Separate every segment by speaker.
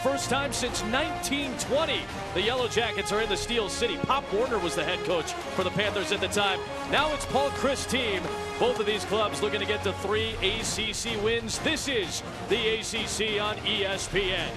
Speaker 1: first time since 1920. The Yellow Jackets are in the Steel City. Pop Warner was the head coach for the Panthers at the time. Now it's Paul Chryst' team. Both of these clubs looking to get to 3 ACC wins. This is the ACC on ESPN.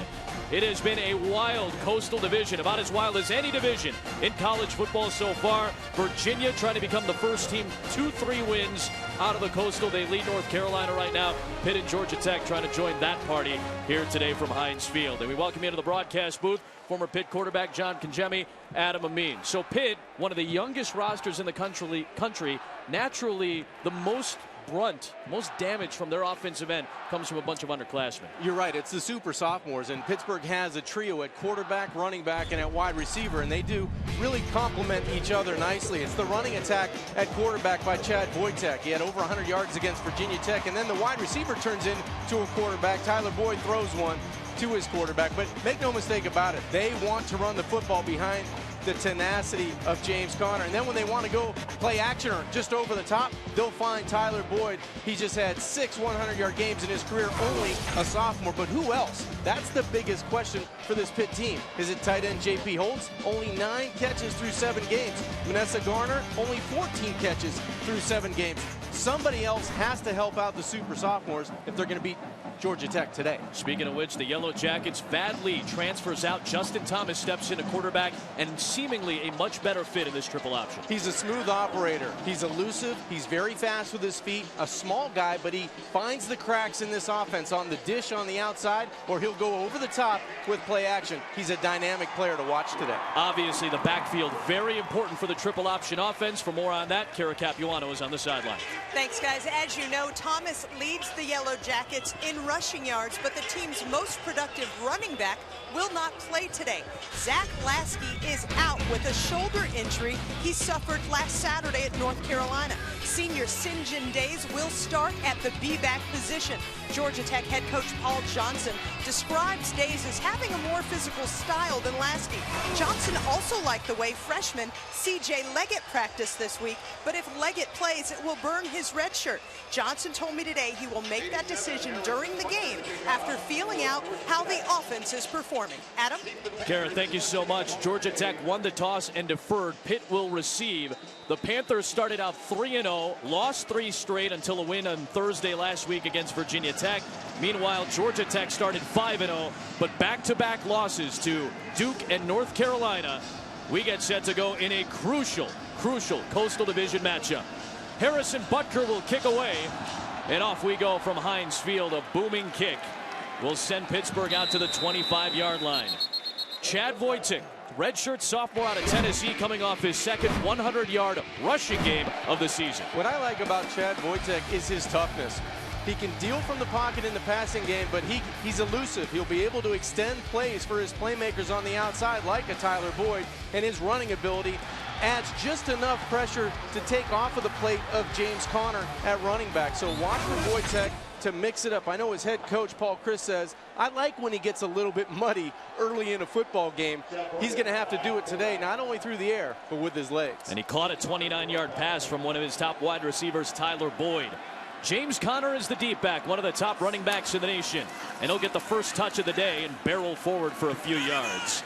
Speaker 1: It has been a wild Coastal division, about as wild as any division in college football so far. Virginia trying to become the first team to 3 wins out of the Coastal. They lead North Carolina right now. Pitt and Georgia Tech trying to join that party here today from Heinz Field. And we welcome you to the broadcast booth, former Pitt quarterback John Congemi, Adam Amin. So Pitt, one of the youngest rosters in the country, naturally the most damage from their offensive end comes from a bunch of underclassmen.
Speaker 2: You're right. It's the super sophomores, and Pittsburgh has a trio at quarterback, running back, and at wide receiver, and they do really complement each other nicely. It's the running attack at quarterback by Chad Wojtek. He had over 100 yards against Virginia Tech, and then the wide receiver turns into a quarterback. Tyler Boyd throws one to his quarterback, but make no mistake about it, they want to run the football behind the tenacity of James Conner. And then when they want to go play action or just over the top, they'll find Tyler Boyd. He just had 6 100-yard games in his career, only a sophomore. But who else? That's the biggest question for this Pitt team. Is it tight end J.P. Holtz? Only 9 catches through 7 games. Vanessa Garner, only 14 catches through 7 games. Somebody else has to help out the super sophomores if they're going to beat Georgia Tech today.
Speaker 1: Speaking of which, the Yellow Jackets, Vad Lee transfers out. Justin Thomas steps in a quarterback, and seemingly a much better fit in this triple option.
Speaker 2: He's a smooth operator. He's elusive. He's very fast with his feet. A small guy, but he finds the cracks in this offense on the dish on the outside, or he'll go over the top with play action. He's a dynamic player to watch today.
Speaker 1: Obviously, the backfield very important for the triple option offense. For more on that, Kara Capuano is on the sideline.
Speaker 3: Thanks, guys. As you know, Thomas leads the Yellow Jackets in rushing yards, but the team's most productive running back will not play today. Zach Lasky is out with a shoulder injury he suffered last Saturday at North Carolina. Senior St. John Days will start at the B-back position. Georgia Tech head coach Paul Johnson describes Days as having a more physical style than Lasky. Johnson also liked the way freshman C.J. Leggett practiced this week, but if Leggett plays, it will burn his red shirt. Johnson told me today he will make that decision during the game after feeling out how the offense is performing. Adam?
Speaker 1: Kara, thank you so much. Georgia Tech won the toss and deferred. Pitt will receive. The Panthers started out 3-0, lost 3 straight until a win on Thursday last week against Virginia Tech. Meanwhile, Georgia Tech started 5-0, but back-to-back losses to Duke and North Carolina. We get set to go in a crucial Coastal Division matchup. Harrison Butker will kick away, and off we go from Heinz Field. A booming kick will send Pittsburgh out to the 25-yard line. Chad Wojtek, redshirt sophomore out of Tennessee, coming off his second 100-yard rushing game of the season.
Speaker 2: What I like about Chad Wojtek is his toughness. He can deal from the pocket in the passing game, but he's elusive. He'll be able to extend plays for his playmakers on the outside like a Tyler Boyd, and his running ability adds just enough pressure to take off of the plate of James Conner at running back. So watch for Wojtek to mix it up. I know his head coach, Paul Chryst, says, I like when he gets a little bit muddy early in a football game. He's going to have to do it today, not only through the air, but with his legs.
Speaker 1: And he caught a 29-yard pass from one of his top wide receivers, Tyler Boyd. James Conner is the deep back, one of the top running backs in the nation. And he'll get the first touch of the day and barrel forward for a few yards.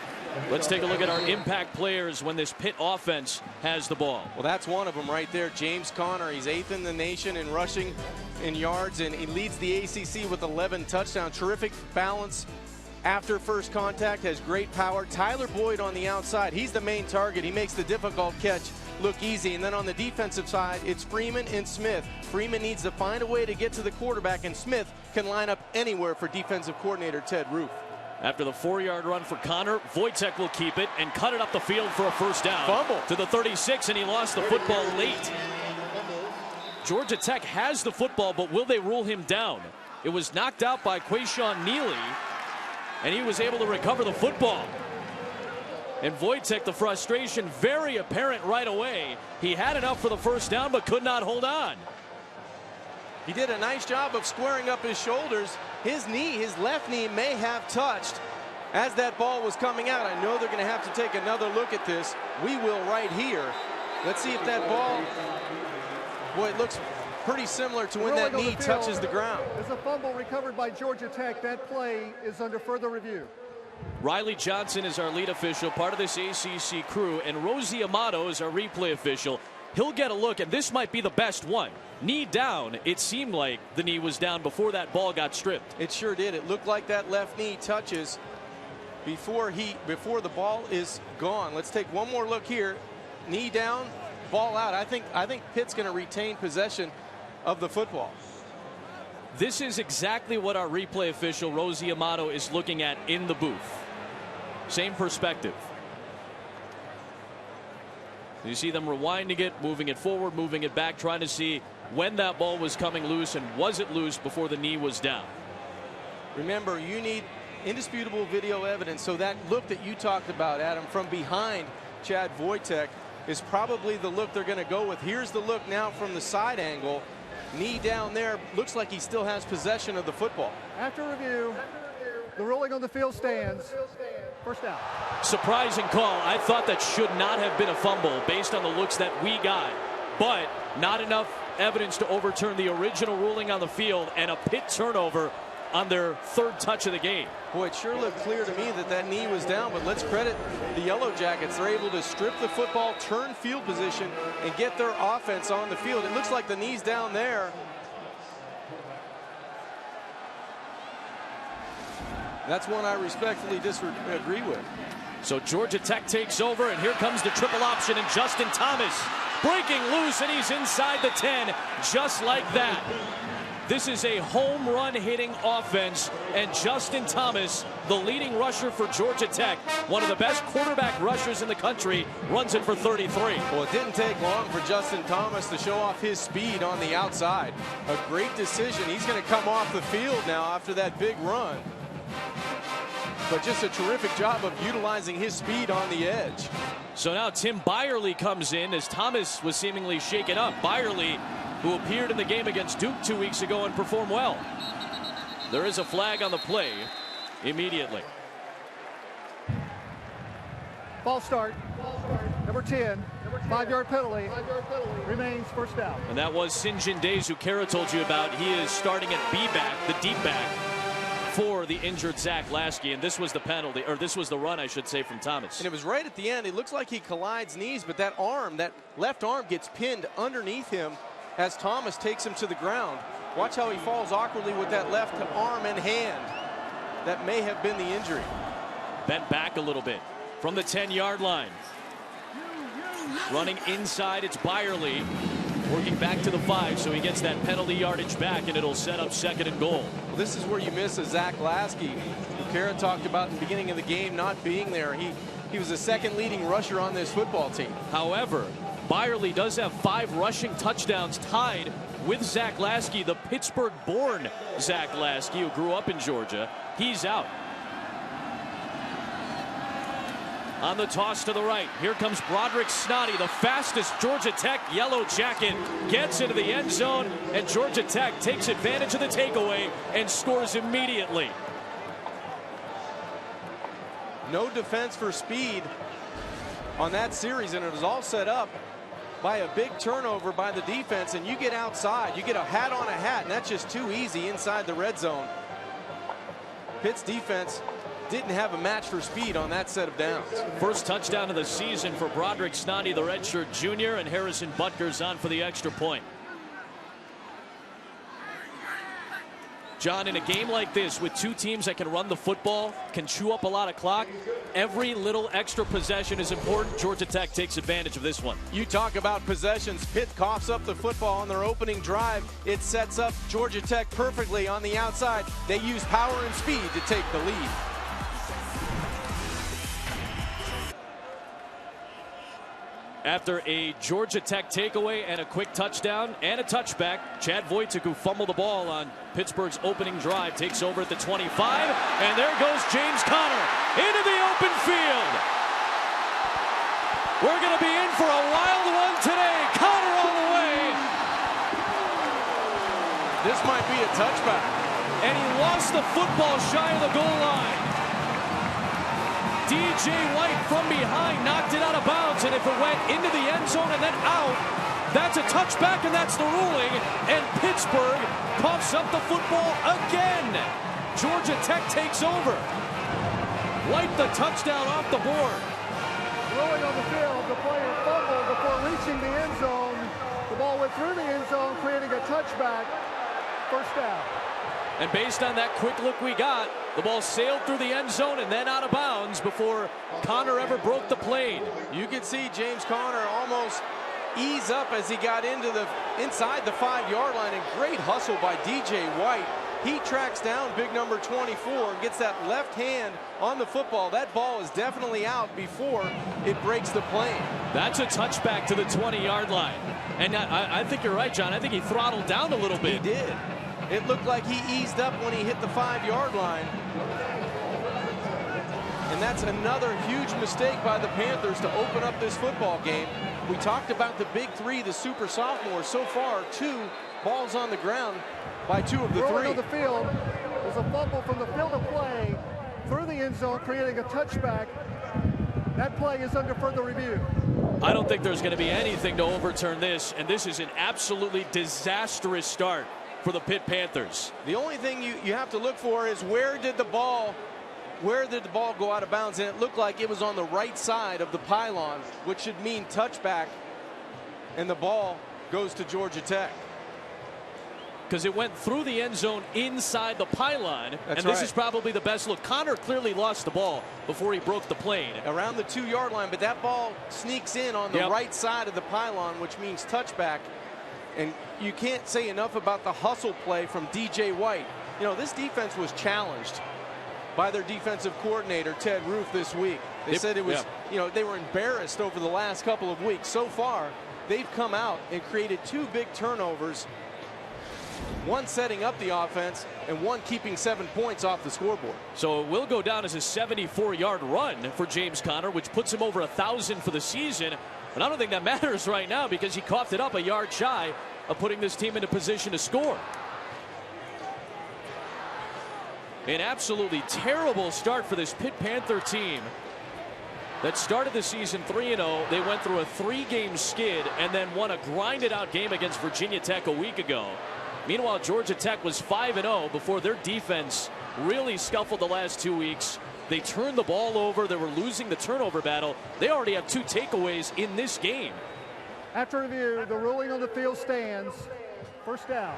Speaker 1: Let's take a look at our impact players when this Pitt offense has the ball.
Speaker 2: Well, that's one of them right there, James Conner. He's 8th in the nation in rushing in yards, and he leads the ACC with 11 touchdowns. Terrific balance after first contact, has great power. Tyler Boyd on the outside, he's the main target. He makes the difficult catch look easy. And then on the defensive side, it's Freeman and Smith. Freeman needs to find a way to get to the quarterback, and Smith can line up anywhere for defensive coordinator Ted Roof.
Speaker 1: After the 4-yard run for Conner, Wojtek will keep it and cut it up the field for a first down.
Speaker 2: Fumble
Speaker 1: to the 36, and he lost the football late. Georgia Tech has the football, but will they rule him down? It was knocked out by Quayshawn Neely, and he was able to recover the football. And Wojtek, the frustration very apparent right away. He had enough for the first down, but could not hold on.
Speaker 2: He did a nice job of squaring up his shoulders. His knee, his left knee, may have touched as that ball was coming out. I know they're going to have to take another look at this. We will right here. Let's see if that ball, boy, it looks pretty similar to when that knee touches the ground.
Speaker 4: There's a fumble recovered by Georgia Tech. That play is under further review.
Speaker 1: Riley Johnson is our lead official, part of this ACC crew, and Rosie Amato is our replay official. He'll get a look, and this might be the best one. Knee down. It seemed like the knee was down before that ball got stripped.
Speaker 2: It sure did. It looked like that left knee touches before the ball is gone. Let's take one more look here. Knee down, ball out. I think Pitt's going to retain possession of the football.
Speaker 1: This is exactly what our replay official Rosie Amato is looking at in the booth. Same perspective. You see them rewinding it, moving it forward, moving it back, trying to see when that ball was coming loose and was it loose before the knee was down.
Speaker 2: Remember, you need indisputable video evidence, so that look that you talked about, Adam, from behind Chad Wojtek is probably the look they're going to go with. Here's the look now from the side angle. Knee down there. Looks like he still has possession of the football.
Speaker 4: After review, the ruling on the field stands. First down.
Speaker 1: Surprising call. I thought that should not have been a fumble based on the looks that we got, but not enough evidence to overturn the original ruling on the field, and a Pitt turnover on their third touch of the game.
Speaker 2: Boy, it sure looked clear to me that that knee was down, but let's credit the Yellow Jackets. They're able to strip the football, turn field position, and get their offense on the field. It looks like the knee's down there. That's one I respectfully disagree with.
Speaker 1: So Georgia Tech takes over, and here comes the triple option, and Justin Thomas breaking loose, and he's inside the 10 just like that. This is a home run hitting offense, and Justin Thomas, the leading rusher for Georgia Tech, one of the best quarterback rushers in the country, runs it for 33.
Speaker 2: Well, it didn't take long for Justin Thomas to show off his speed on the outside. A great decision. He's going to come off the field now after that big run. But just a terrific job of utilizing his speed on the edge.
Speaker 1: So now Tim Byerly comes in as Thomas was seemingly shaken up. Byerly, who appeared in the game against Duke 2 weeks ago and performed well. There is a flag on the play immediately.
Speaker 4: Ball start. Number 10. 5-yard penalty. Remains first down.
Speaker 1: And that was Sinjin Days, who Kara told you about. He is starting at B-back, the deep back, for the injured Zach Lasky, and this was the penalty, or this was the run, I should say, from Thomas.
Speaker 2: And it was right at the end. It looks like he collides knees, but that arm, that left arm, gets pinned underneath him as Thomas takes him to the ground. Watch how he falls awkwardly with that left arm and hand. That may have been the injury.
Speaker 1: Bent back a little bit from the 10-yard line. Running inside, it's Byerly. Working back to the 5, so he gets that penalty yardage back, and it'll set up 2nd and goal.
Speaker 2: Well, this is where you miss a Zach Lasky, who Kara talked about in the beginning of the game not being there. He was the second leading rusher on this football team.
Speaker 1: However, Byerly does have 5 rushing touchdowns, tied with Zach Lasky, the Pittsburgh-born Zach Lasky, who grew up in Georgia. He's out. On the toss to the right, here comes Broderick Snoddy, the fastest Georgia Tech Yellow Jacket, gets into the end zone, and Georgia Tech takes advantage of the takeaway and scores immediately.
Speaker 2: No defense for speed on that series, and it was all set up by a big turnover by the defense, and you get outside, you get a hat on a hat, and that's just too easy inside the red zone. Pitt's defense didn't have a match for speed on that set of downs.
Speaker 1: First touchdown of the season for Broderick Snoddy, the redshirt junior, and Harrison Butker's on for the extra point. John, in a game like this with two teams that can run the football, can chew up a lot of clock, every little extra possession is important. Georgia Tech takes advantage of this one.
Speaker 2: You talk about possessions. Pitt coughs up the football on their opening drive. It sets up Georgia Tech perfectly on the outside. They use power and speed to take the lead.
Speaker 1: After a Georgia Tech takeaway and a quick touchdown and a touchback, Chad Wojtek, who fumbled the ball on Pittsburgh's opening drive, takes over at the 25, and there goes James Conner into the open field. We're going to be in for a wild one today. Conner all the way.
Speaker 2: This might be a touchback.
Speaker 1: And he lost the football shy of the goal line. DJ White from behind knocked it out of bounds, and if it went into the end zone and then out, that's a touchback, and that's the ruling. And Pittsburgh coughs up the football again. Georgia Tech takes over. White the touchdown off the board.
Speaker 4: Rolling on the field, the player fumbled before reaching the end zone. The ball went through the end zone, creating a touchback. First down.
Speaker 1: And based on that quick look we got, the ball sailed through the end zone and then out of bounds before Connor ever broke the plane.
Speaker 2: You can see James Conner almost ease up as he got inside the 5-yard line, and great hustle by DJ White. He tracks down big number 24, gets that left hand on the football. That ball is definitely out before it breaks the plane.
Speaker 1: That's a touchback to the 20-yard line. And I think you're right, John. I think he throttled down a little bit.
Speaker 2: He did. It looked like he eased up when he hit the 5-yard line. And that's another huge mistake by the Panthers to open up this football game. We talked about the big three, the super sophomores. So far, 2 balls on the ground by 2 of the 3.
Speaker 4: Rolling on the field was a fumble from the field of play through the end zone, creating a touchback. That play is under further review.
Speaker 1: I don't think there's going to be anything to overturn this, and this is an absolutely disastrous start for the Pitt Panthers.
Speaker 2: The only thing you have to look for is where did the ball go out of bounds, and it looked like it was on the right side of the pylon, which should mean touchback, and the ball goes to Georgia Tech.
Speaker 1: Because it went through the end zone inside the pylon, and this is probably the best look. Connor clearly lost the ball before he broke the plane.
Speaker 2: Around the 2-yard line, but that ball sneaks in on the right side of the pylon, which means touchback. And you can't say enough about the hustle play from DJ White. You know, this defense was challenged by their defensive coordinator, Ted Roof, this week. They said it was, you know, they were embarrassed over the last couple of weeks. So far, they've come out and created 2 big turnovers, one setting up the offense and one keeping 7 points off the scoreboard.
Speaker 1: So it will go down as a 74-yard run for James Conner, which puts him over 1,000 for the season. But I don't think that matters right now because he coughed it up a yard shy of putting this team into position to score. An absolutely terrible start for this Pitt Panther team that started the season 3-0. They went through a 3-game skid and then won a grinded-out game against Virginia Tech a week ago. Meanwhile, Georgia Tech was 5-0 before their defense really scuffled the last 2 weeks. They turned the ball over. They were losing the turnover battle. They already have 2 takeaways in this game.
Speaker 4: After review, the ruling on the field stands. First down.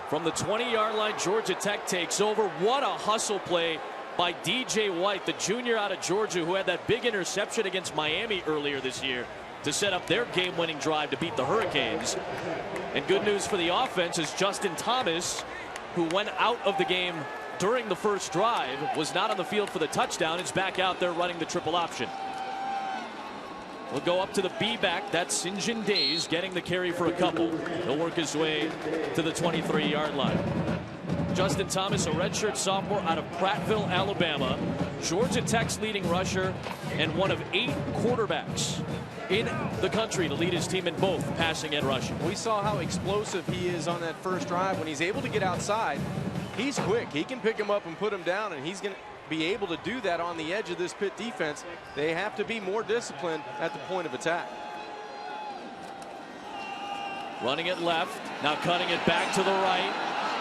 Speaker 1: From the 20-yard line, Georgia Tech takes over. What a hustle play by DJ White, the junior out of Georgia, who had that big interception against Miami earlier this year to set up their game-winning drive to beat the Hurricanes. And good news for the offense is Justin Thomas, who went out of the game during the first drive, was not on the field for the touchdown, is back out there running the triple option. We'll go up to the B-back. That's St. John Days getting the carry for a couple. He'll work his way to the 23-yard line. Justin Thomas, a redshirt sophomore out of Prattville, Alabama. Georgia Tech's leading rusher and one of 8 quarterbacks in the country to lead his team in both passing and rushing.
Speaker 2: We saw how explosive he is on that first drive. When he's able to get outside, he's quick. He can pick him up and put him down, and he's going to be able to do that on the edge of this Pitt defense. They have to be more disciplined at the point of attack.
Speaker 1: Running it left, now cutting it back to the right,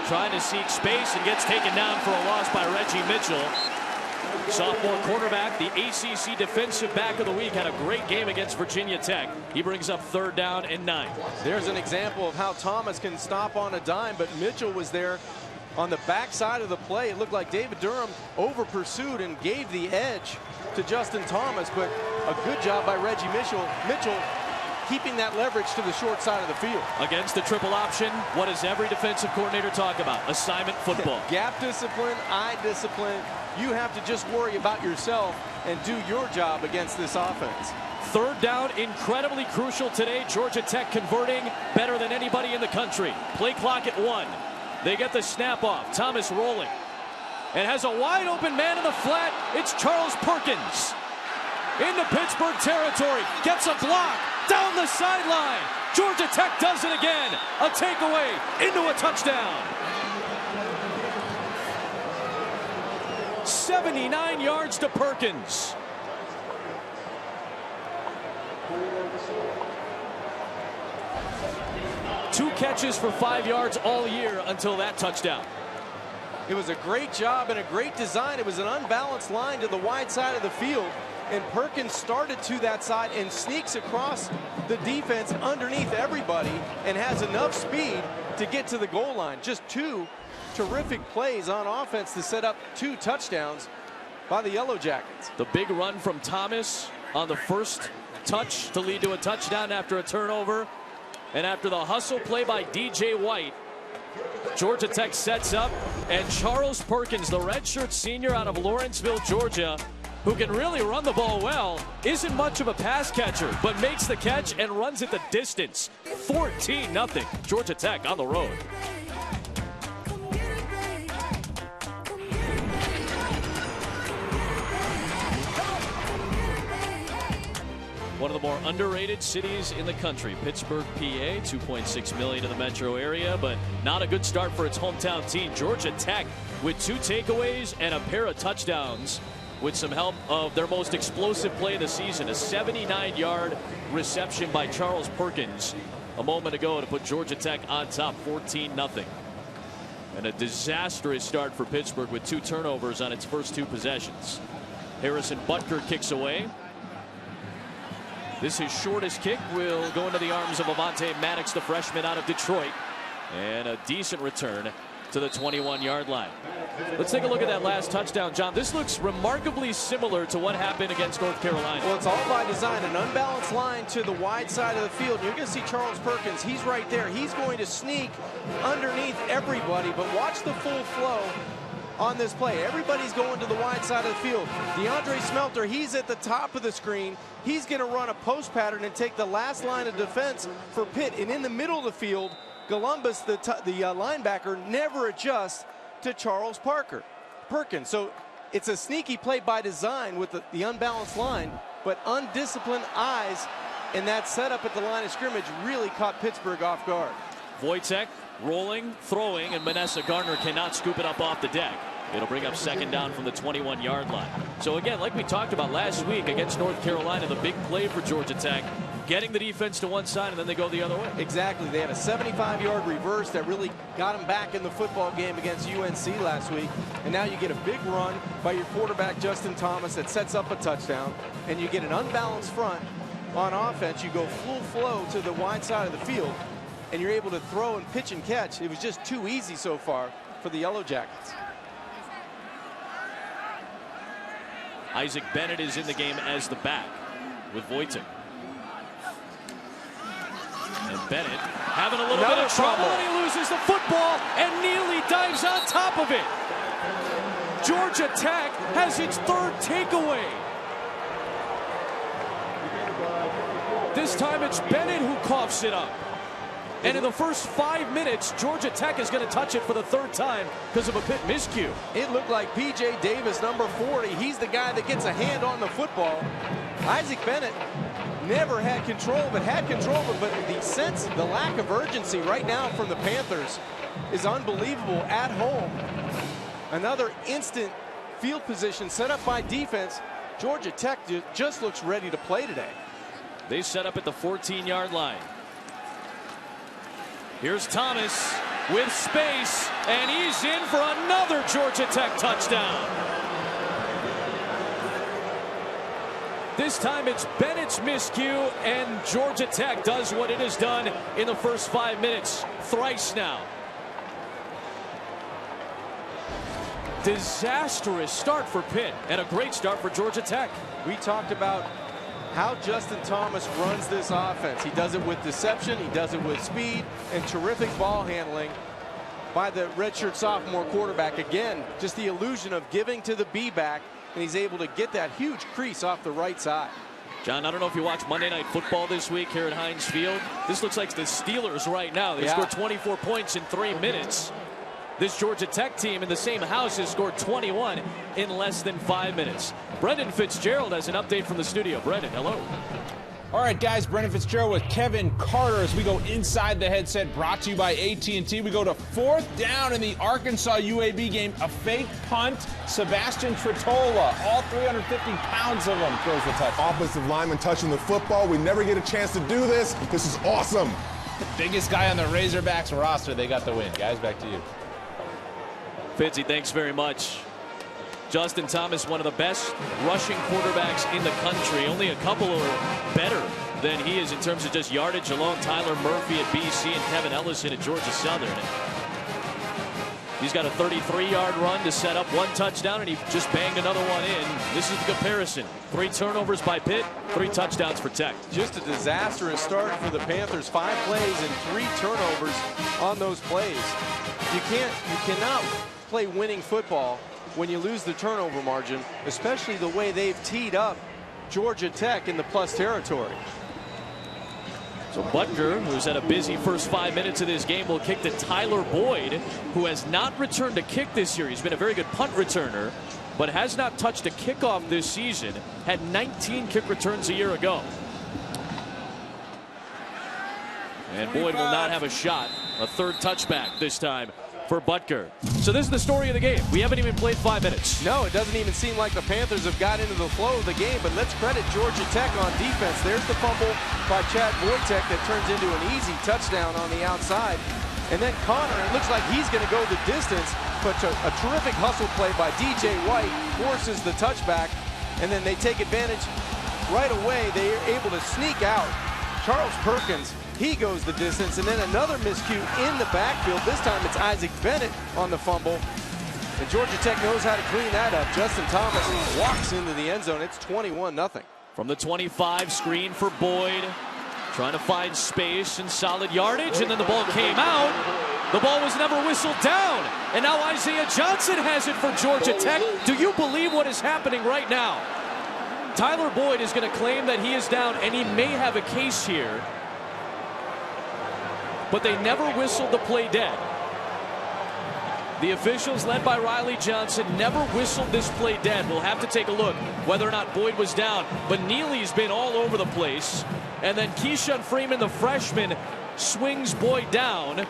Speaker 1: trying to seek space and gets taken down for a loss by Reggie Mitchell. Sophomore quarterback, the ACC Defensive Back of the Week, had a great game against Virginia Tech. He brings up 3rd down and 9.
Speaker 2: There's an example of how Thomas can stop on a dime, but Mitchell was there on the backside of the play. It looked like David Durham over pursued and gave the edge to Justin Thomas, but a good job by Reggie Mitchell keeping that leverage to the short side of the field.
Speaker 1: Against the triple option, what does every defensive coordinator talk about? Assignment football.
Speaker 2: Gap discipline, eye discipline. You have to just worry about yourself and do your job against this offense.
Speaker 1: 3rd down, incredibly crucial today. Georgia Tech converting better than anybody in the country. Play clock at 1. They get the snap off. Thomas rolling. And has a wide open man in the flat. It's Charles Perkins. Into Pittsburgh territory. Gets a block. Down the sideline. Georgia Tech does it again. A takeaway into a touchdown. 79 yards to Perkins. Two catches for 5 yards all year until that touchdown.
Speaker 2: It was a great job and a great design. It was an unbalanced line to the wide side of the field, and Perkins started to that side and sneaks across the defense underneath everybody and has enough speed to get to the goal line. Just two terrific plays on offense to set up 2 touchdowns by the Yellow Jackets.
Speaker 1: The big run from Thomas on the first touch to lead to a touchdown after a turnover. And after the hustle play by DJ White, Georgia Tech sets up, and Charles Perkins, the redshirt senior out of Lawrenceville, Georgia, who can really run the ball well, isn't much of a pass catcher, but makes the catch and runs it the distance. 14-0, Georgia Tech on the road. One of the more underrated cities in the country, Pittsburgh, PA, 2.6 million in the metro area, but not a good start for its hometown team. Georgia Tech with 2 takeaways and a pair of touchdowns with some help of their most explosive play of the season, a 79-yard reception by Charles Perkins a moment ago to put Georgia Tech on top 14-0. And a disastrous start for Pittsburgh with 2 turnovers on its first 2 possessions. Harrison Butker kicks away. This, his shortest kick, will go into the arms of Avante Maddox, the freshman out of Detroit. And a decent return to the 21-yard line. Let's take a look at that last touchdown, John. This looks remarkably similar to what happened against North Carolina.
Speaker 2: Well, it's all by design. An unbalanced line to the wide side of the field. You're going to see Charles Perkins. He's right there. He's going to sneak underneath everybody, but watch the full flow on this play. Everybody's going to the wide side of the field. DeAndre Smelter, he's at the top of the screen. He's going to run a post pattern and take the last line of defense for Pitt. And in the middle of the field, Columbus, the linebacker, never adjusts to Charles Perkins. So it's a sneaky play by design with the unbalanced line, but undisciplined eyes in that setup at the line of scrimmage really caught Pittsburgh off guard.
Speaker 1: Wojtek rolling, throwing, and Manessa Gardner cannot scoop it up off the deck. It'll bring up second down from the 21-yard line. So again, like we talked about last week against North Carolina, the big play for Georgia Tech, getting the defense to one side and then they go the other way.
Speaker 2: Exactly. They had a 75-yard reverse that really got them back in the football game against UNC last week. And now you get a big run by your quarterback, Justin Thomas, that sets up a touchdown. And you get an unbalanced front on offense. You go full flow to the wide side of the field, and you're able to throw and pitch and catch. It was just too easy so far for the Yellow Jackets.
Speaker 1: Isaac Bennett is in the game as the back with Wojtek. And Bennett having a little bit of trouble, and he loses the football, and Neely dives on top of it. Georgia Tech has its 3rd takeaway. This time it's Bennett who coughs it up. And in the first 5 minutes, Georgia Tech is going to touch it for the 3rd time because of a Pitt miscue.
Speaker 2: It looked like P.J. Davis, number 40. He's the guy that gets a hand on the football. Isaac Bennett never had control of it, but the sense, the lack of urgency right now from the Panthers is unbelievable at home. Another instant field position set up by defense. Georgia Tech just looks ready to play today.
Speaker 1: They set up at the 14-yard line. Here's Thomas with space, and he's in for another Georgia Tech touchdown. This time it's Bennett's miscue, and Georgia Tech does what it has done in the first 5 minutes thrice now. Disastrous start for Pitt and a great start for Georgia Tech.
Speaker 2: We talked about how Justin Thomas runs this offense. He does it with deception, he does it with speed, and terrific ball handling by the redshirt sophomore quarterback. Again, just the illusion of giving to the B-back, and he's able to get that huge crease off the right side.
Speaker 1: John, I don't know if you watched Monday Night Football this week here at Heinz Field. This looks like the Steelers right now. They scored 24 points in 3 minutes. This Georgia Tech team in the same house has scored 21 in less than 5 minutes. Brendan Fitzgerald has an update from the studio. Brendan, hello.
Speaker 5: All right, guys, Brendan Fitzgerald with Kevin Carter as we go inside the headset, brought to you by AT&T. We go to 4th down in the Arkansas UAB game. A fake punt. Sebastian Tritola, all 350 pounds of him, throws the touchdown.
Speaker 6: Offensive lineman touching the football. We never get a chance to do this. This is awesome.
Speaker 5: Biggest guy on the Razorbacks roster. They got the win. Guys, back to you.
Speaker 1: Fitzy, thanks very much. Justin Thomas, one of the best rushing quarterbacks in the country. Only a couple are better than he is in terms of just yardage alone. Tyler Murphy at BC and Kevin Ellison at Georgia Southern. He's got a 33-yard run to set up 1 touchdown, and he just banged another one in. This is the comparison. 3 turnovers by Pitt, 3 touchdowns for Tech.
Speaker 2: Just a disastrous start for the Panthers. 5 plays and 3 turnovers on those plays. You cannot play winning football when you lose the turnover margin, especially the way they've teed up Georgia Tech in the plus territory.
Speaker 1: So Butker, who's had a busy first 5 minutes of this game, will kick to Tyler Boyd, who has not returned a kick this year. He's been a very good punt returner, but has not touched a kickoff this season. Had 19 kick returns a year ago. And Boyd will not have a shot. A 3rd touchback this time for Butker. So this is the story of the game. We haven't even played 5 minutes.
Speaker 2: No, it doesn't even seem like the Panthers have got into the flow of the game, but let's credit Georgia Tech on defense. There's the fumble by Chad Wojtek that turns into an easy touchdown on the outside. And then Connor, it looks like he's going to go the distance, but a terrific hustle play by DJ White forces the touchback, and then they take advantage right away. They're able to sneak out. Charles Perkins, he goes the distance, and then another miscue in the backfield. This time it's Isaac Bennett on the fumble. And Georgia Tech knows how to clean that up. Justin Thomas walks into the end zone. It's 21-0.
Speaker 1: From the 25, screen for Boyd. Trying to find space and solid yardage, and then the ball came out. The ball was never whistled down. And now Isaiah Johnson has it for Georgia Tech. Do you believe what is happening right now? Tyler Boyd is going to claim that he is down, and he may have a case here. But they never whistled the play dead. The officials, led by Riley Johnson, never whistled this play dead. We'll have to take a look whether or not Boyd was down. But Neely's been all over the place. And then Keyshawn Freeman, the freshman, swings Boyd down.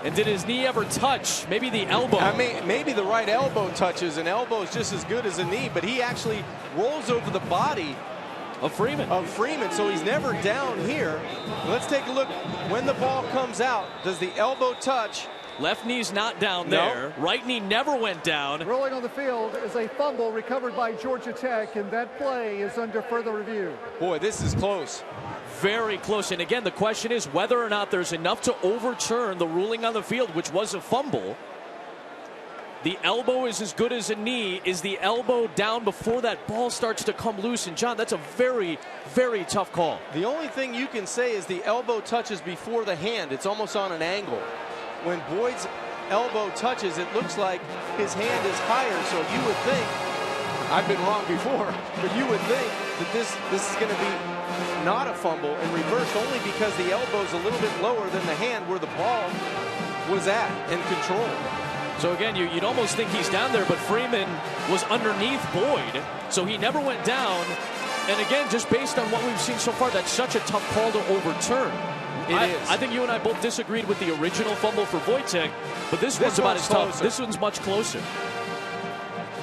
Speaker 1: And did his knee ever touch? Maybe the elbow.
Speaker 2: I mean, maybe the right elbow touches. An elbow is just as good as a knee, but he actually rolls over the body
Speaker 1: of Freeman.
Speaker 2: So he's never down here. Let's take a look. When the ball comes out, does the elbow touch?
Speaker 1: Left knee's not down there.
Speaker 2: No.
Speaker 1: Right knee never went down.
Speaker 4: Rolling on the field is a fumble recovered by Georgia Tech, and that play is under further review.
Speaker 2: Boy, this is close.
Speaker 1: Very close. And again, the question is whether or not there's enough to overturn the ruling on the field, which was a fumble. The elbow is as good as a knee. Is the elbow down before that ball starts to come loose? And John, that's a very, very tough call.
Speaker 2: The only thing you can say is the elbow touches before the hand. It's almost on an angle. When Boyd's elbow touches, it looks like his hand is higher. So you would think, I've been wrong before, but you would think that this is going to be not a fumble and reversed only because the elbow's a little bit lower than the hand where the ball was at and controlled.
Speaker 1: So again, you'd almost think he's down there, but Freeman was underneath Boyd, so he never went down. And again, just based on what we've seen so far, that's such a tough call to overturn. I think you and I both disagreed with the original fumble for Wojtek, but this one's about as tough. This one's much closer.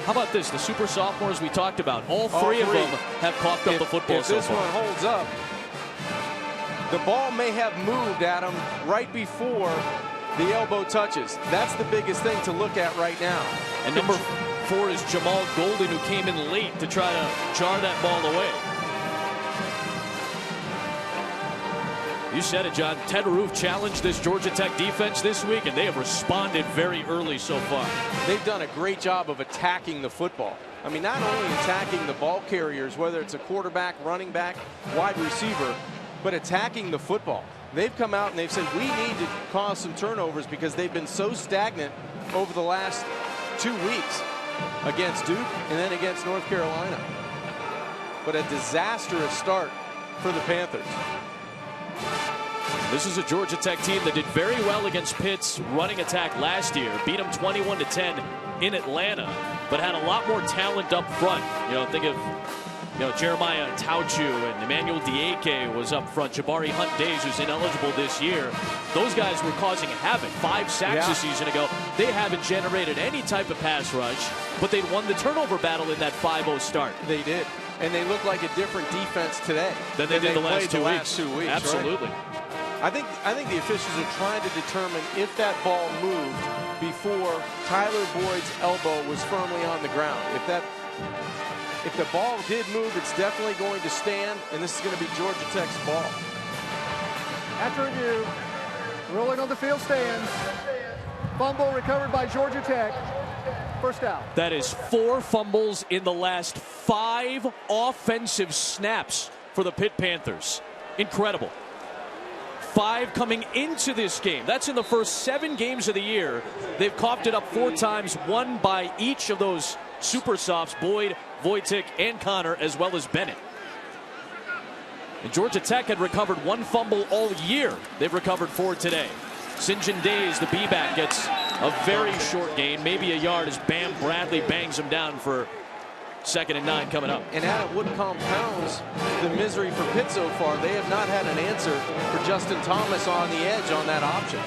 Speaker 1: How about this? The super sophomores we talked about, all three of them have coughed up the football so far.
Speaker 2: If this one holds up, the ball may have moved, Adam, right before the elbow touches. That's the biggest thing to look at right now.
Speaker 1: And number 4 is Jamal Golden, who came in late to try to jar that ball away. You said it, John. Ted Roof challenged this Georgia Tech defense this week, and they have responded very early so far.
Speaker 2: They've done a great job of attacking the football. I mean, not only attacking the ball carriers, whether it's a quarterback, running back, wide receiver, but attacking the football. They've come out and they've said, we need to cause some turnovers because they've been so stagnant over the last 2 weeks against Duke and then against North Carolina. But a disastrous start for the Panthers.
Speaker 1: This is a Georgia Tech team that did very well against Pitt's running attack last year. Beat them 21-10 in Atlanta, but had a lot more talent up front. You know, think of Jeremiah Tauchu and Emmanuel Dieke was up front. Jabari Hunt-Days, who's ineligible this year. Those guys were causing havoc. 5 sacks a season ago. They haven't generated any type of pass rush, but they won the turnover battle in that 5-0 start.
Speaker 2: They did. And they look like a different defense today
Speaker 1: than they did the last 2 weeks.
Speaker 2: Absolutely.
Speaker 1: Right?
Speaker 2: I think the officials are trying to determine if that ball moved before Tyler Boyd's elbow was firmly on the ground. If the ball did move, it's definitely going to stand, and this is going to be Georgia Tech's ball.
Speaker 4: After review, rolling on the field stands. Fumble recovered by Georgia Tech. First down.
Speaker 1: That is 4 fumbles in the last 5 offensive snaps for the Pitt Panthers. Incredible. 5 coming into this game. That's in the first 7 games of the year. They've coughed it up 4 times, 1 by each of those super softs, Boyd, Wojtek, and Connor, as well as Bennett. And Georgia Tech had recovered 1 fumble all year. They've recovered 4 today. St. John Days, the B-back, gets a very short gain, maybe a yard, as Bam Bradley bangs him down for 2nd and 9 coming up.
Speaker 2: And Adam, what compounds the misery for Pitt so far, they have not had an answer for Justin Thomas on the edge on that option.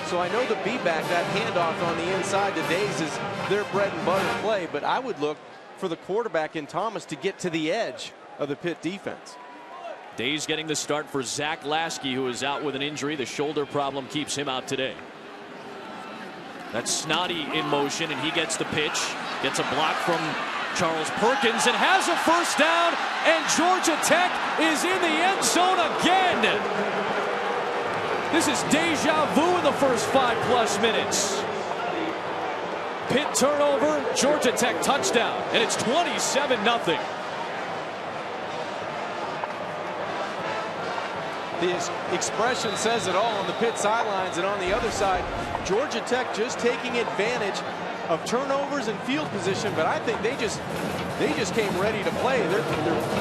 Speaker 2: So I know the B-back, that handoff on the inside to Days is their bread and butter play, but I would look for the quarterback in Thomas to get to the edge of the Pitt defense.
Speaker 1: Days getting the start for Zach Lasky, who is out with an injury. The shoulder problem keeps him out today. That's Snoddy in motion, and he gets the pitch. Gets a block from Charles Perkins and has a first down, and Georgia Tech is in the end zone again. This is deja vu in the first 5+ minutes. Pitt turnover, Georgia Tech touchdown, and it's 27-0.
Speaker 2: The expression says it all on the Pitt sidelines, and on the other side, Georgia Tech just taking advantage of turnovers and field position, but I think they just came ready to play. They're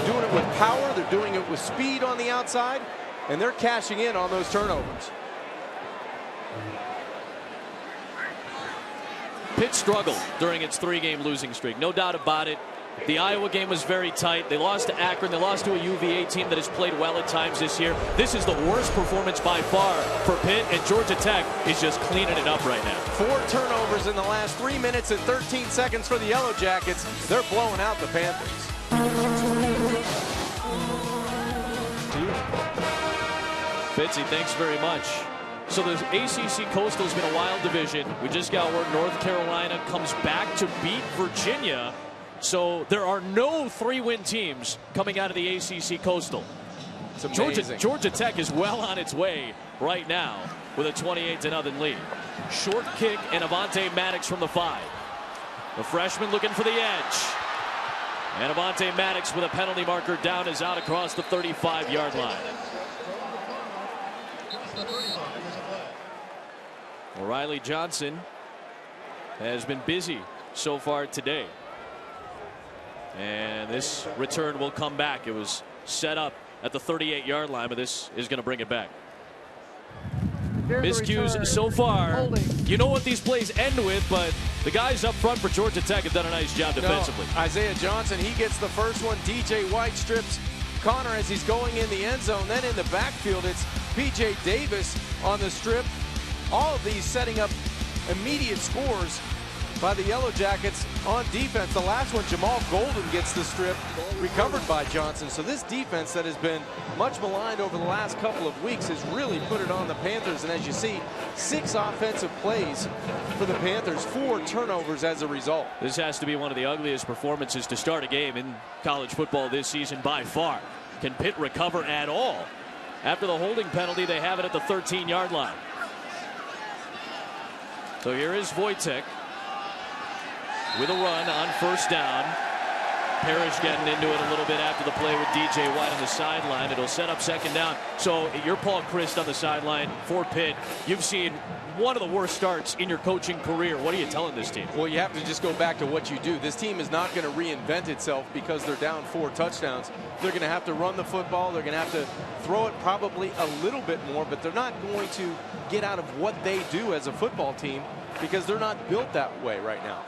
Speaker 2: doing it with power, they're doing it with speed on the outside, and they're cashing in on those turnovers.
Speaker 1: Pitt struggled during its 3-game losing streak, no doubt about it. The Iowa game was very tight. They lost to Akron. They lost to a UVA team that has played well at times this year. This is the worst performance by far for Pitt, and Georgia Tech is just cleaning it up right now.
Speaker 2: 4 turnovers in the last 3 minutes and 13 seconds for the Yellow Jackets. They're blowing out the Panthers.
Speaker 1: Fitzy, thanks very much. So the ACC Coastal's been a wild division. We just got word North Carolina comes back to beat Virginia. So there are no 3-win teams coming out of the ACC Coastal. Georgia Tech is well on its way right now with a 28-0 lead. Short kick and Avonte Maddox from the 5. The freshman looking for the edge. And Avonte Maddox with a penalty marker down is out across the 35-yard line. O'Reilly Johnson has been busy so far today. And this return will come back. It was set up at the 38-yard line, but this is going to bring it back. Miscues so far. You know what these plays end with, but the guys up front for Georgia Tech have done a nice job defensively.
Speaker 2: Isaiah Johnson, he gets the first one. DJ White strips Connor as he's going in the end zone. Then in the backfield, it's P.J. Davis on the strip. All of these setting up immediate scores by the Yellow Jackets on defense. The last one, Jamal Golden gets the strip, recovered by Johnson. So this defense that has been much maligned over the last couple of weeks has really put it on the Panthers. And as you see, 6 offensive plays for the Panthers, 4 turnovers as a result.
Speaker 1: This has to be one of the ugliest performances to start a game in college football this season by far. Can Pitt recover at all? After the holding penalty, they have it at the 13-yard line. So here is Wojtek with a run on first down. Parrish getting into it a little bit after the play with DJ White on the sideline. It'll set up second down. So you're Paul Christ on the sideline for Pitt. You've seen one of the worst starts in your coaching career. What are you telling this team?
Speaker 2: Well, you have to just go back to what you do. This team is not going to reinvent itself because they're down 4 touchdowns. They're going to have to run the football. They're going to have to throw it probably a little bit more, but they're not going to get out of what they do as a football team because they're not built that way right now.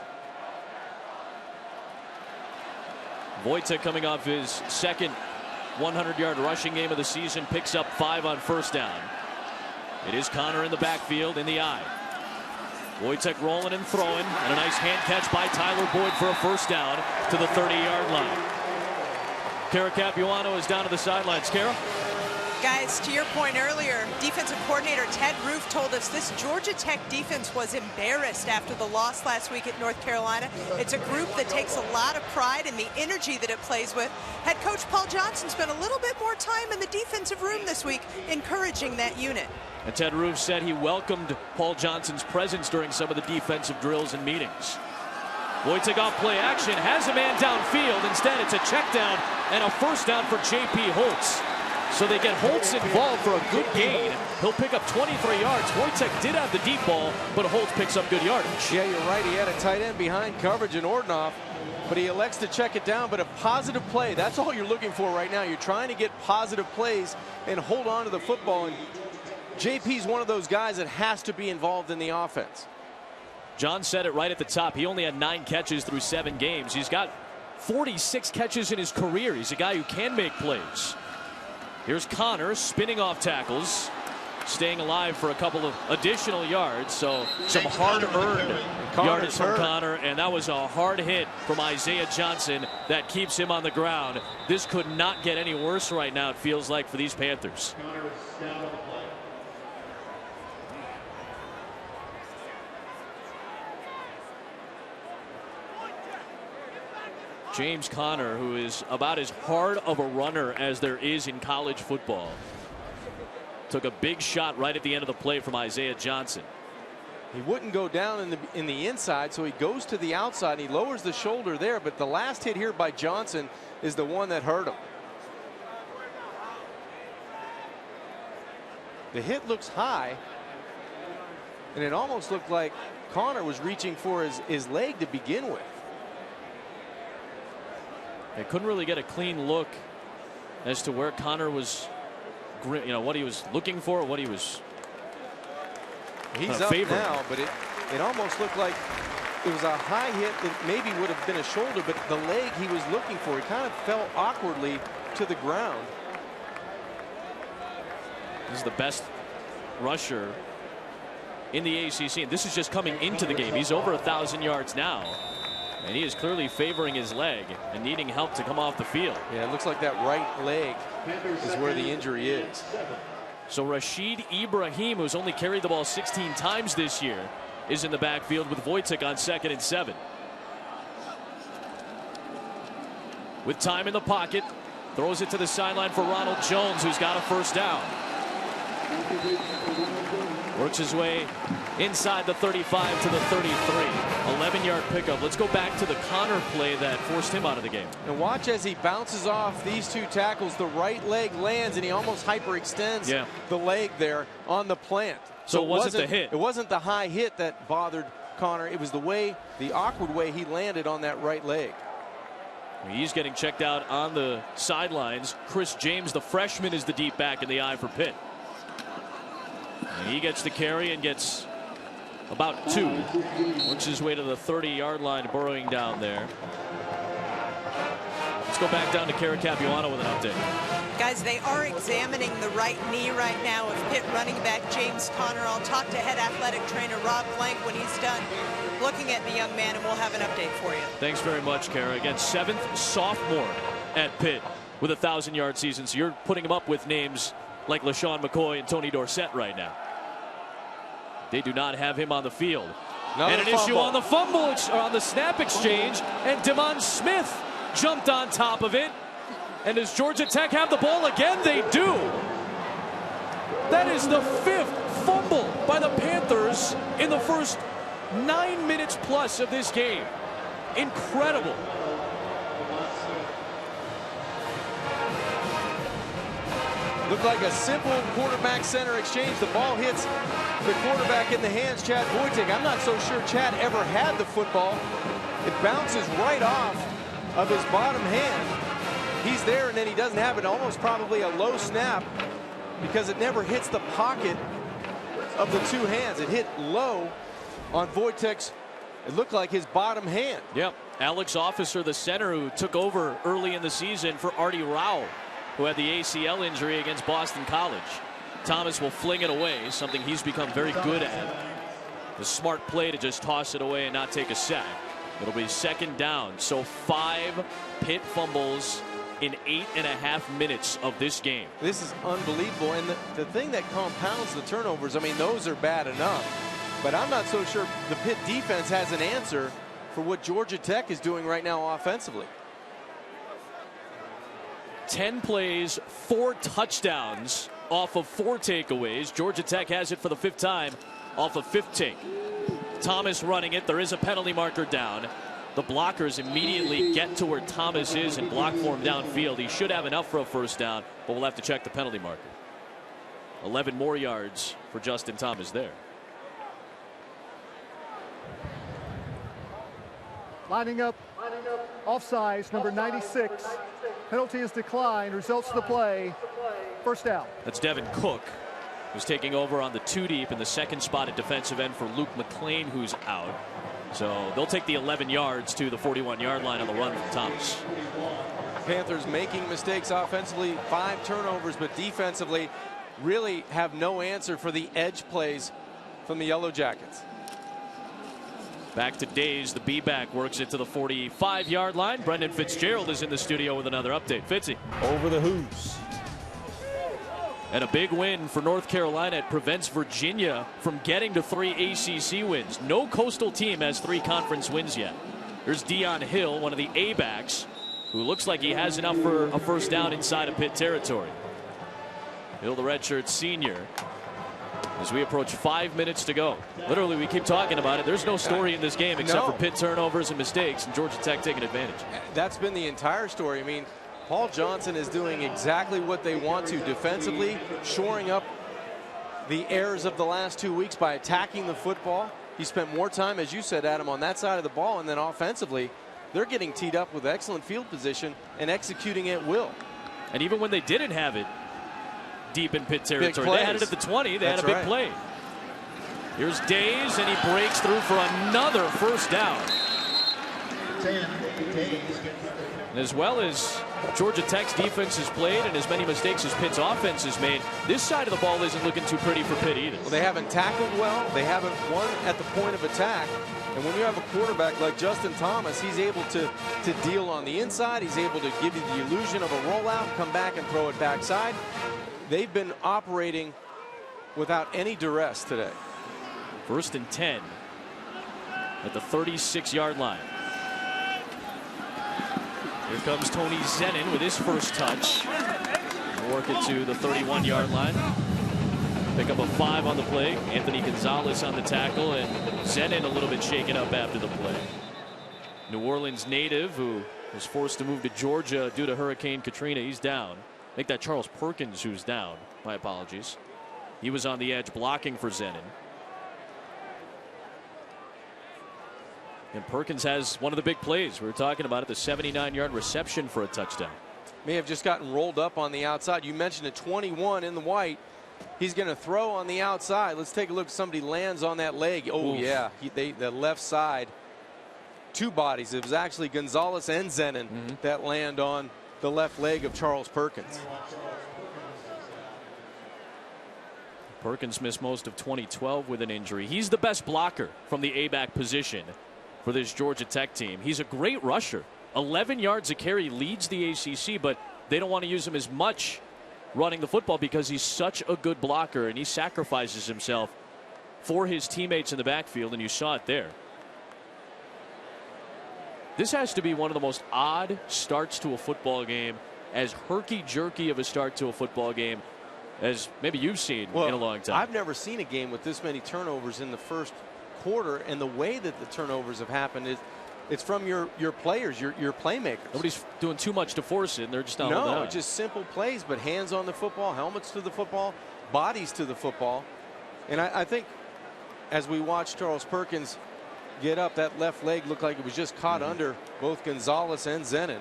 Speaker 1: Wojtek coming off his second 100-yard rushing game of the season, picks up 5 on first down. It is Connor in the backfield in the eye. Wojtek rolling and throwing, and a nice hand catch by Tyler Boyd for a first down to the 30-yard line. Kara Capuano is down to the sidelines. Kara?
Speaker 3: Guys, to your point earlier, defensive coordinator Ted Roof told us this Georgia Tech defense was embarrassed after the loss last week at North Carolina. It's a group that takes a lot of pride in the energy that it plays with. Head coach Paul Johnson spent a little bit more time in the defensive room this week, encouraging that unit.
Speaker 1: And Ted Roof said he welcomed Paul Johnson's presence during some of the defensive drills and meetings. Wojtek off play action, has a man downfield. Instead, it's a check down and a first down for J.P. Holtz. So they get Holtz involved for a good gain. He'll pick up 23 yards. Wojtek did have the deep ball, but Holtz picks up good yardage.
Speaker 2: Yeah, you're right. He had a tight end behind coverage in Ordinoff, but he elects to check it down. But a positive play, that's all you're looking for right now. You're trying to get positive plays and hold on to the football. And JP's one of those guys that has to be involved in the offense.
Speaker 1: John said it right at the top. He only had 9 catches through 7 games. He's got 46 catches in his career. He's a guy who can make plays. Here's Connor spinning off tackles, staying alive for a couple of additional yards. So some hard-earned yardage from Connor, and that was a hard hit from Isaiah Johnson that keeps him on the ground. This could not get any worse right now, it feels like, for these Panthers. James Conner, who is about as hard of a runner as there is in college football, took a big shot right at the end of the play from Isaiah Johnson.
Speaker 2: He wouldn't go down in the inside, so he goes to the outside. He lowers the shoulder there, but the last hit here by Johnson is the one that hurt him. The hit looks high, and it almost looked like Conner was reaching for his leg to begin with.
Speaker 1: They couldn't really get a clean look as to where Conner was, what he was looking for, what he was.
Speaker 2: He's up now, but it almost looked like it was a high hit that maybe would have been a shoulder, but the leg he was looking for, he kind of fell awkwardly to the ground.
Speaker 1: This is the best rusher in the ACC, and this is just coming into the game. He's over 1,000 yards now. And he is clearly favoring his leg and needing help to come off the field.
Speaker 2: Yeah, it looks like that right leg is where the injury is.
Speaker 1: So Rashid Ibrahim, who's only carried the ball 16 times this year, is in the backfield with Wojtek on 2nd and 7. With time in the pocket, throws it to the sideline for Ronald Jones, who's got a first down. Works his way inside the 35 to the 33. 11-yard pickup. Let's go back to the Conner play that forced him out of the game.
Speaker 2: And watch as he bounces off these 2 tackles. The right leg lands, and he almost hyperextends the leg there on the plant.
Speaker 1: So it wasn't the hit.
Speaker 2: It wasn't the high hit that bothered Conner. It was the awkward way he landed on that right leg.
Speaker 1: He's getting checked out on the sidelines. Chris James, the freshman, is the deep back in the eye for Pitt. And he gets the carry and gets about 2. Works his way to the 30-yard line, burrowing down there. Let's go back down to Kara Capuano with an update.
Speaker 3: Guys, they are examining the right knee right now of Pitt running back James Conner. I'll talk to head athletic trainer Rob Blank when he's done looking at the young man, and we'll have an update for you.
Speaker 1: Thanks very much, Kara. Again, 7th sophomore at Pitt with a 1,000-yard season. So you're putting him up with names like LaShawn McCoy and Tony Dorsett right now. They do not have him on the field. And an issue on the fumble, or on the snap exchange, and Demond Smith jumped on top of it. And does Georgia Tech have the ball again? They do. That is the 5th fumble by the Panthers in the first 9 minutes plus of this game. Incredible.
Speaker 2: Looked like a simple quarterback center exchange. The ball hits the quarterback in the hands, Chad Wojtek. I'm not so sure Chad ever had the football. It bounces right off of his bottom hand. He's there, and then he doesn't have it. Almost probably a low snap because it never hits the pocket of the 2 hands. It hit low on Wojtek's, it looked like his bottom hand.
Speaker 1: Yep. Alex Officer, the center who took over early in the season for Artie Rao, who had the ACL injury against Boston College. Thomas will fling it away, something he's become very good at. The smart play to just toss it away and not take a sack. It'll be 2nd down. So 5 Pitt fumbles in 8.5 minutes of this game.
Speaker 2: This is unbelievable. And the thing that compounds the turnovers, I mean, those are bad enough. But I'm not so sure the Pitt defense has an answer for what Georgia Tech is doing right now offensively.
Speaker 1: 10 plays, 4 touchdowns off of 4 takeaways. Georgia Tech has it for the 5th time off of 5th take. Thomas running it. There is a penalty marker down. The blockers immediately get to where Thomas is and block for him downfield. He should have enough for a 1st down, but we'll have to check the penalty marker. 11 more yards for Justin Thomas there.
Speaker 4: Lining up offsides, number 96. Penalty is declined. Results of the play. 1st down.
Speaker 1: That's Devin Cook, who's taking over on the 2 deep in the 2nd spot at defensive end for Luke McLean, who's out. So they'll take the 11 yards to the 41-yard line on the run from Thomas.
Speaker 2: Panthers making mistakes offensively, 5 turnovers, but defensively really have no answer for the edge plays from the Yellow Jackets.
Speaker 1: Back to Days. The B-back works it to the 45-yard line. Brendan Fitzgerald is in the studio with another update. Fitzy.
Speaker 5: Over the Who's.
Speaker 1: And a big win for North Carolina. It prevents Virginia from getting to 3 ACC wins. No Coastal team has 3 conference wins yet. There's Deion Hill, one of the A-backs, who looks like he has enough for a 1st down inside of Pitt territory. Hill, the redshirt senior. As we approach 5 minutes to go. Literally, we keep talking about it. There's no story in this game except for Pitt turnovers and mistakes, and Georgia Tech taking advantage.
Speaker 2: That's been the entire story. I mean, Paul Johnson is doing exactly what they want to defensively, shoring up the errors of the last 2 weeks by attacking the football. He spent more time, as you said, Adam, on that side of the ball, and then offensively, they're getting teed up with excellent field position and executing at will.
Speaker 1: And even when they didn't have it deep in Pitt territory, they had it at the 20. They had a big play. Here's Days, and he breaks through for another 1st down. And as well as Georgia Tech's defense has played and as many mistakes as Pitt's offense has made, this side of the ball isn't looking too pretty for Pitt either.
Speaker 2: Well, they haven't tackled well. They haven't won at the point of attack. And when you have a quarterback like Justin Thomas, he's able to deal on the inside. He's able to give you the illusion of a rollout, come back and throw it backside. They've been operating without any duress today.
Speaker 1: 1st and 10 at the 36-yard line. Here comes Tony Zenin with his 1st touch. Work it to the 31-yard line. Pick up a 5 on the play. Anthony Gonzalez on the tackle, and Zenin a little bit shaken up after the play. New Orleans native who was forced to move to Georgia due to Hurricane Katrina. He's down. I think that Charles Perkins who's down. My apologies. He was on the edge blocking for Zenin. And Perkins has one of the big plays. We were talking about it, the 79-yard reception for a touchdown.
Speaker 2: May have just gotten rolled up on the outside. You mentioned a 21 in the white. He's going to throw on the outside. Let's take a look. Somebody lands on that leg. Oh, oof. Yeah. The left side. 2 bodies. It was actually Gonzalez and Zenin that land on the left leg of Charles Perkins.
Speaker 1: Perkins missed most of 2012 with an injury. He's the best blocker from the A-back position for this Georgia Tech team. He's a great rusher. 11 yards a carry, leads the ACC, but they don't want to use him as much running the football because he's such a good blocker and he sacrifices himself for his teammates in the backfield, and you saw it there. This has to be one of the most odd starts to a football game, as herky-jerky of a start to a football game as maybe you've seen in a long time.
Speaker 2: I've never seen a game with this many turnovers in the 1st quarter, and the way that the turnovers have happened is it's from your players, your playmakers.
Speaker 1: Nobody's doing too much to force it, and they're just not holding on.
Speaker 2: No, just simple plays, but hands on the football, helmets to the football, bodies to the football. And I think as we watch Charles Perkins get up, that left leg looked like it was just caught under both Gonzalez and Zenin.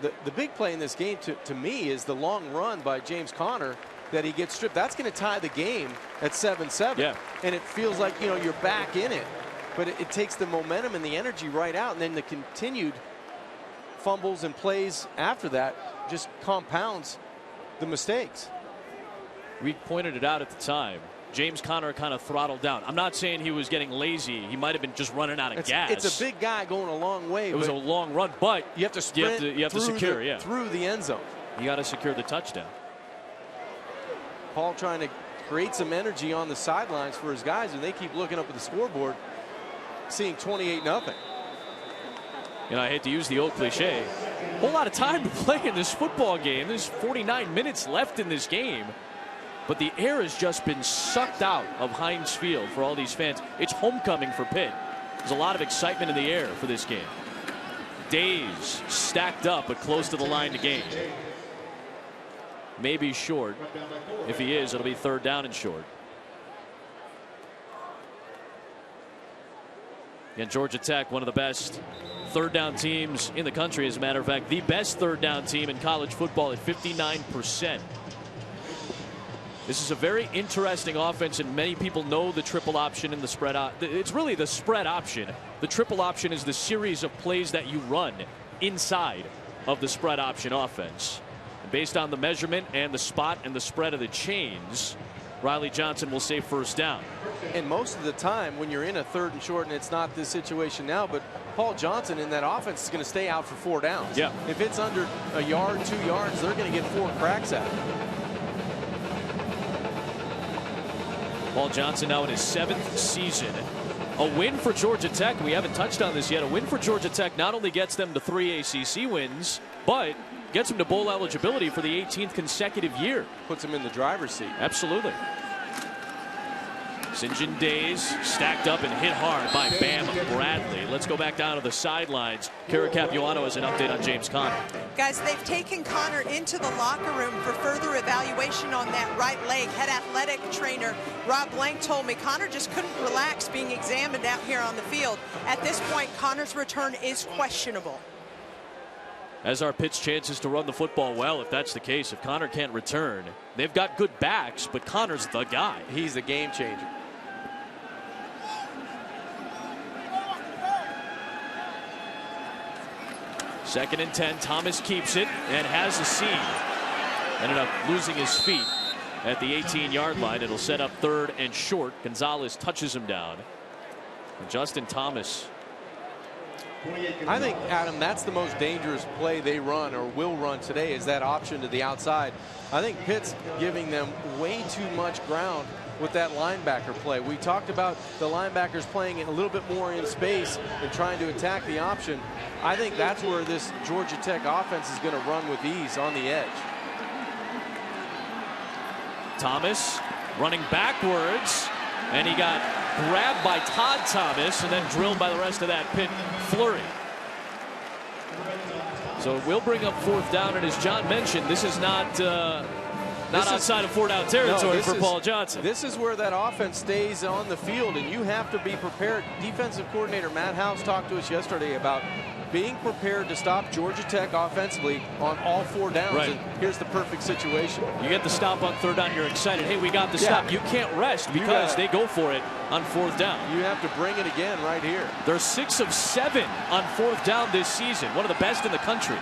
Speaker 2: The big play in this game to me is the long run by James Conner that he gets stripped. That's going to tie the game at 7-7.
Speaker 1: Yeah.
Speaker 2: And it feels like, you know, you're back in it. But it takes the momentum and the energy right out, and then the continued fumbles and plays after that just compounds the mistakes.
Speaker 1: We pointed it out at the time. James Conner kind of throttled down. I'm not saying he was getting lazy. He might have been just running out of gas.
Speaker 2: It's a big guy going a long way.
Speaker 1: It was a long run, but
Speaker 2: you have to sprint
Speaker 1: you have to secure
Speaker 2: through the end zone.
Speaker 1: You got to secure the touchdown.
Speaker 2: Paul trying to create some energy on the sidelines for his guys, and they keep looking up at the scoreboard, seeing 28-0.
Speaker 1: You know, I hate to use the old cliche. A whole lot of time to play in this football game. There's 49 minutes left in this game. But the air has just been sucked out of Heinz Field for all these fans. It's homecoming for Pitt. There's a lot of excitement in the air for this game. Days stacked up but close to the line to gain. Maybe short. If he is, it'll be 3rd down and short. And Georgia Tech, one of the best 3rd down teams in the country. As a matter of fact, the best 3rd down team in college football at 59%. This is a very interesting offense, and many people know the triple option and the spread. It's really the spread option. The triple option is the series of plays that you run inside of the spread option offense. And based on the measurement and the spot and the spread of the chains, Riley Johnson will say 1st down.
Speaker 2: And most of the time when you're in a 3rd and short, and it's not this situation now, but Paul Johnson in that offense is going to stay out for 4 downs.
Speaker 1: Yeah.
Speaker 2: If it's under a yard, 2 yards, they're going to get 4 cracks at it.
Speaker 1: Paul Johnson now in his 7th season. A win for Georgia Tech. We haven't touched on this yet. A win for Georgia Tech not only gets them to 3 ACC wins, but gets them to bowl eligibility for the 18th consecutive year.
Speaker 2: Puts them in the driver's seat.
Speaker 1: Absolutely. St. John Days stacked up and hit hard by Bam Bradley. Let's go back down to the sidelines. Kara Capuano has an update on James Conner.
Speaker 3: Guys, they've taken Conner into the locker room for further evaluation on that right leg. Head athletic trainer Rob Blank told me Conner just couldn't relax being examined out here on the field. At this point, Conner's return is questionable.
Speaker 1: As are Pitt's chances to run the football well, if that's the case. If Conner can't return, they've got good backs, but Conner's the guy.
Speaker 2: He's the game changer.
Speaker 1: Second and 10. Thomas keeps it and has a seam. Ended up losing his feet at the 18-yard line. It'll set up 3rd and short. Gonzalez touches him down. And Justin Thomas.
Speaker 2: I think, Adam, that's the most dangerous play they run or will run today, is that option to the outside. I think Pitt's giving them way too much ground with that linebacker play. We talked about the linebackers playing a little bit more in space and trying to attack the option. I think that's where this Georgia Tech offense is going to run with ease on the edge.
Speaker 1: Thomas running backwards, and he got grabbed by Todd Thomas and then drilled by the rest of that Pitt flurry. So we'll bring up 4th down, and as John mentioned, this is not outside of 4-down territory for Paul Johnson.
Speaker 2: This is where that offense stays on the field, and you have to be prepared. Defensive coordinator Matt House talked to us yesterday about being prepared to stop Georgia Tech offensively on all 4 downs.
Speaker 1: Right.
Speaker 2: And here's the perfect situation.
Speaker 1: You get the stop on 3rd down, you're excited. Hey, we got the stop. You can't rest because they go for it on 4th down.
Speaker 2: You have to bring it again right here.
Speaker 1: They're 6 of 7 on 4th down this season. One of the best in the country.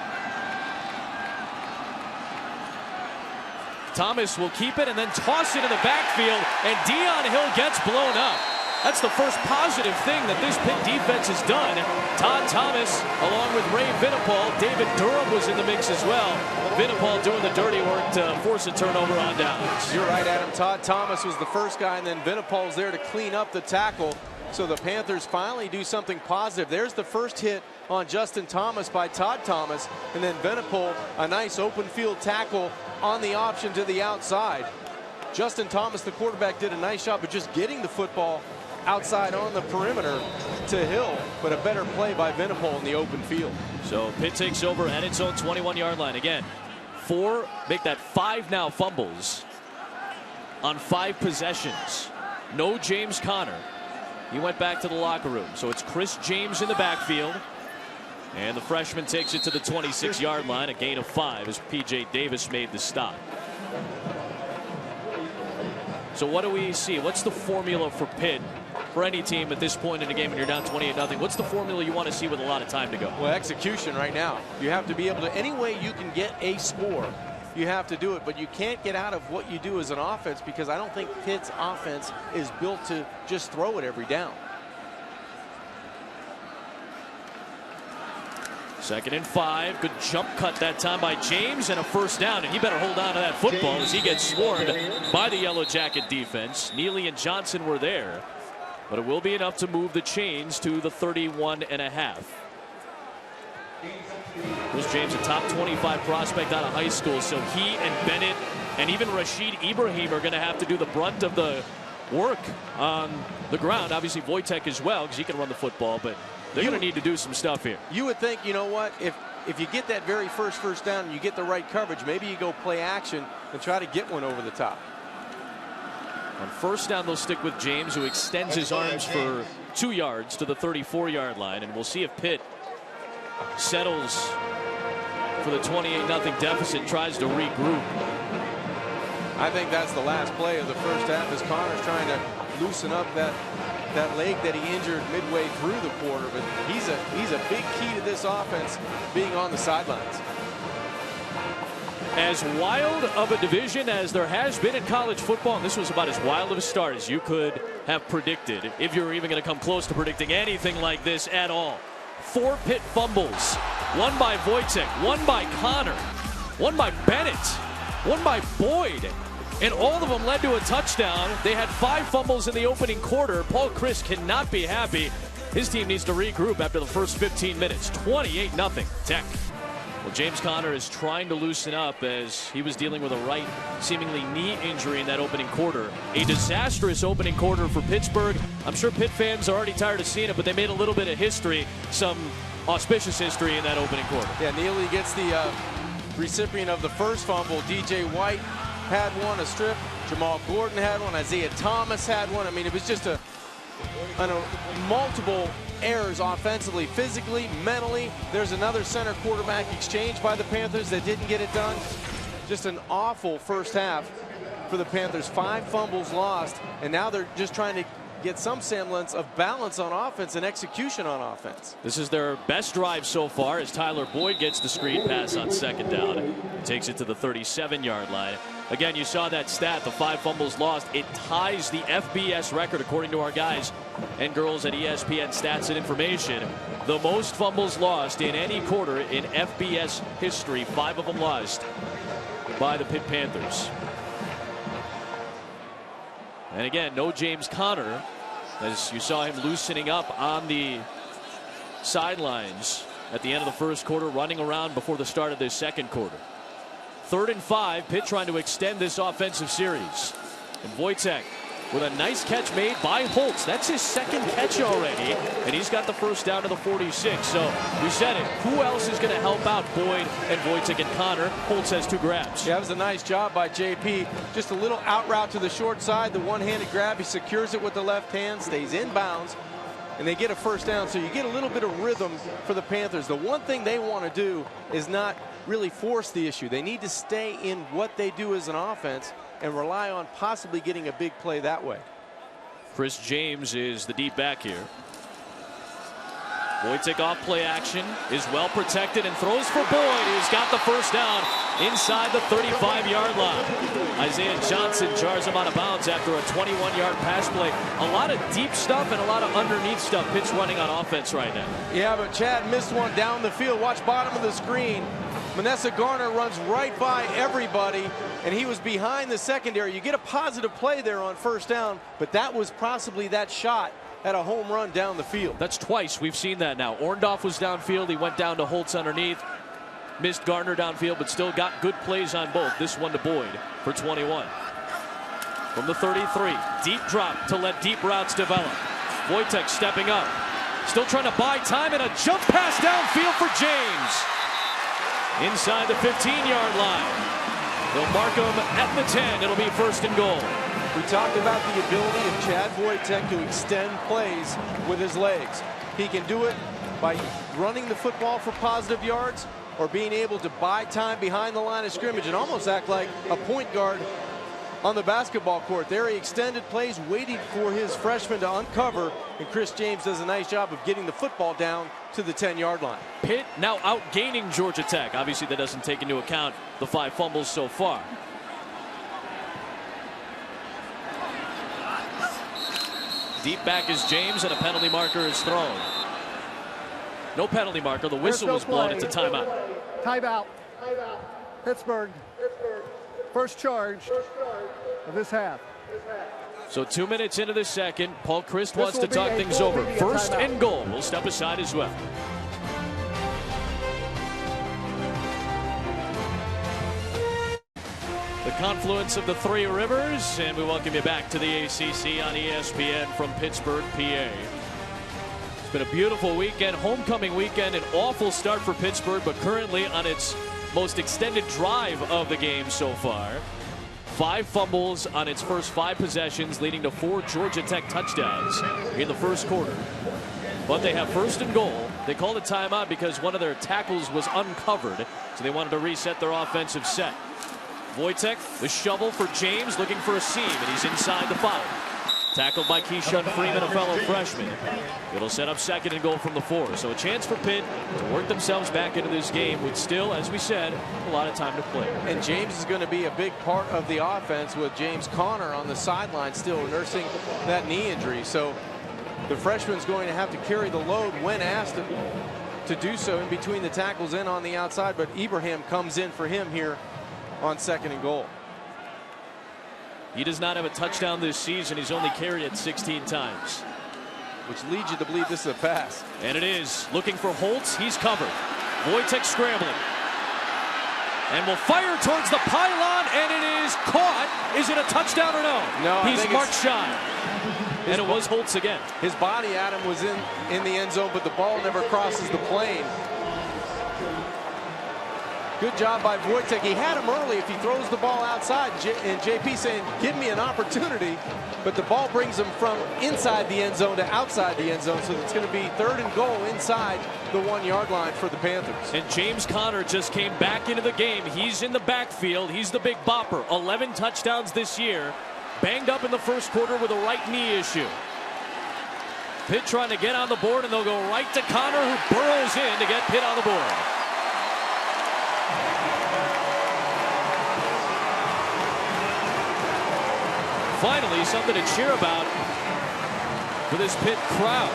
Speaker 1: Thomas will keep it and then toss it in the backfield, and Dion Hill gets blown up. That's the first positive thing that this Pitt defense has done. Todd Thomas, along with Ray Vinipal. David Durham was in the mix as well. Vinipal doing the dirty work to force a turnover on downs.
Speaker 2: You're right, Adam. Todd Thomas was the first guy, and then Vinipal's there to clean up the tackle. So the Panthers finally do something positive. There's the first hit on Justin Thomas by Todd Thomas, and then Vinipal, a nice open field tackle on the option to the outside. Justin Thomas, the quarterback, did a nice job of just getting the football outside on the perimeter to Hill, but a better play by Vinipal in the open field.
Speaker 1: So Pitt takes over at its own 21-yard line. Again, 4, make that 5 now fumbles on 5 possessions. No James Conner. He went back to the locker room. So it's Chris James in the backfield. And the freshman takes it to the 26-yard line, a gain of 5 as P.J. Davis made the stop. So what do we see? What's the formula for Pitt? For any team at this point in the game when you're down 28-0, what's the formula you want to see with a lot of time to go?
Speaker 2: Well, execution right now. You have to be able to, any way you can get a score, you have to do it. But you can't get out of what you do as an offense, because I don't think Pitt's offense is built to just throw it every down.
Speaker 1: 2nd and 5. Good jump cut that time by James, and a first down. And he better hold on to that football as he gets swarmed by the Yellow Jacket defense. Neely and Johnson were there, but it will be enough to move the chains to the 31.5. Chris James, a top 25 prospect out of high school, so he and Bennett and even Rashid Ibrahim are going to have to do the brunt of the work on the ground. Obviously Wojtek as well, because he can run the football, but they're going to need to do some stuff here.
Speaker 2: You would think, you know what, if you get that very first down and you get the right coverage, maybe you go play action and try to get one over the top.
Speaker 1: On first down, they'll stick with James, who extends his arms for 2 yards to the 34-yard line, and we'll see if Pitt settles for the 28-0 deficit, tries to regroup.
Speaker 2: I think that's the last play of the first half, as Connor's trying to loosen up that leg that he injured midway through the quarter. But he's a big key to this offense, being on the sidelines.
Speaker 1: As wild of a division as there has been in college football, and this was about as wild of a start as you could have predicted, if you were even going to come close to predicting anything like this at all. 4 Pitt fumbles, one by Wojtek, one by Connor, one by Bennett, one by Boyd, and all of them led to a touchdown. They had 5 fumbles in the opening quarter. Paul Chryst cannot be happy. His team needs to regroup after the first 15 minutes. 28-0 Tech. Well, James Conner is trying to loosen up as he was dealing with a right, seemingly knee injury in that opening quarter. A disastrous opening quarter for Pittsburgh. I'm sure Pitt fans are already tired of seeing it, but they made a little bit of history, some auspicious history in that opening quarter.
Speaker 2: Yeah, Neely gets the recipient of the first fumble. DJ White had one, a strip. Jamal Gordon had one. Isaiah Thomas had one. I mean, it was just multiple errors offensively, physically, mentally. There's another center quarterback exchange by the Panthers that didn't get it done. Just an awful first half for the Panthers. 5 fumbles lost, and now they're just trying to get some semblance of balance on offense and execution on offense.
Speaker 1: This is their best drive so far as Tyler Boyd gets the screen pass on 2nd down. Takes it to the 37-yard line. Again, you saw that stat, the 5 fumbles lost. It ties the FBS record, according to our guys and girls at ESPN Stats and Information. The most fumbles lost in any quarter in FBS history. 5 of them lost by the Pitt Panthers. And again, no James Conner, as you saw him loosening up on the sidelines at the end of the first quarter, running around before the start of this second quarter. 3rd and 5, Pitt trying to extend this offensive series. And Wojtek with a nice catch made by Holtz. That's his 2nd catch already, and he's got the first down to the 46. So we said it. Who else is going to help out Boyd and Wojtek and Connor? Holtz has 2 grabs.
Speaker 2: Yeah, that was a nice job by JP. Just a little out route to the short side, the one-handed grab. He secures it with the left hand, stays in bounds, and they get a first down. So you get a little bit of rhythm for the Panthers. The one thing they want to do is not really force the issue. They need to stay in what they do as an offense and rely on possibly getting a big play that way.
Speaker 1: Chris James is the deep back here. Wojtek off play action, is well protected and throws for Boyd, who's got the first down inside the 35-yard line. Isaiah Johnson jars him out of bounds after a 21-yard pass play. A lot of deep stuff and a lot of underneath stuff Pitt's running on offense right now.
Speaker 2: Yeah, but Chad missed one down the field. Watch bottom of the screen. Manessa Garner runs right by everybody, and he was behind the secondary. You get a positive play there on first down, but that was possibly that shot at a home run down the field.
Speaker 1: That's twice we've seen that now. Orndorff was downfield. He went down to Holtz underneath. Missed Garner downfield, but still got good plays on both. This one to Boyd for 21. From the 33, deep drop to let deep routes develop. Wojtek stepping up. Still trying to buy time, and a jump pass downfield for James. Inside the 15-yard line. They'll mark him at the 10. It'll be 1st and goal.
Speaker 2: We talked about the ability of Chad Wojtek to extend plays with his legs. He can do it by running the football for positive yards or being able to buy time behind the line of scrimmage and almost act like a point guard on the basketball court. There he extended plays, waiting for his freshman to uncover, and Chris James does a nice job of getting the football down to the 10-yard line.
Speaker 1: Pitt now outgaining Georgia Tech. Obviously, that doesn't take into account the 5 fumbles so far. Deep back is James, and a penalty marker is thrown. No penalty marker. The whistle was blown. It's a timeout.
Speaker 4: Timeout. Pittsburgh. First charge of this half.
Speaker 1: So 2 minutes into the second, Paul Christ wants to talk things over. First and goal. We'll step aside as well. The confluence of the 3 rivers, and we welcome you back to the ACC on ESPN from Pittsburgh, PA. It's been a beautiful weekend, homecoming weekend, an awful start for Pittsburgh, but currently on its most extended drive of the game so far. 5 fumbles on its first 5 possessions, leading to 4 Georgia Tech touchdowns in the first quarter. But they have first and goal. They called a timeout because one of their tackles was uncovered, so they wanted to reset their offensive set. Wojtek, the shovel for James, looking for a seam, and he's inside the 5. Tackled by Keyshawn Freeman, a fellow freshman. It'll set up second and goal from the 4. So a chance for Pitt to work themselves back into this game with still, as we said, a lot of time to play.
Speaker 2: And James is going to be a big part of the offense with James Conner on the sideline still nursing that knee injury. So the freshman's going to have to carry the load when asked to do so in between the tackles and on the outside. But Ibrahim comes in for him here on second and goal.
Speaker 1: He does not have a touchdown this season. He's only carried it 16 times.
Speaker 2: Which leads you to believe this is a pass.
Speaker 1: And it is. Looking for Holtz. He's covered. Wojtek scrambling. And will fire towards the pylon, and it is caught. Is it a touchdown or no?
Speaker 2: No,
Speaker 1: he's marked shy. And it was Holtz again.
Speaker 2: His body, Adam, was in the end zone, but the ball never crosses the plane. Good job by Wojtek. He had him early if he throws the ball outside. And JP saying, give me an opportunity. But the ball brings him from inside the end zone to outside the end zone. So it's going to be third and goal inside the 1-yard line for the Panthers.
Speaker 1: And James Conner just came back into the game. He's in the backfield. He's the big bopper. 11 touchdowns this year. Banged up in the first quarter with a right knee issue. Pitt trying to get on the board, and they'll go right to Conner, who burrows in to get Pitt on the board. Finally, something to cheer about for this Pitt crowd.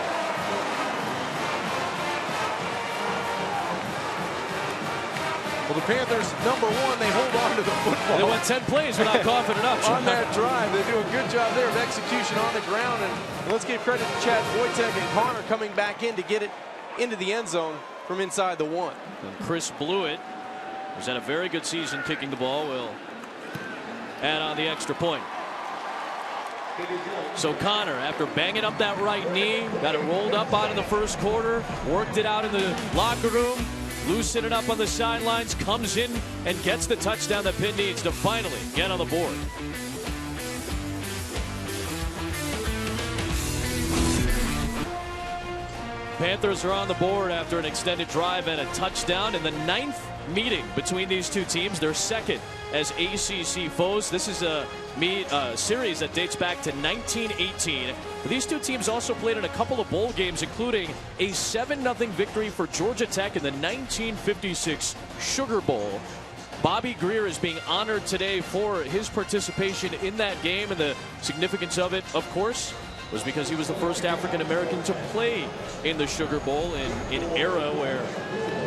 Speaker 2: Well, the Panthers, number 1, they hold on to the football.
Speaker 1: They went 10 plays without coughing it up.
Speaker 2: On that drive, they do a good job there of execution on the ground. And let's give credit to Chad Wojtek and Conner coming back in to get it into the end zone from inside the 1.
Speaker 1: And Chris Blewett, who's had a very good season kicking the ball, will add on the extra point. So Conner, after banging up that right knee, got it rolled up out in the first quarter, worked it out in the locker room, loosened it up on the sidelines, comes in and gets the touchdown that Pitt needs to finally get on the board. Panthers are on the board after an extended drive and a touchdown in the 9th meeting between these two teams. Their second as ACC foes. This is a series that dates back to 1918. These two teams also played in a couple of bowl games, including a 7-0 victory for Georgia Tech in the 1956 Sugar Bowl. Bobby Greer is being honored today for his participation in that game, and the significance of it, of course, was because he was the first African-American to play in the Sugar Bowl in an era where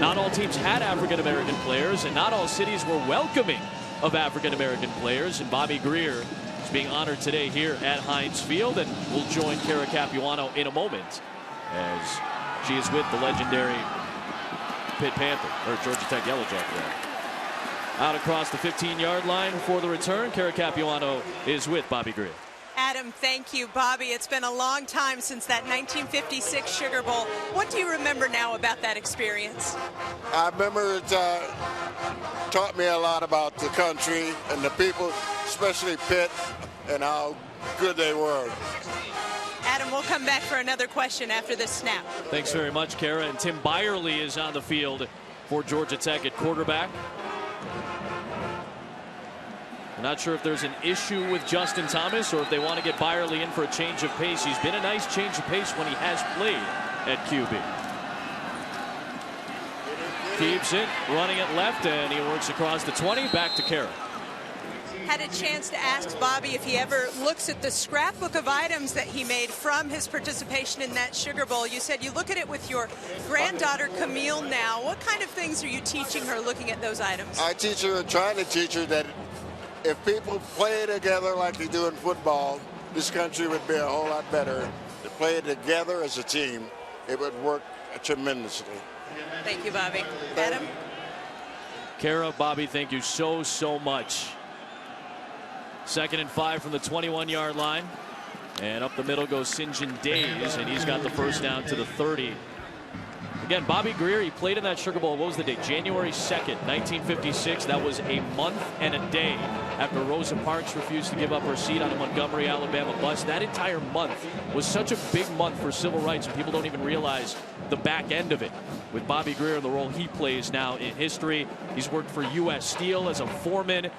Speaker 1: not all teams had African-American players and not all cities were welcoming of African-American players. And Bobby Greer is being honored today here at Heinz Field, and we'll join Kara Capuano in a moment as she is with the legendary Pitt Panther, or Georgia Tech Yellow Jacket. Out across the 15-yard line for the return, Kara Capuano is with Bobby Greer.
Speaker 3: Adam, thank you. Bobby, it's been a long time since that 1956 Sugar Bowl. What do you remember now about that experience?
Speaker 7: I remember it taught me a lot about the country and the people, especially Pitt, and how good they were.
Speaker 3: Adam, we'll come back for another question after this snap.
Speaker 1: Thanks very much, Kara. And Tim Byerly is on the field for Georgia Tech at quarterback. Not sure if there's an issue with Justin Thomas or if they want to get Byerly in for a change of pace. He's been a nice change of pace when he has played at QB. Keeps it, running it left, and he works across the 20, back to Kara.
Speaker 3: Had a chance to ask Bobby if he ever looks at the scrapbook of items that he made from his participation in that Sugar Bowl. You said you look at it with your granddaughter Camille now. What kind of things are you teaching her looking at those items?
Speaker 7: I teach her, trying to teach her that if people play together like they do in football, this country would be a whole lot better. To play together as a team, it would work tremendously.
Speaker 3: Thank you, Bobby. Adam?
Speaker 1: Kara, Bobby, thank you so much. 2nd and 5 from the 21-yard line. And up the middle goes St. John Days, and he's got the first down to the 30. Again, Bobby Greer, he played in that Sugar Bowl. What was the date? January 2nd, 1956. That was a month and a day after Rosa Parks refused to give up her seat on a Montgomery, Alabama bus. That entire month was such a big month for civil rights, and people don't even realize the back end of it. With Bobby Greer and the role he plays now in history. He's worked for U.S. Steel as a foreman.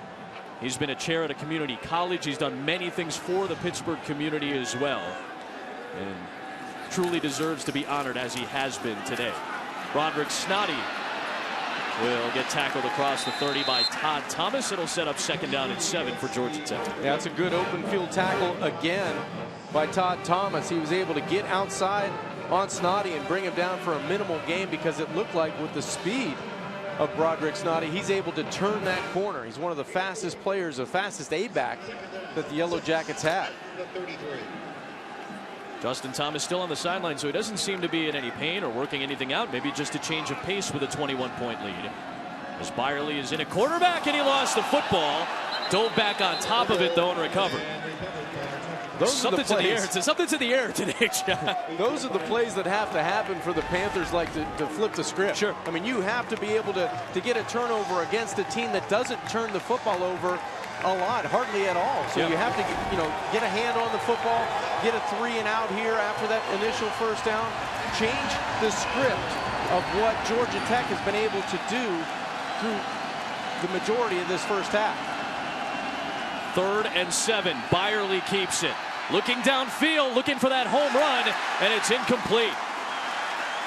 Speaker 1: He's been a chair at a community college. He's done many things for the Pittsburgh community as well. And truly deserves to be honored as he has been today. Broderick Snoddy will get tackled across the 30 by Todd Thomas. It'll set up 2nd down and 7 for Georgia Tech.
Speaker 2: Yeah, it's a good open field tackle again by Todd Thomas. He was able to get outside on Snoddy and bring him down for a minimal gain because it looked like with the speed of Broderick Snoddy, he's able to turn that corner. He's one of the fastest players, the fastest A-back that the Yellow Jackets have.
Speaker 1: Justin Thomas still on the sideline, so he doesn't seem to be in any pain or working anything out. Maybe just a change of pace with a 21-point lead. As Byerly is in a quarterback, and he lost the football. Dove back on top of it, though, and recovered. Something's in the air. Something's in the air today, John.
Speaker 2: Those are the plays that have to happen for the Panthers, like to flip the script.
Speaker 1: Sure.
Speaker 2: I mean, you have to be able to get a turnover against a team that doesn't turn the football over a lot, hardly at all. So you have to get a hand on the football, get a 3 and out here after that initial first down, change the script of what Georgia Tech has been able to do through the majority of this first half.
Speaker 1: 3rd and 7. Byerly keeps it. Looking downfield, looking for that home run, and it's incomplete.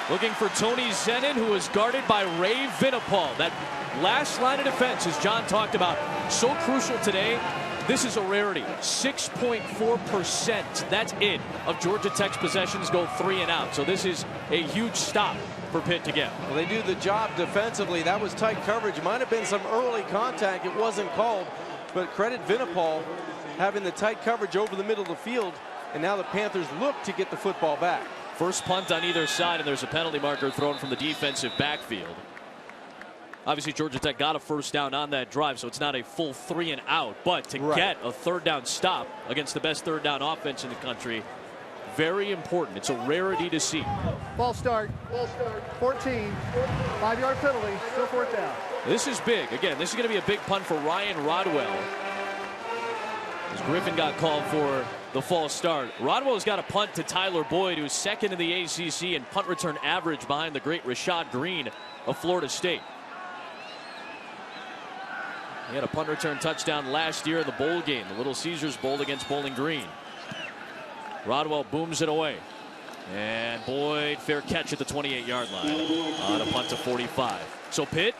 Speaker 1: Looking for Tony Zenon, who is guarded by Ray Vinipal. That last line of defense, as John talked about, so crucial today. This is a rarity. 6.4%, that's it, of Georgia Tech's possessions go 3 and out. So this is a huge stop for Pitt to get.
Speaker 2: Well, they do the job defensively. That was tight coverage. Might have been some early contact. It wasn't called. But credit Vinipal having the tight coverage over the middle of the field. And now the Panthers look to get the football back.
Speaker 1: First punt on either side, and there's a penalty marker thrown from the defensive backfield. Obviously, Georgia Tech got a first down on that drive, so it's not a full 3 and out. But to get a 3rd down stop against the best 3rd down offense in the country, very important. It's a rarity to see.
Speaker 4: Ball start. 14. 5-yard penalty. Still 4th down.
Speaker 1: This is big. Again, this is going to be a big punt for Ryan Rodwell. As Griffin got called for the false start. Rodwell's got a punt to Tyler Boyd, who's 2nd in the ACC in punt return average behind the great Rashad Green of Florida State. He had a punt return touchdown last year in the bowl game, the Little Caesars Bowl against Bowling Green. Rodwell booms it away. And Boyd, fair catch at the 28-yard line on a punt to 45. So Pitt,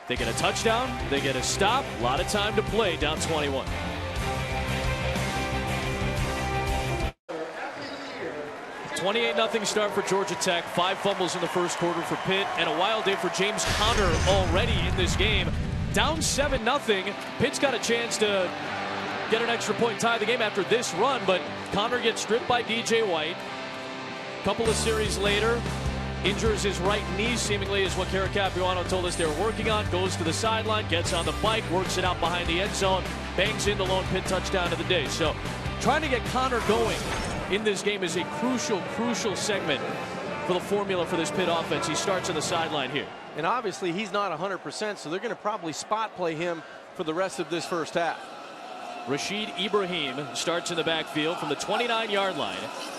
Speaker 1: they get a touchdown, they get a stop, a lot of time to play, down 21. $28-0 start for Georgia Tech. 5 fumbles in the first quarter for Pitt, and a wild day for James Conner already in this game. Down 7-0. Pitt's got a chance to get an extra point, tie the game after this run, but Conner gets stripped by DJ White. A couple of series later, injures his right knee, seemingly is what Kara Capuano told us they were working on. Goes to the sideline, gets on the bike, works it out behind the end zone, bangs in the lone Pitt touchdown of the day. So trying to get Conner going in this game is a crucial segment for the formula for this Pitt offense. He starts on the sideline here.
Speaker 2: And obviously he's not 100%, so they're going to probably spot play him for the rest of this first half.
Speaker 1: Rashid Ibrahim starts in the backfield from the 29-yard line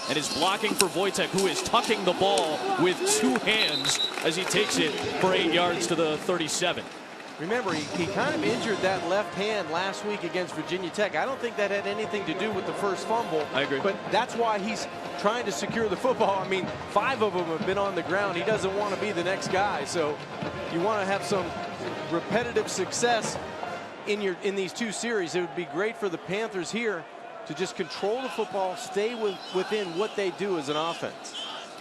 Speaker 1: and is blocking for Wojtek, who is tucking the ball with 2 hands as he takes it for 8 yards to the 37.
Speaker 2: Remember, he kind of injured that left hand last week against Virginia Tech. I don't think that had anything to do with the first fumble.
Speaker 1: I agree.
Speaker 2: But that's why he's trying to secure the football. I mean, 5 of them have been on the ground. He doesn't want to be the next guy. So you want to have some repetitive success in these 2 series. It would be great for the Panthers here to just control the football, stay within what they do as an offense.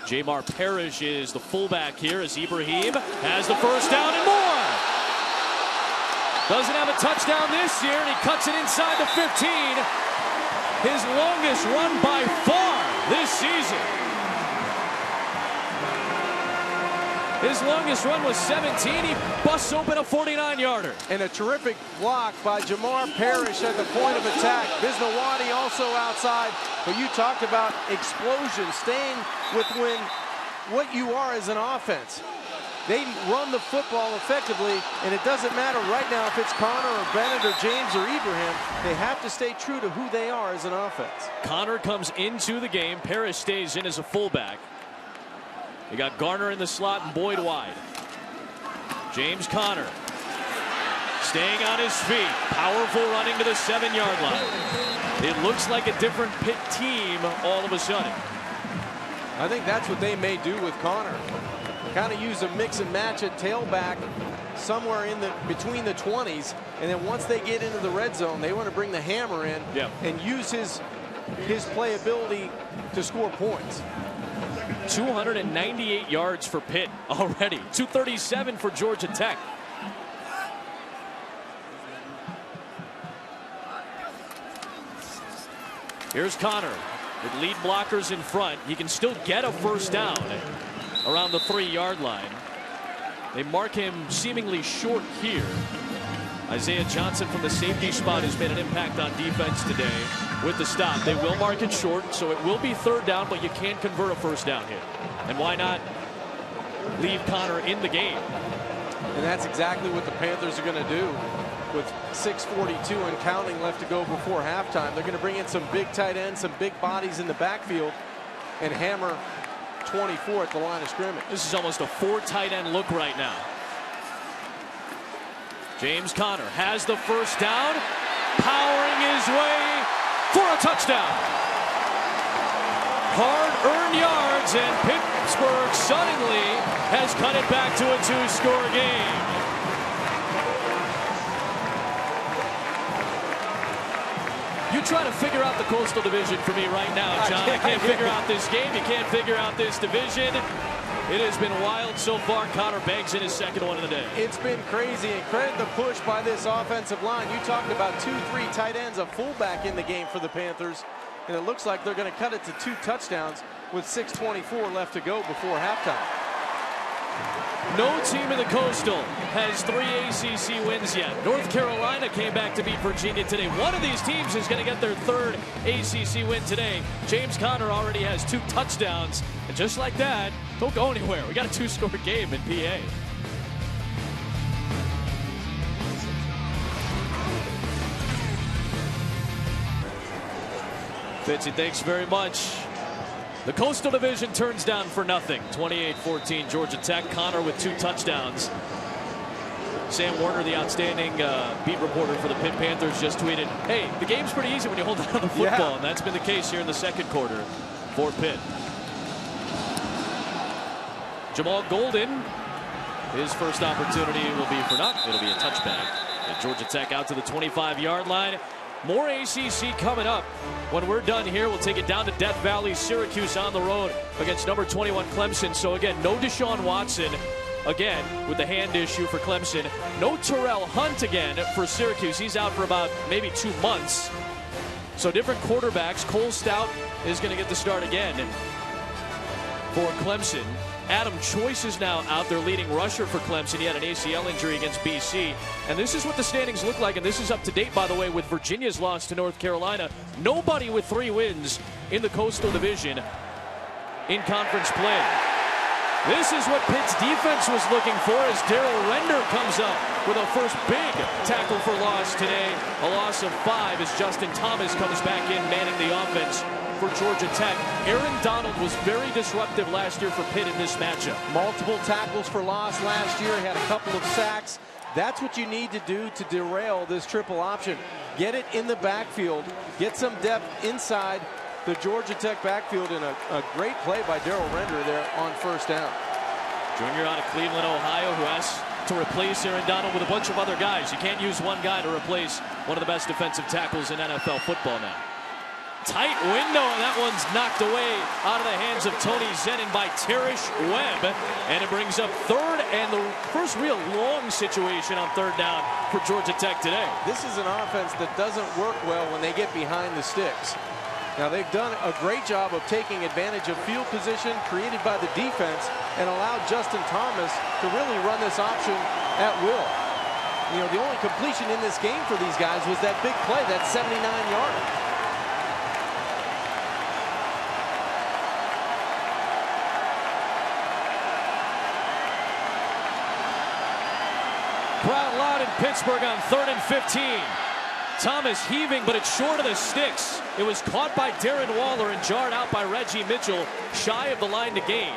Speaker 1: Jamar Parrish is the fullback here as Ibrahim has the first down and more. Doesn't have a touchdown this year, and he cuts it inside the 15. His longest run by far this season. His longest run was 17. He busts open a 49-yarder.
Speaker 2: And a terrific block by Jamar Parrish at the point of attack. Bisnawadi also outside. But you talked about explosion, staying within what you are as an offense. They run the football effectively, and it doesn't matter right now if it's Connor or Bennett or James or Ibrahim. They have to stay true to who they are as an offense.
Speaker 1: Connor comes into the game. Parrish stays in as a fullback. You got Garner in the slot and Boyd wide. James Conner staying on his feet. Powerful running to the 7-yard line. It looks like a different Pitt team all of a sudden.
Speaker 2: I think that's what they may do with Connor. Kind of use a mix and match at tailback somewhere in between the 20s, and then once they get into the red zone, they want to bring the hammer in and use his playability to score points.
Speaker 1: 298 yards for Pitt already. 237 for Georgia Tech. Here's Connor with lead blockers in front. He can still get a first down around the 3-yard line. They mark him seemingly short here. Isaiah Johnson from the safety spot has made an impact on defense today with the stop. They will mark it short, so it will be 3rd down, but you can't convert a first down here. And why not leave Connor in the game?
Speaker 2: And that's exactly what the Panthers are going to do. With 6:42 and counting left to go before halftime, they're going to bring in some big tight ends, some big bodies in the backfield, and hammer 24 at the line of scrimmage.
Speaker 1: This is almost a 4 tight end look right now. James Conner has the first down, powering his way for a touchdown. Hard-earned yards, and Pittsburgh suddenly has cut it back to a 2-score game. You try to figure out the Coastal Division for me right now, John. I can't figure out this game. You can't figure out this division. It has been wild so far. Connor banks in his 2nd one of the day.
Speaker 2: It's been crazy, and credit the push by this offensive line. You talked about 2-3 tight ends, a fullback in the game for the Panthers, and it looks like they're going to cut it to 2 touchdowns with 6:24 left to go before halftime.
Speaker 1: No team in the Coastal has 3 ACC wins yet. North Carolina came back to beat Virginia today. One of these teams is going to get their 3rd ACC win today. James Conner already has 2 touchdowns. And just like that, don't go anywhere. We got a 2-score game in PA. Fitzy, thanks very much. The Coastal Division turns down for nothing. 28-14 Georgia Tech. Connor with 2 touchdowns. Sam Warner, the outstanding beat reporter for the Pitt Panthers, just tweeted, hey, the game's pretty easy when you hold on to the football. And that's been the case here in the 2nd quarter for Pitt. Jamal Golden, his first opportunity will be for naught. It'll be a touchback. And Georgia Tech out to the 25-yard line. More ACC coming up. When we're done here, we'll take it down to Death Valley. Syracuse on the road against number 21 Clemson. So again, no Deshaun Watson again with the hand issue for Clemson. No Terrell Hunt again for Syracuse. He's out for about maybe 2 months. So different quarterbacks. Cole Stout is going to get the start again for Clemson. Adam Choice is now out there, leading rusher for Clemson. He had an ACL injury against BC. And this is what the standings look like. And this is up to date, by the way, with Virginia's loss to North Carolina. Nobody with 3 wins in the Coastal Division in conference play. This is what Pitt's defense was looking for as Darrell Render comes up with a first big tackle for loss today. A loss of 5 as Justin Thomas comes back in, manning the offense for Georgia Tech. Aaron Donald was very disruptive last year for Pitt in this matchup.
Speaker 2: Multiple tackles for loss last year. He had a couple of sacks. That's what you need to do to derail this triple option. Get it in the backfield, get some depth inside the Georgia Tech backfield, and a great play by Darrell Render there on first down.
Speaker 1: Junior out of Cleveland, Ohio, who has to replace Aaron Donald with a bunch of other guys. You can't use one guy to replace one of the best defensive tackles in NFL football now. Tight window, and that one's knocked away out of the hands of Tony Zenin by Tarish Webb. And it brings up third and the first real long situation on third down for Georgia Tech today.
Speaker 2: This is an offense that doesn't work well when they get behind the sticks. Now, they've done a great job of taking advantage of field position created by the defense and allowed Justin Thomas to really run this option at will. You know, the only completion in this game for these guys was that big play, that 79-yarder.
Speaker 1: Crowd loud in Pittsburgh on 3rd and 15. Thomas heaving, but it's short of the sticks. It was caught by Darren Waller and jarred out by Reggie Mitchell, shy of the line to gain.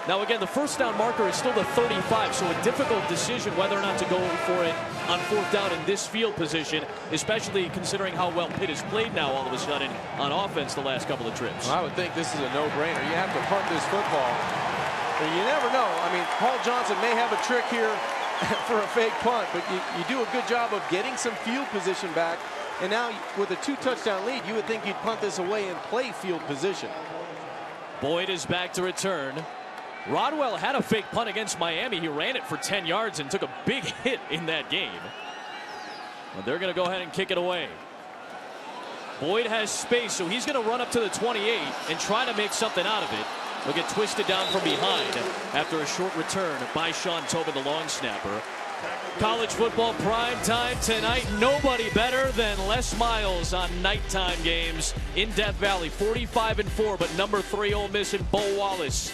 Speaker 1: Now again, the first down marker is still the 35, so a difficult decision whether or not to go for it on fourth down in this field position, especially considering how well Pitt has played now all of a sudden on offense the last couple of trips.
Speaker 2: Well, I would think this is a no-brainer. You have to punt this football. But you never know. I mean, Paul Johnson may have a trick here for a fake punt, but you do a good job of getting some field position back. And now with a 2-touchdown lead, you would think you'd punt this away and play field position.
Speaker 1: Boyd is back to return. Rodwell had a fake punt against Miami. He ran it for 10 yards and took a big hit in that game. But they're going to go ahead and kick it away. Boyd has space, so he's going to run up to the 28 and try to make something out of it. Will get twisted down from behind after a short return by Sean Tobin, the long snapper. College football prime time tonight. Nobody better than Les Miles on nighttime games in Death Valley. 45-4, but number 3 Ole Miss and Bo Wallace,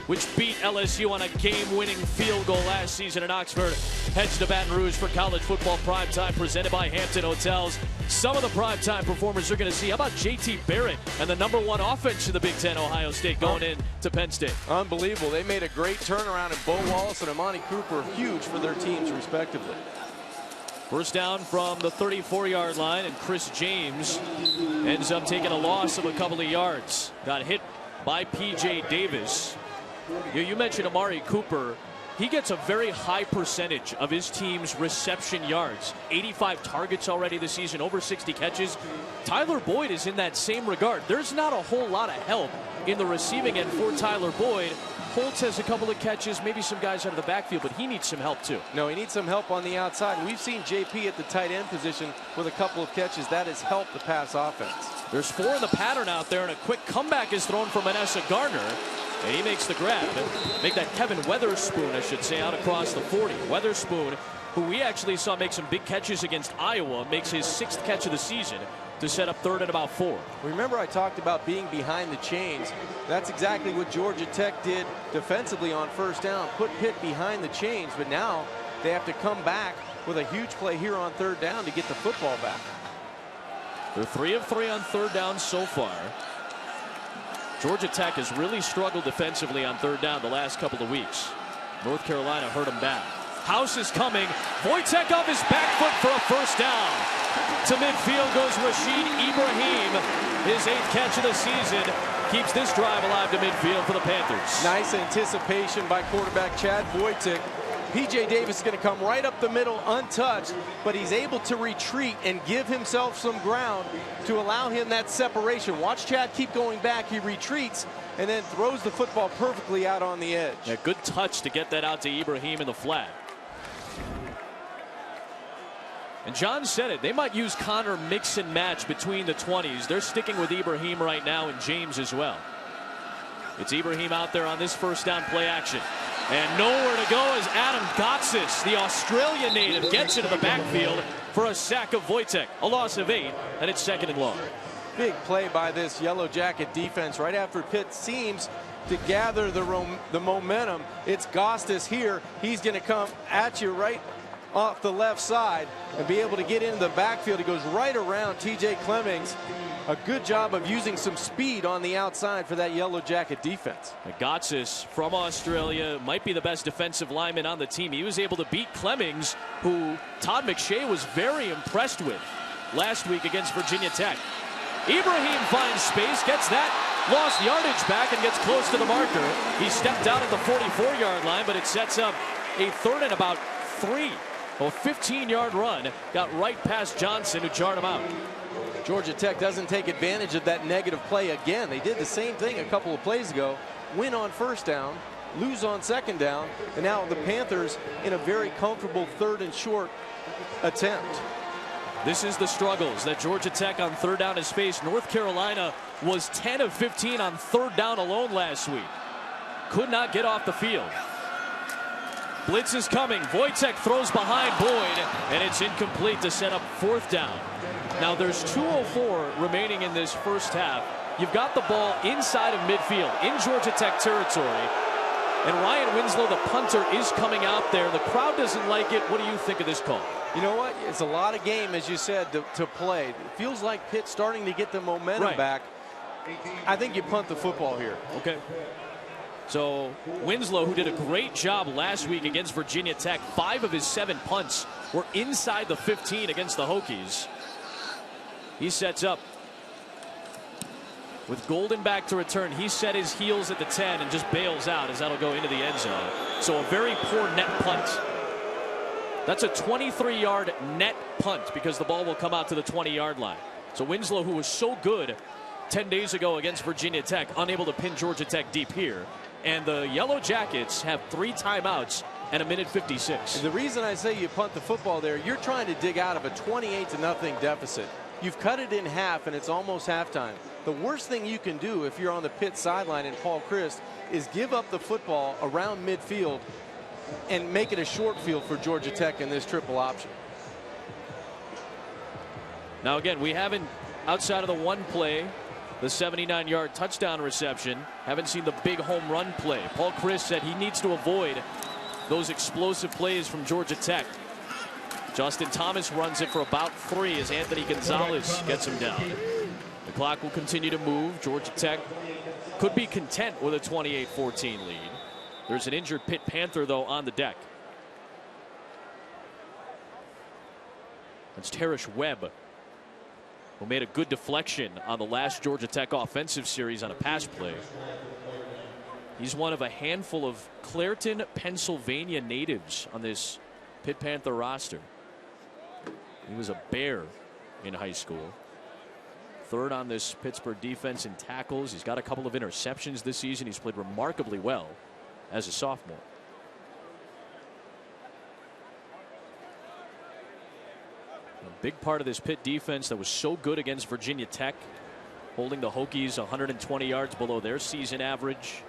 Speaker 1: which beat LSU on a game-winning field goal last season in Oxford, heads to Baton Rouge for college football primetime presented by Hampton Hotels. Some of the primetime performers you're going to see. How about J.T. Barrett and the number 1 offense in the Big Ten, Ohio State, going in to Penn State?
Speaker 2: Unbelievable. They made a great turnaround, and Bo Wallace and Amani Cooper huge for their teams, respectively.
Speaker 1: First down from the 34-yard line, and Chris James ends up taking a loss of a couple of yards. Got hit by P.J. Davis. You mentioned Amari Cooper. He gets a very high percentage of his team's reception yards. 85 targets already this season, over 60 catches. Tyler Boyd is in that same regard. There's not a whole lot of help in the receiving end for Tyler Boyd. Holtz has a couple of catches, maybe some guys out of the backfield, but he needs some help too.
Speaker 2: No, he needs some help on the outside. And we've seen JP at the tight end position with a couple of catches. That has helped the pass offense.
Speaker 1: There's 4 in the pattern out there, and a quick comeback is thrown from Manessa Gardner. And he makes the grab. Make that Kevin Weatherspoon, I should say, out across the 40. Weatherspoon, who we actually saw make some big catches against Iowa, makes his 6th catch of the season to set up 3rd and about 4.
Speaker 2: Remember, I talked about being behind the chains. That's exactly what Georgia Tech did defensively on first down. Put Pitt behind the chains, but now they have to come back with a huge play here on 3rd down to get the football back.
Speaker 1: They're 3 of 3 on 3rd down so far. Georgia Tech has really struggled defensively on 3rd down the last couple of weeks. North Carolina hurt them bad. House is coming. Wojtek off his back foot for a first down. To midfield goes Rashid Ibrahim. His 8th catch of the season keeps this drive alive to midfield for the Panthers.
Speaker 2: Nice anticipation by quarterback Chad Wojtek. P.J. Davis is going to come right up the middle untouched, but he's able to retreat and give himself some ground to allow him that separation. Watch Chad keep going back. He retreats and then throws the football perfectly out on the edge.
Speaker 1: Yeah, good touch to get that out to Ibrahim in the flat. And John said it. They might use Connor mix and match between the 20s. They're sticking with Ibrahim right now and James as well. It's Ibrahim out there on this first down play action. And nowhere to go as Adam Gotsis, the Australian native, gets into the backfield for a sack of Wojtek. A loss of 8, and it's 2nd and long.
Speaker 2: Big play by this Yellow Jacket defense right after Pitt seems to gather the momentum. It's Gostis here. He's going to come at you right off the left side and be able to get into the backfield. He goes right around T.J. Clemmings. a good job of using some speed on the outside for that Yellow Jacket defense.
Speaker 1: Gotsis from Australia might be the best defensive lineman on the team. He was able to beat Clemmings, who Todd McShay was very impressed with last week against Virginia Tech. Ibrahim finds space, gets that lost yardage back, and gets close to the marker. He stepped out at the 44-yard line, but it sets up a 3rd and about 3. A 15-yard run got right past Johnson, who jarred him out.
Speaker 2: Georgia Tech doesn't take advantage of that negative play again. They did the same thing a couple of plays ago. Win on 1st down, lose on 2nd down, and now the Panthers in a very comfortable 3rd and short attempt.
Speaker 1: This is the struggles that Georgia Tech on 3rd down has faced. North Carolina was 10 of 15 on 3rd down alone last week. Could not get off the field. Blitz is coming. Wojtek throws behind Boyd, and it's incomplete to set up 4th down. Now there's 2:04 remaining in this first half. You've got the ball inside of midfield in Georgia Tech territory. And Ryan Winslow, the punter, is coming out there. The crowd doesn't like it. What do you think of this call?
Speaker 2: You know what? It's a lot of game, as you said, to play. It feels like Pitt's starting to get the momentum back. I think you punt the football here.
Speaker 1: Okay. So Winslow, who did a great job last week against Virginia Tech, 5 of his 7 punts were inside the 15 against the Hokies. He sets up with Golden back to return. He set his heels at the 10 and just bails out as that'll go into the end zone. So a very poor net punt. That's a 23-yard net punt because the ball will come out to the 20-yard line. So Winslow, who was so good 10 days ago against Virginia Tech, unable to pin Georgia Tech deep here. And the Yellow Jackets have 3 timeouts and 1:56.
Speaker 2: And the reason I say you punt the football there, you're trying to dig out of a 28-0 deficit. You've cut it in half, and it's almost halftime. The worst thing you can do if you're on the Pitt sideline and Paul Chryst is give up the football around midfield and make it a short field for Georgia Tech in this triple option.
Speaker 1: Now again, we haven't, outside of the one play, the 79-yard touchdown reception, haven't seen the big home run play. Paul Chryst said he needs to avoid those explosive plays from Georgia Tech. Justin Thomas runs it for about 3 as Anthony Gonzalez gets him down. The clock will continue to move. Georgia Tech could be content with a 28-14 lead. There's an injured Pitt Panther, though, on the deck. That's Terrish Webb, who made a good deflection on the last Georgia Tech offensive series on a pass play. He's one of a handful of Clairton, Pennsylvania natives on this Pitt Panther roster. He was a Bear in high school. 3rd on this Pittsburgh defense in tackles. He's got a couple of interceptions this season. He's played remarkably well as a sophomore. A big part of this Pitt defense that was so good against Virginia Tech, holding the Hokies 120 yards below their season average.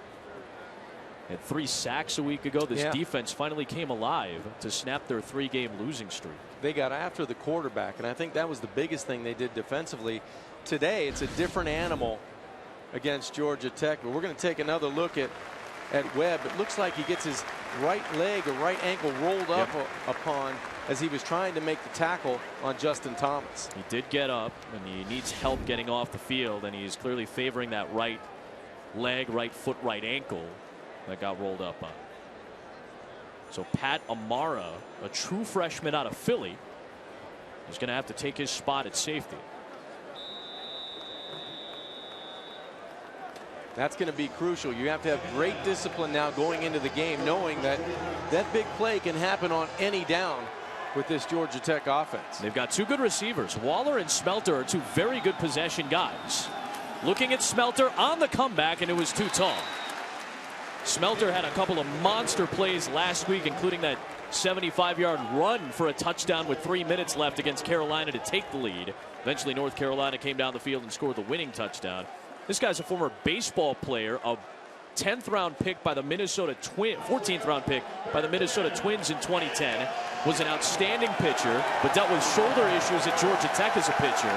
Speaker 1: Had 3 sacks a week ago. This defense finally came alive to snap their 3-game losing streak.
Speaker 2: They got after the quarterback, and I think that was the biggest thing they did defensively. Today, it's a different animal against Georgia Tech, but we're going to take another look at Webb. It looks like he gets his right leg or right ankle rolled up upon as he was trying to make the tackle on Justin Thomas.
Speaker 1: He did get up, and he needs help getting off the field, and he's clearly favoring that right leg, right foot, right ankle that got rolled up on. So Pat Amara, a true freshman out of Philly, is going to have to take his spot at safety.
Speaker 2: That's going to be crucial. You have to have great discipline now going into the game, knowing that that big play can happen on any down with this Georgia Tech offense.
Speaker 1: They've got 2 good receivers. Waller and Smelter are 2 very good possession guys. Looking at Smelter on the comeback, and it was too tall. Smelter had a couple of monster plays last week, including that 75-yard run for a touchdown with 3 minutes left against Carolina to take the lead. Eventually, North Carolina came down the field and scored the winning touchdown. This guy's a former baseball player, a 10th round pick by the Minnesota Twins, 14th round pick by the Minnesota Twins in 2010. Was an outstanding pitcher, but dealt with shoulder issues at Georgia Tech as a pitcher.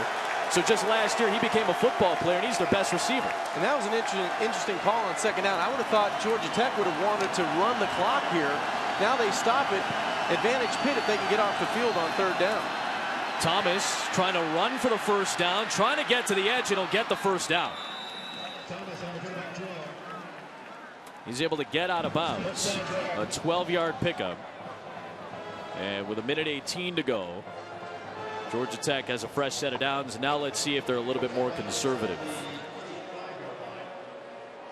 Speaker 1: So just last year, he became a football player, and he's their best receiver.
Speaker 2: And that was an interesting call on 2nd down. I would have thought Georgia Tech would have wanted to run the clock here. Now they stop it. Advantage Pitt if they can get off the field on 3rd down.
Speaker 1: Thomas trying to run for the first down, trying to get to the edge, and he'll get the first down. He's able to get out of bounds. A 12-yard pickup. And with 1:18 to go, Georgia Tech has a fresh set of downs. Now let's see if they're a little bit more conservative.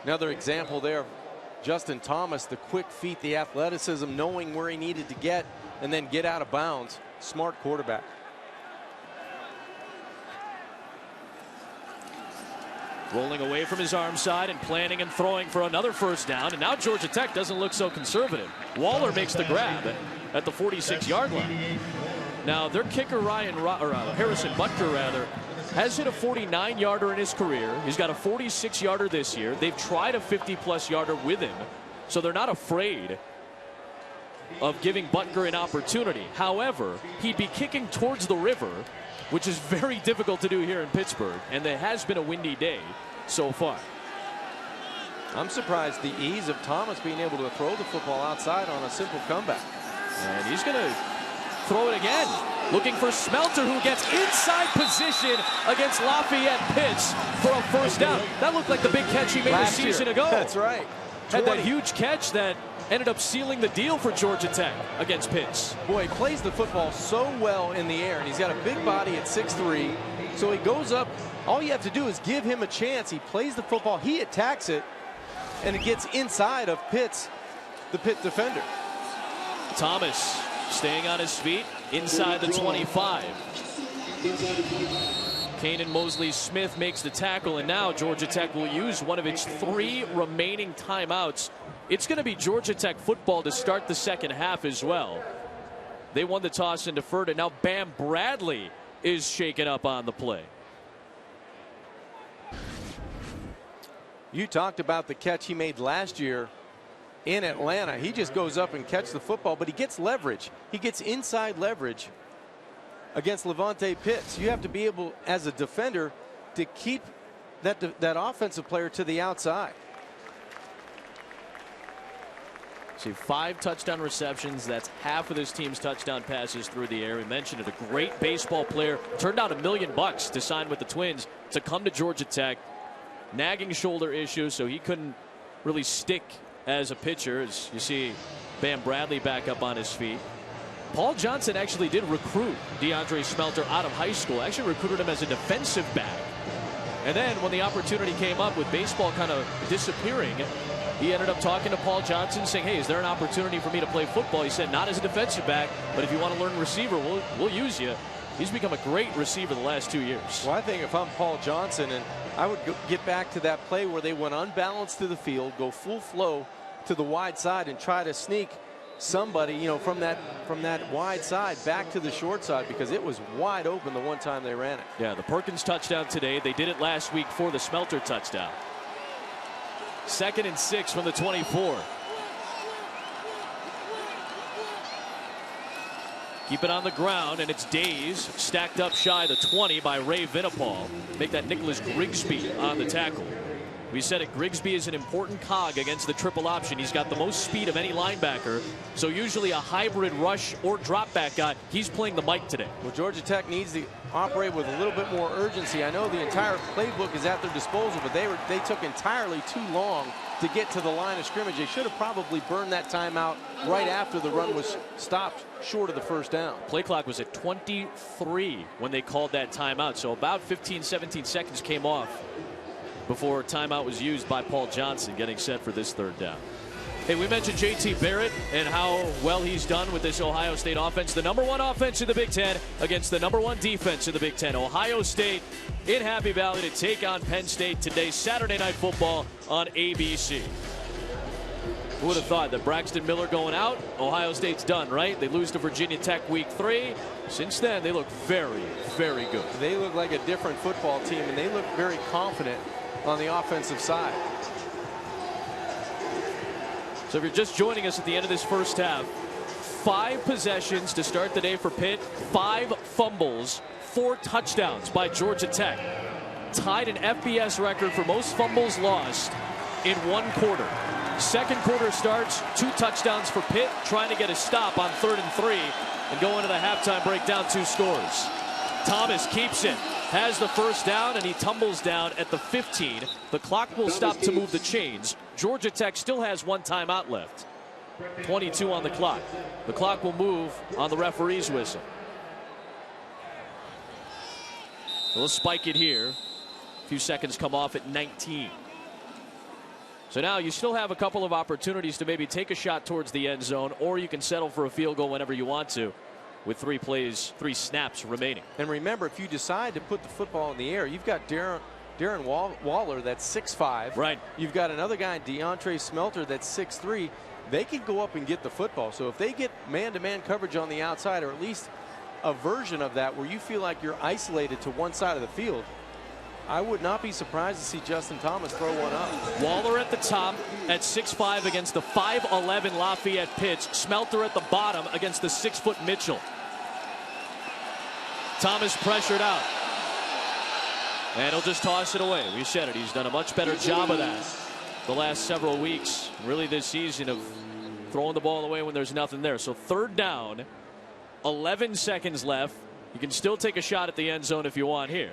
Speaker 2: Another example there. Justin Thomas, the quick feet, the athleticism, knowing where he needed to get, and then get out of bounds. Smart quarterback.
Speaker 1: Rolling away from his arm side and planning and throwing for another first down. And now Georgia Tech doesn't look so conservative. Waller makes the grab at the 46-yard line. Now their kicker Harrison Butker has hit a 49-yarder in his career. He's got a 46-yarder this year. They've tried a 50-plus yarder with him, so they're not afraid of giving Butker an opportunity. However, he'd be kicking towards the river, which is very difficult to do here in Pittsburgh, and there has been a windy day so far.
Speaker 2: I'm surprised the ease of Thomas being able to throw the football outside on a simple comeback.
Speaker 1: And he's going to throw it again, looking for Smelter, who gets inside position against Lafayette Pitts for a first down. That looked like the big catch he made a season ago.
Speaker 2: That's right.
Speaker 1: Had that huge catch that ended up sealing the deal for Georgia Tech against Pitts.
Speaker 2: Boy, he plays the football so well in the air, and he's got a big body at 6'3", so he goes up. All you have to do is give him a chance. He plays the football, he attacks it, and it gets inside of the Pitt defender.
Speaker 1: Thomas staying on his feet inside the 25. Kanan Mosley-Smith makes the tackle, and now Georgia Tech will use one of its 3 remaining timeouts. It's going to be Georgia Tech football to start the second half as well. They won the toss and deferred it. Now Bam Bradley is shaken up on the play.
Speaker 2: You talked about the catch he made last year in Atlanta. He just goes up and catches the football, but he gets leverage. He gets inside leverage against Levante Pitts. You have to be able, as a defender, to keep that offensive player to the outside.
Speaker 1: See, 5 touchdown receptions. That's half of this team's touchdown passes through the air. We mentioned it. A great baseball player. Turned out $1 million to sign with the Twins to come to Georgia Tech. Nagging shoulder issues, so he couldn't really stick as a pitcher. As you see Bam Bradley back up on his feet. Paul Johnson actually did recruit DeAndre Smelter out of high school. Actually recruited him as a defensive back. And then when the opportunity came up with baseball kind of disappearing, he ended up talking to Paul Johnson saying, hey, is there an opportunity for me to play football? He said, not as a defensive back, but if you want to learn receiver, we'll use you. He's become a great receiver the last 2 years.
Speaker 2: Well, I think if I'm Paul Johnson, and I would get back to that play where they went unbalanced to the field, go full flow to the wide side and try to sneak somebody, you know, from that wide side back to the short side, because it was wide open the one time they ran it.
Speaker 1: Yeah, the Perkins touchdown today. They did it last week for the Smelter touchdown. 2nd and 6 from the 24. Keep it on the ground, and it's Days stacked up shy of the 20 by Ray Vinipal. Make that Nicholas Grigsby on the tackle. We said it, Grigsby is an important cog against the triple option. He's got the most speed of any linebacker, so usually a hybrid rush or drop back guy. He's playing the mic today.
Speaker 2: Well, Georgia Tech needs to operate with a little bit more urgency. I know the entire playbook is at their disposal, but they took entirely too long to get to the line of scrimmage. They should have probably burned that timeout right after the run was stopped short of the first down.
Speaker 1: Play clock was at 23 when they called that timeout, so about 15-17 seconds came off before timeout was used by Paul Johnson, getting set for this 3rd down. Hey, we mentioned J.T. Barrett and how well he's done with this Ohio State offense. The #1 offense in the Big Ten against the #1 defense in the Big Ten. Ohio State in Happy Valley to take on Penn State today, Saturday Night Football on ABC. Who would have thought that Braxton Miller going out, Ohio State's done, right? They lose to Virginia Tech week 3. Since then, they look very, very good.
Speaker 2: They look like a different football team, and they look very confident on the offensive side.
Speaker 1: So if you're just joining us at the end of this first half, 5 possessions to start the day for Pitt, 5 fumbles, 4 touchdowns by Georgia Tech. Tied an FBS record for most fumbles lost in 1 quarter. Second quarter starts, 2 touchdowns for Pitt, trying to get a stop on 3rd and 3 and go into the halftime break down 2 scores. Thomas keeps it, has the first down, and he tumbles down at the 15. The clock will stop to move the chains. Georgia Tech still has one timeout left. 22 on the clock. The clock will move on the referee's whistle. We'll spike it here. A few seconds come off at 19. So now you still have a couple of opportunities to maybe take a shot towards the end zone, or you can settle for a field goal whenever you want to, with 3 snaps remaining.
Speaker 2: And remember, if you decide to put the football in the air, you've got Darren Waller, that's 6'5".
Speaker 1: Right.
Speaker 2: You've got another guy, DeAndre Smelter, that's 6'3". They can go up and get the football. So if they get man-to-man coverage on the outside, or at least a version of that where you feel like you're isolated to one side of the field, I would not be surprised to see Justin Thomas throw one up.
Speaker 1: Waller at the top at 6'5" against the 5'11" Lafayette Pitts. Smelter at the bottom against the 6-foot Mitchell. Thomas pressured out. And he'll just toss it away. We said it. He's done a much better job of that the last several weeks, really this season, of throwing the ball away when there's nothing there. So 3rd down, 11 seconds left. You can still take a shot at the end zone if you want here.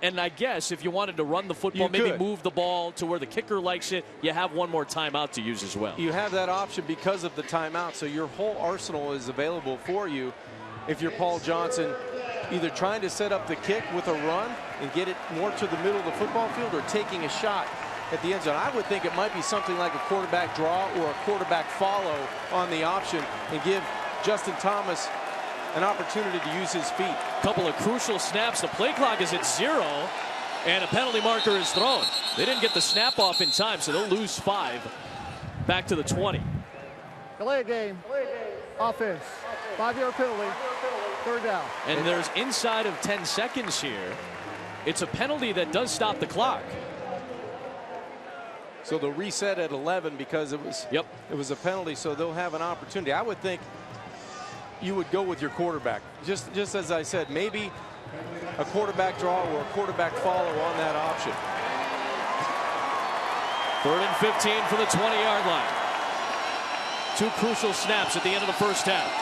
Speaker 1: And I guess if you wanted to run the football, maybe move the ball to where the kicker likes it, you have one more timeout to use as well.
Speaker 2: You have that option because of the timeout, so your whole arsenal is available for you if you're Paul Johnson, either trying to set up the kick with a run and get it more to the middle of the football field, or taking a shot at the end zone. I would think it might be something like a quarterback draw or a quarterback follow on the option, and give Justin Thomas an opportunity to use his feet.
Speaker 1: Couple of crucial snaps. The play clock is at 0, and a penalty marker is thrown. They didn't get the snap off in time, so they'll lose 5. Back to the 20.
Speaker 4: Delay a game. Offense. 5-yard penalty. 3rd down.
Speaker 1: And there's inside of 10 seconds here. It's a penalty that does stop the clock.
Speaker 2: So they'll reset at 11 because it was a penalty, so they'll have an opportunity. I would think you would go with your quarterback. Just as I said, maybe a quarterback draw or a quarterback follow on that option.
Speaker 1: 3rd and 15 for the 20-yard line. 2 crucial snaps at the end of the first half.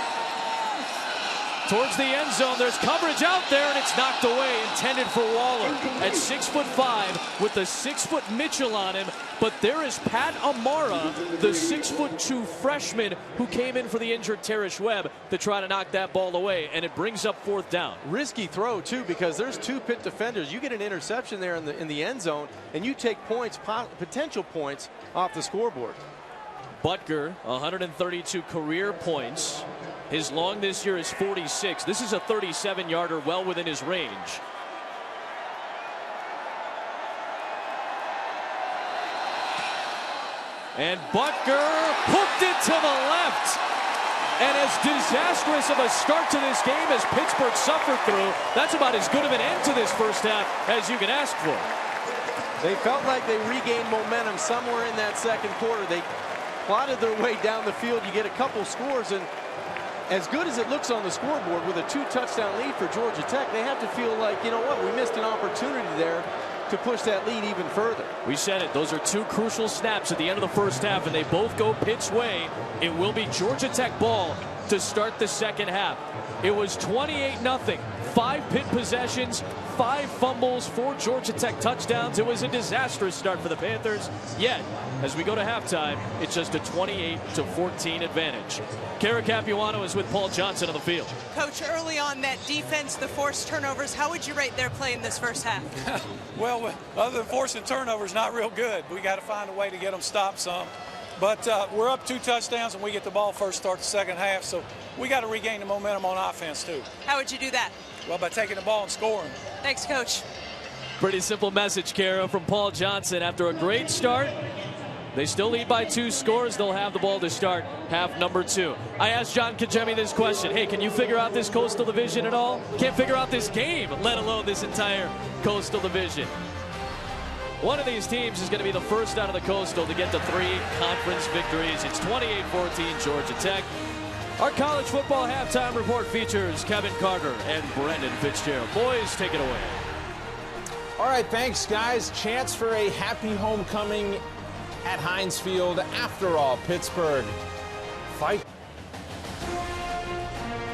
Speaker 1: Towards the end zone, there's coverage out there, and it's knocked away, intended for Waller at 6'5" with the 6-foot Mitchell on him. But there is Pat Amara, the 6'2" freshman who came in for the injured Terrish Webb to try to knock that ball away, and it brings up 4th down.
Speaker 2: Risky throw too, because there's 2 Pitt defenders. You get an interception there in the end zone, and you take points, potential points, off the scoreboard.
Speaker 1: Butker, 132 career points. His long this year is 46. This is a 37-yarder, well within his range. And Butker hooked it to the left. And as disastrous of a start to this game as Pittsburgh suffered through, that's about as good of an end to this first half as you can ask for.
Speaker 2: They felt like they regained momentum somewhere in that 2nd quarter. They plotted their way down the field. You get a couple scores, and as good as it looks on the scoreboard with a 2-touchdown lead for Georgia Tech, they have to feel like, you know what, we missed an opportunity there to push that lead even further.
Speaker 1: We said it. Those are 2 crucial snaps at the end of the first half, and they both go Pitt's way. It will be Georgia Tech ball to start the second half. It was 28-0. 5 Pitt possessions, 5 fumbles, 4 Georgia Tech touchdowns. It was a disastrous start for the Panthers. Yet, as we go to halftime, it's just a 28-14 advantage. Kara Capuano is with Paul Johnson on the field.
Speaker 3: Coach, early on that defense, the forced turnovers, how would you rate their play in this first half?
Speaker 8: Well, other than forcing turnovers, not real good. We got to find a way to get them stopped some. But we're up 2 touchdowns, and we get the ball first start the second half, so we got to regain the momentum on offense, too.
Speaker 3: How would you do that?
Speaker 8: Well, by taking the ball and scoring.
Speaker 3: Thanks, Coach.
Speaker 1: Pretty simple message, Kara, from Paul Johnson. After a great start, they still lead by 2 scores. They'll have the ball to start half number 2. I asked John Kajemi this question. Hey, can you figure out this Coastal Division at all? Can't figure out this game, let alone this entire Coastal Division. One of these teams is going to be the first out of the Coastal to get to 3 conference victories. It's 28-14 Georgia Tech. Our college football halftime report features Kevin Carter and Brendan Fitzgerald. Boys, take it away.
Speaker 5: All right, thanks, guys. Chance for a happy homecoming at Heinz Field. After all, Pittsburgh fight.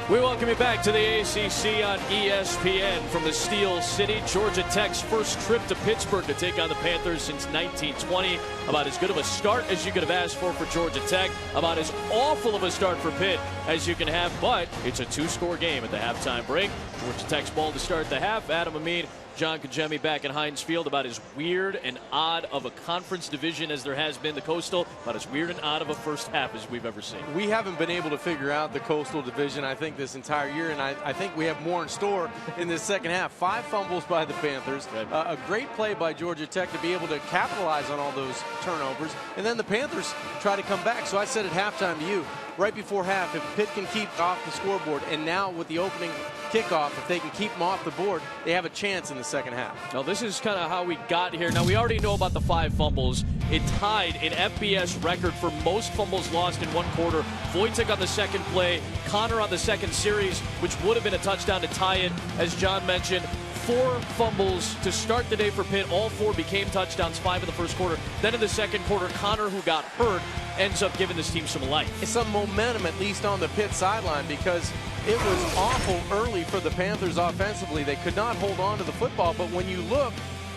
Speaker 1: We welcome you back to the ACC on ESPN from the Steel City. Georgia Tech's first trip to Pittsburgh to take on the Panthers since 1920. About as good of a start as you could have asked for Georgia Tech. About as awful of a start for Pitt as you can have. But it's a two-score game at the halftime break. Georgia Tech's ball to start the half. Adam Amin, John Kajemi back in Heinz Field. About as weird and odd of a conference division as there has been the Coastal. About as weird and odd of a first half as we've ever seen.
Speaker 2: We haven't been able to figure out the Coastal division, I think, this entire year, and I think we have more in store in this second half. 5 fumbles by the Panthers. A great play by Georgia Tech to be able to capitalize on all those turnovers. And then the Panthers try to come back. So I said at halftime to you, right before half, if Pitt can keep off the scoreboard, and now with the opening kickoff, if they can keep them off the board, they have a chance in the second half.
Speaker 1: Now, this is kind of how we got here. Now, we already know about the 5 fumbles. It tied an FBS record for most fumbles lost in one quarter. Wojtek on the second play, Connor on the second series, which would have been a touchdown to tie it, as John mentioned. 4 fumbles to start the day for Pitt. All 4 became touchdowns, 5 in the first quarter. Then in the second quarter, Connor, who got hurt, ends up giving this team some life.
Speaker 2: It's some momentum, at least on the Pitt sideline, because it was awful early for the Panthers offensively. They could not hold on to the football, but when you look,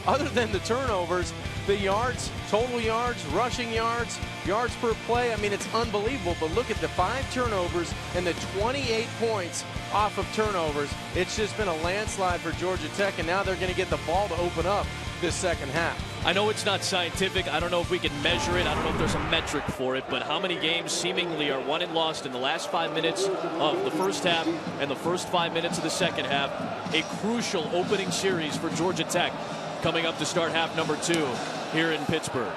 Speaker 2: other than the turnovers, the yards, total yards, rushing yards, yards per play, I mean, it's unbelievable. But look at the 5 turnovers and the 28 points off of turnovers. It's just been a landslide for Georgia Tech, and now they're going to get the ball to open up this second half.
Speaker 1: I know it's not scientific. I don't know if we can measure it. I don't know if there's a metric for it, but how many games seemingly are won and lost in the last 5 minutes of the first half and the first 5 minutes of the second half? A crucial opening series for Georgia Tech coming up to start half number 2 here in Pittsburgh.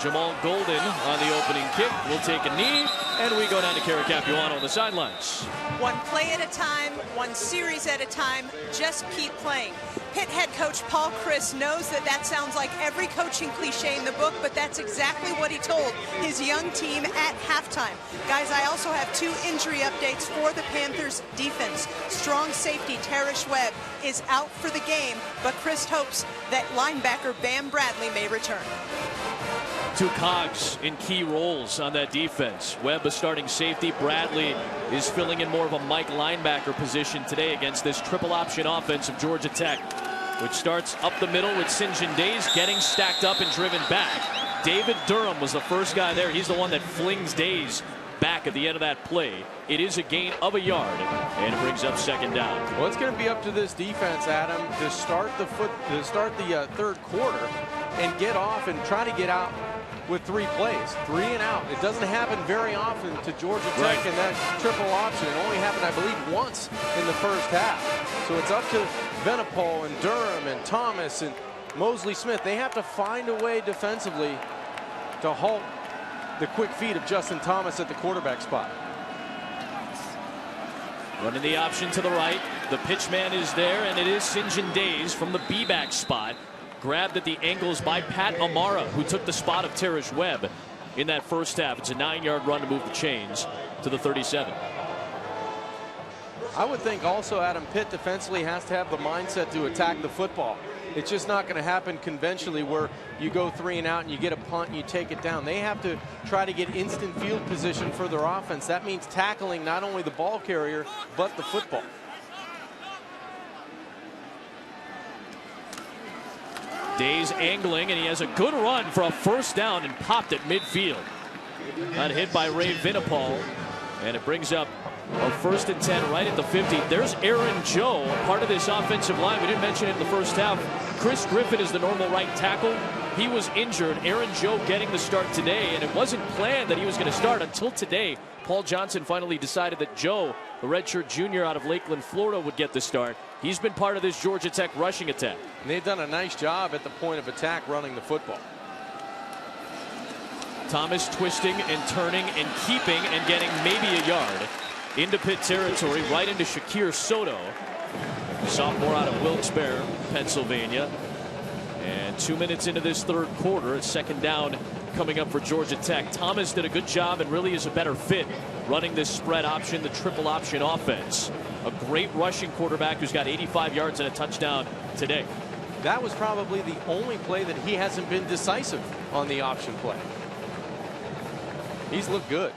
Speaker 1: Jamal Golden on the opening kick will take a knee, and we go down to Kara Capuano on the sidelines.
Speaker 3: One play at a time, one series at a time, just keep playing. Pitt head coach Paul Chryst knows that sounds like every coaching cliche in the book, but that's exactly what he told his young team at halftime. Guys, I also have 2 injury updates for the Panthers defense. Strong safety Tarish Webb is out for the game, but Chryst hopes that linebacker Bam Bradley may return.
Speaker 1: 2 cogs in key roles on that defense. Webb a starting safety. Bradley is filling in more of a Mike linebacker position today against this triple option offense of Georgia Tech, which starts up the middle with St. John Days getting stacked up and driven back. David Durham was the first guy there. He's the one that flings Days back at the end of that play. It is a gain of a yard, and it brings up second down.
Speaker 2: Well, it's going to be up to this defense, Adam, to start the third quarter and get off and try to get out with 3 plays, 3 and out. It doesn't happen very often to Georgia Tech in that triple option. It only happened, I believe, once in the first half. So it's up to Venipol and Durham and Thomas and Mosley Smith. They have to find a way defensively to halt the quick feet of Justin Thomas at the quarterback spot.
Speaker 1: Running the option to the right. The pitch man is there, and it is St. John Days from the B-back spot. Grabbed at the ankles by Pat Amara, who took the spot of Tarish Webb in that first half. It's a 9-yard run to move the chains to the 37.
Speaker 2: I would think also, Adam, Pitt defensively has to have the mindset to attack the football. It's just not going to happen conventionally where you go 3 and out and you get a punt and you take it down. They have to try to get instant field position for their offense. That means tackling not only the ball carrier, but the football.
Speaker 1: Days angling, and he has a good run for a first down and popped at midfield. Got hit by Ray Venipol, and it brings up a 1st and 10 right at the 50. There's Aaron Joe, part of this offensive line. We didn't mention it in the first half. Chris Griffin is the normal right tackle. He was injured. Aaron Joe getting the start today, and it wasn't planned that he was going to start until today. Paul Johnson finally decided that Joe, the redshirt junior out of Lakeland, Florida, would get the start. He's been part of this Georgia Tech rushing attack.
Speaker 2: And they've done a nice job at the point of attack running the football.
Speaker 1: Thomas twisting and turning and keeping and getting maybe a yard into Pitt territory, right into Shakir Soto, sophomore out of Wilkes-Barre, Pennsylvania. And 2 minutes into this third quarter, it's second down coming up for Georgia Tech. Thomas did a good job and really is a better fit running this spread option, the triple option offense. A great rushing quarterback who's got 85 yards and a touchdown today.
Speaker 2: That was probably the only play that he hasn't been decisive on the option play. He's looked good.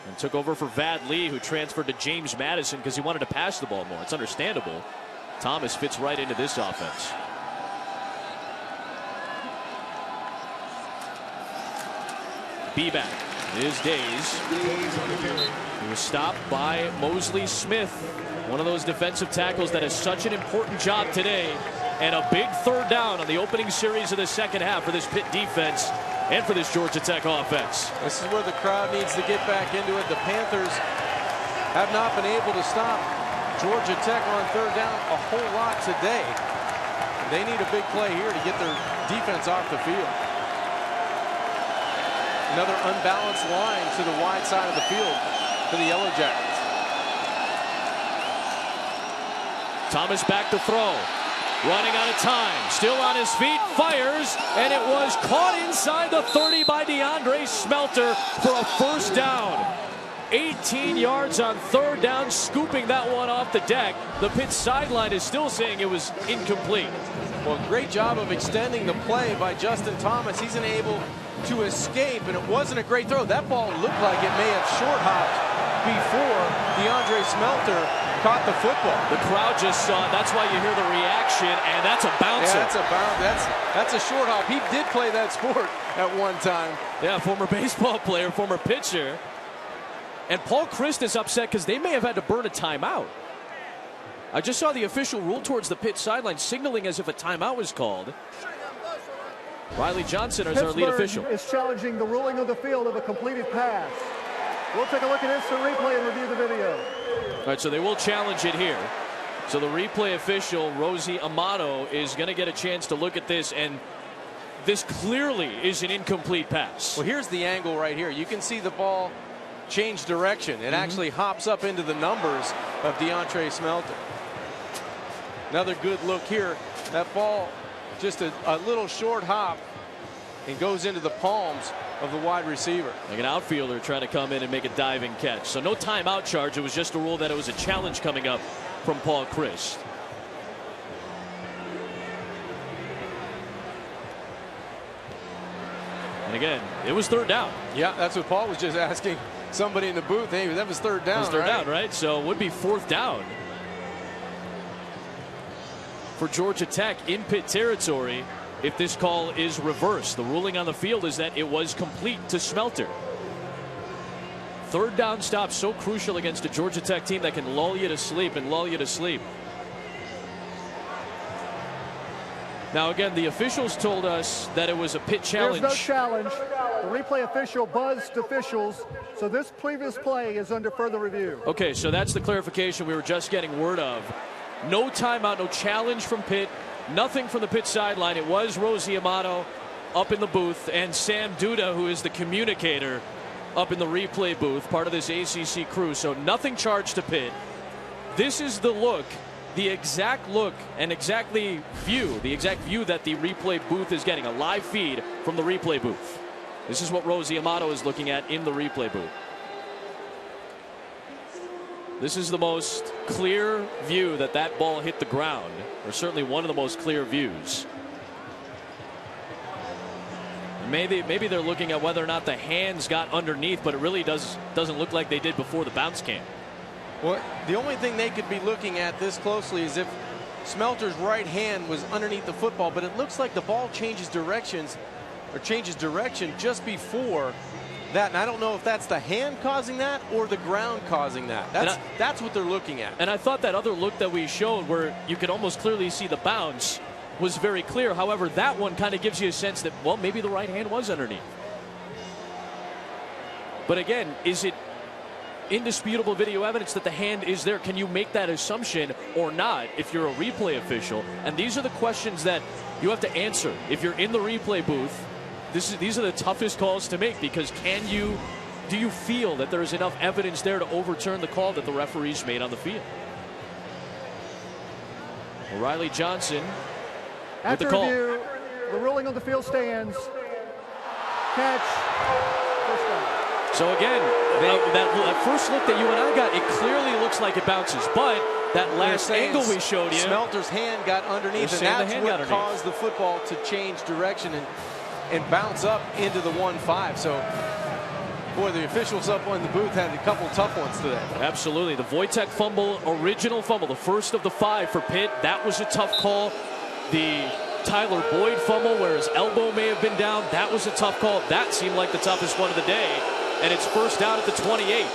Speaker 1: And took over for Vad Lee, who transferred to James Madison because he wanted to pass the ball more. It's understandable. Thomas fits right into this offense. B-back is Days. He was stopped by Mosley Smith, one of those defensive tackles that has such an important job today. And a big third down on the opening series of the second half for this Pitt defense and for this Georgia Tech offense.
Speaker 2: This is where the crowd needs to get back into it. The Panthers have not been able to stop Georgia Tech on third down a whole lot today. They need a big play here to get their defense off the field. Another unbalanced line to the wide side of the field for the Yellow Jackets.
Speaker 1: Thomas back to throw. Running out of time. Still on his feet. Fires. And it was caught inside the 30 by DeAndre Smelter for a first down. 18 yards on third down. Scooping that one off the deck. The Pitt sideline is still saying it was incomplete.
Speaker 2: Well, great job of extending the play by Justin Thomas. He's unable to escape, and it wasn't a great throw. That ball looked like it may have short hopped before DeAndre Smelter caught the football.
Speaker 1: The crowd just saw it. That's why you hear the reaction, and that's a bouncer.
Speaker 2: Yeah, that's a bounce. That's a short hop. He did play that sport at one time.
Speaker 1: Yeah, former baseball player, former pitcher. And Paul Christ is upset because they may have had to burn a timeout. I just saw the official rule towards the Pitt sideline, signaling as if a timeout was called. Riley Johnson is our lead official.
Speaker 4: Is challenging the ruling of the field of a completed pass. We'll take a look at instant replay and review the video.
Speaker 1: All right, so they will challenge it here. So the replay official, Rosie Amato, is going to get a chance to look at this, and this clearly is an incomplete pass.
Speaker 2: Well, here's the angle right here. You can see the ball change direction. It actually hops up into the numbers of DeAndre Smelter. Another good look here. That ball, just a little short hop, and goes into the palms of the wide receiver.
Speaker 1: Like an outfielder trying to come in and make a diving catch. So no timeout charge. It was just a rule that it was a challenge coming up from Paul Christ. And again, it was third down.
Speaker 2: Yeah, that's what Paul was just asking somebody in the booth. Hey, that was third down.
Speaker 1: It was third down, right? So it would be fourth down for Georgia Tech in Pitt territory if this call is reversed. The ruling on the field is that it was complete to Smelter. Third down stop so crucial against a Georgia Tech team that can lull you to sleep and lull you to sleep. Now again, the officials told us that it was a Pitt challenge.
Speaker 4: There's no challenge. The replay official buzzed officials, so this previous play is under further review.
Speaker 1: Okay, so that's the clarification we were just getting word of. No timeout, no challenge from Pitt, nothing from the Pitt sideline. It was Rosie Amato up in the booth and Sam Duda, who is the communicator, up in the replay booth, part of this ACC crew. So nothing charged to Pitt. This is the look, the exact look and the exact view that the replay booth is getting, a live feed from the replay booth. This is what Rosie Amato is looking at in the replay booth. This is the most clear view that that ball hit the ground, or certainly one of the most clear views. Maybe they're looking at whether or not the hands got underneath, but it really doesn't look like they did before the bounce came.
Speaker 2: Well, the only thing they could be looking at this closely is if Smelter's right hand was underneath the football, but it looks like the ball changes direction just before that, and I don't know if that's the hand causing that or the ground causing that. That's what they're looking at.
Speaker 1: And I thought that other look that we showed where you could almost clearly see the bounce was very clear. However, that one kind of gives you a sense that, well, maybe the right hand was underneath. But again, is it indisputable video evidence that the hand is there? Can you make that assumption or not if you're a replay official? And these are the questions that you have to answer if you're in the replay booth. These are the toughest calls to make, because do you feel that there is enough evidence there to overturn the call that the referees made on the field? Riley Johnson with the call.
Speaker 4: After review, the ruling on the field stands. Catch. First down.
Speaker 1: So again, that first look that you and I got, it clearly looks like it bounces, but that last angle we showed you,
Speaker 2: Smelter's hand got underneath, and that's what caused the football to change direction and bounce up into the 1-5. So Boy, the officials up in the booth had a couple tough ones today.
Speaker 1: Absolutely. The Wojtek fumble, original fumble, the first of the 5 for Pitt. That was a tough call. The Tyler Boyd fumble where his elbow may have been down, that was a tough call. That seemed like the toughest one of the day. And it's first down at the 28.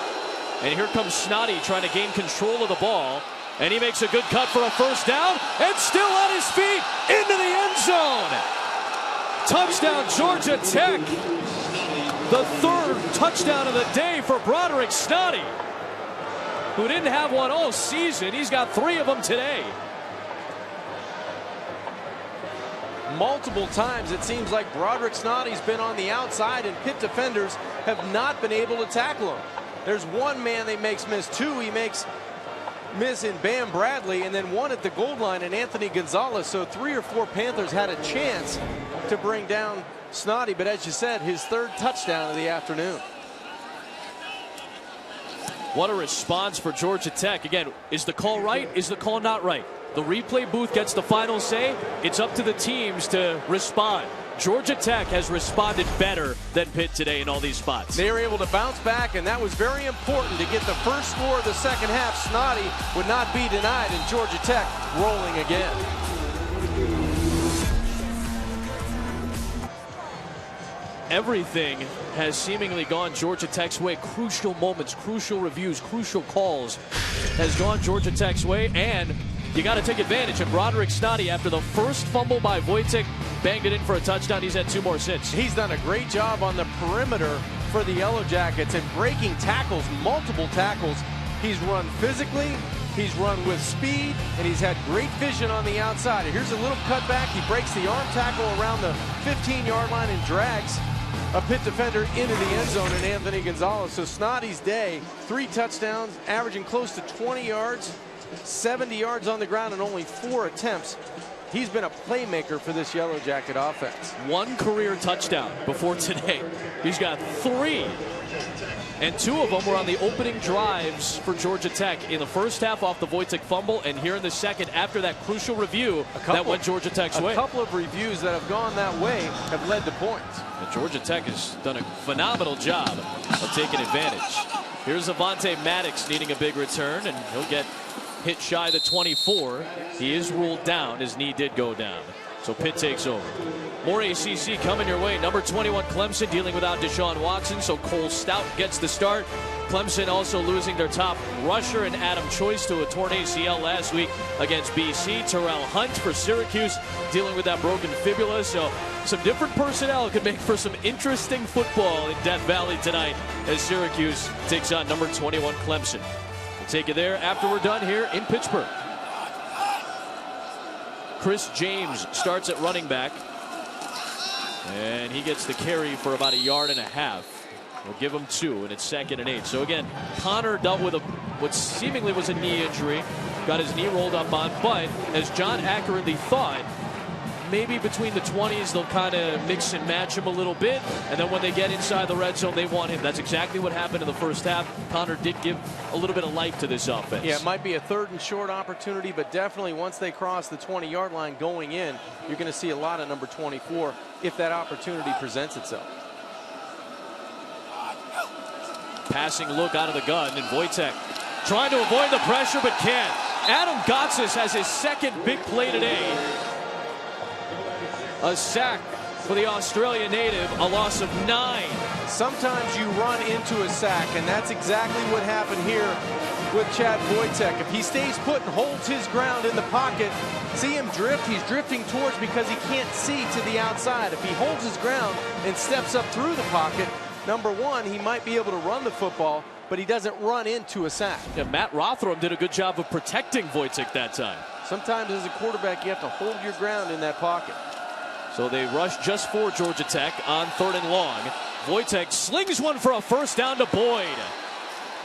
Speaker 1: And here comes Snoddy trying to gain control of the ball. And he makes a good cut for a first down. And still on his feet into the end zone. Touchdown, Georgia Tech. The 3rd touchdown of the day for Broderick Snoddy, who didn't have one all season. He's got 3 of them today.
Speaker 2: Multiple times it seems like Broderick Snoddy's been on the outside and Pitt defenders have not been able to tackle him. There's one man that makes miss, 2 he makes miss in Bam Bradley, and then 1 at the goal line in Anthony Gonzalez. So 3 or 4 Panthers had a chance to bring down Snoddy, but as you said, his 3rd touchdown of the afternoon.
Speaker 1: What a response for Georgia Tech. Again, is the call right? Is the call not right? The replay booth gets the final say. It's up to the teams to respond. Georgia Tech has responded better than Pitt today in all these spots.
Speaker 2: They were able to bounce back, and that was very important to get the first score of the second half. Snoddy would not be denied, and Georgia Tech rolling again.
Speaker 1: Everything has seemingly gone Georgia Tech's way. Crucial moments, crucial reviews, crucial calls has gone Georgia Tech's way, and you got to take advantage. And Broderick Snoddy, after the first fumble by Wojtek, banged it in for a touchdown. He's had 2 more since.
Speaker 2: He's done a great job on the perimeter for the Yellow Jackets and breaking tackles, multiple tackles. He's run physically, he's run with speed, and he's had great vision on the outside. And here's a little cutback. He breaks the arm tackle around the 15-yard line and drags a Pitt defender into the end zone in Anthony Gonzalez. So Snoddy's day, 3 touchdowns, averaging close to 20 yards, 70 yards on the ground, and only 4 attempts. He's been a playmaker for this Yellow Jacket offense.
Speaker 1: 1 career touchdown before today. He's got 3. And 2 of them were on the opening drives for Georgia Tech in the first half off the Wojtek fumble, and here in the second after that crucial review that went Georgia Tech's way.
Speaker 2: A couple of reviews that have gone that way have led to points.
Speaker 1: And Georgia Tech has done a phenomenal job of taking advantage. Here's Avonte Maddox needing a big return, and he'll get hit shy the 24. He is ruled down. His knee did go down. So Pitt takes over. More ACC coming your way. Number 21 Clemson dealing without Deshaun Watson, so Cole Stout gets the start. Clemson also losing their top rusher and Adam Choice to a torn ACL last week against BC. Terrell Hunt for Syracuse dealing with that broken fibula. So some different personnel could make for some interesting football in Death Valley tonight as Syracuse takes on number 21 Clemson. We'll take you there after we're done here in Pittsburgh. Chris James starts at running back, and he gets the carry for about 1.5 yards. We'll give him 2, and it's 2nd and 8. So again, Connor dealt with what seemingly was a knee injury, got his knee rolled up on, but as John accurately thought, maybe between the 20s they'll kind of mix and match him a little bit, and then when they get inside the red zone they want him. That's exactly what happened in the first half. Connor did give a little bit of life to this offense.
Speaker 2: Yeah, it might be a 3rd and short opportunity, but definitely once they cross the 20-yard line going in, you're going to see a lot of number 24 if that opportunity presents itself.
Speaker 1: Passing look out of the gun, and Wojtek trying to avoid the pressure but can't. Adam Gotsis has his 2nd big play today. A sack for the Australian native, a loss of 9.
Speaker 2: Sometimes you run into a sack, and that's exactly what happened here with Chad Wojtek. If he stays put and holds his ground in the pocket, see him drift, he's drifting towards because he can't see to the outside. If he holds his ground and steps up through the pocket, number 1, he might be able to run the football, but he doesn't run into a sack.
Speaker 1: Yeah, Matt Rothram did a good job of protecting Wojtek that time.
Speaker 2: Sometimes as a quarterback, you have to hold your ground in that pocket.
Speaker 1: So they rush just for Georgia Tech on 3rd and long. Wojtek slings one for a first down to Boyd.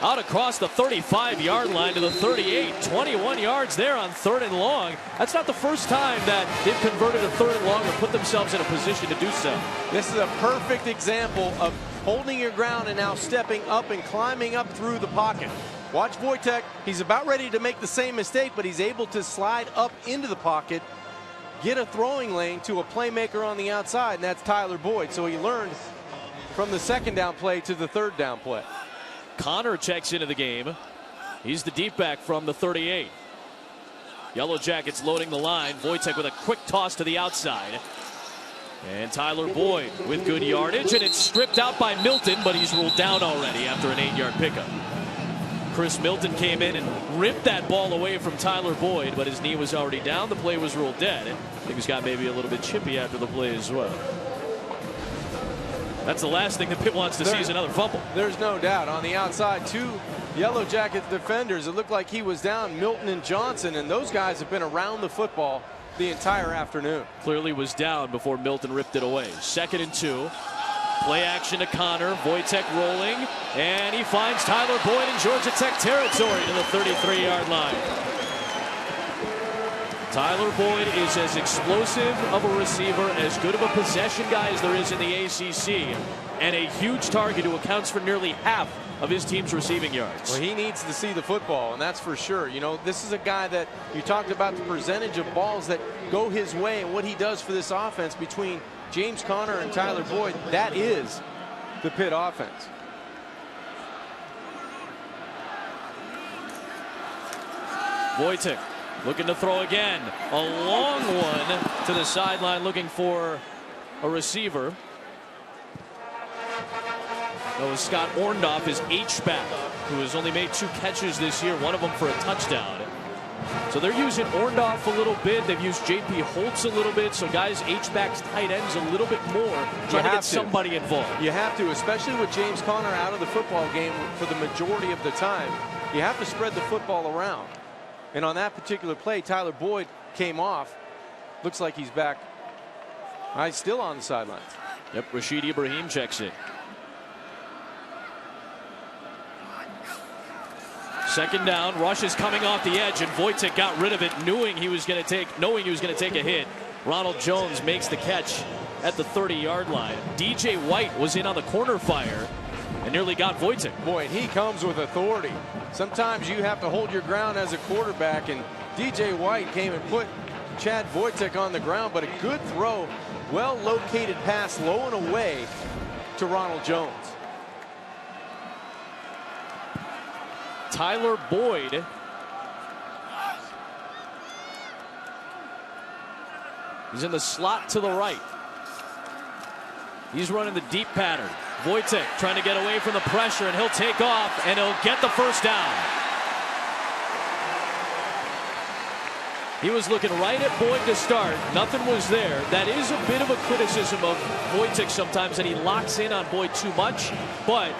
Speaker 1: Out across the 35-yard line to the 38. 21 yards there on 3rd and long. That's not the first time that they've converted a 3rd and long or put themselves in a position to do so.
Speaker 2: This is a perfect example of holding your ground and now stepping up and climbing up through the pocket. Watch Wojtek. He's about ready to make the same mistake, but he's able to slide up into the pocket, get a throwing lane to a playmaker on the outside, and that's Tyler Boyd. So he learned from the second down play to the third down play.
Speaker 1: Connor checks into the game. He's the deep back from the 38. Yellow Jackets loading the line. Wojtek with a quick toss to the outside. And Tyler Boyd with good yardage, and it's stripped out by Milton, but he's ruled down already after an 8-yard pickup. Chris Milton came in and ripped that ball away from Tyler Boyd, but his knee was already down. The play was ruled dead. I think he's got maybe a little bit chippy after the play as well. That's the last thing the Pitt wants to see is another fumble.
Speaker 2: There's no doubt. On the outside, 2 Yellow Jacket defenders. It looked like he was down, Milton and Johnson, and those guys have been around the football the entire afternoon.
Speaker 1: Clearly was down before Milton ripped it away. 2nd and 2. Play action to Connor. Wojtek rolling, and he finds Tyler Boyd in Georgia Tech territory to the 33-yard line. Tyler Boyd is as explosive of a receiver, as good of a possession guy as there is in the ACC, and a huge target who accounts for nearly half of his team's receiving yards.
Speaker 2: Well, he needs to see the football, and that's for sure. You know, this is a guy that you talked about the percentage of balls that go his way and what he does for this offense between James Conner and Tyler Boyd. That is the Pitt offense.
Speaker 1: Wojtek looking to throw again. A long one to the sideline, looking for a receiver. That was Scott Orndorff, his H-back, who has only made 2 catches this year, one of them for a touchdown. So they're using Orndorff a little bit. They've used J.P. Holtz a little bit. So guys, H-backs, tight ends a little bit more, trying to get somebody involved.
Speaker 2: You have to, especially with James Conner out of the football game for the majority of the time. You have to spread the football around. And on that particular play, Tyler Boyd came off. Looks like he's back. He's still on the sidelines.
Speaker 1: Yep, Rashid Ibrahim checks in. 2nd down. Rush is coming off the edge, and Wojtek got rid of it, knowing he was going to take a hit. Ronald Jones makes the catch at the 30-yard line. DJ White was in on the corner fire and nearly got Wojtek.
Speaker 2: Boy, he comes with authority. Sometimes you have to hold your ground as a quarterback, and DJ White came and put Chad Wojtek on the ground, but a good throw, well-located pass low and away to Ronald Jones.
Speaker 1: Tyler Boyd is in the slot to the right. He's running the deep pattern. Wojtek trying to get away from the pressure, and he'll take off, and he'll get the first down. He was looking right at Boyd to start. Nothing was there. That is a bit of a criticism of Wojtek sometimes, that he locks in on Boyd too much, but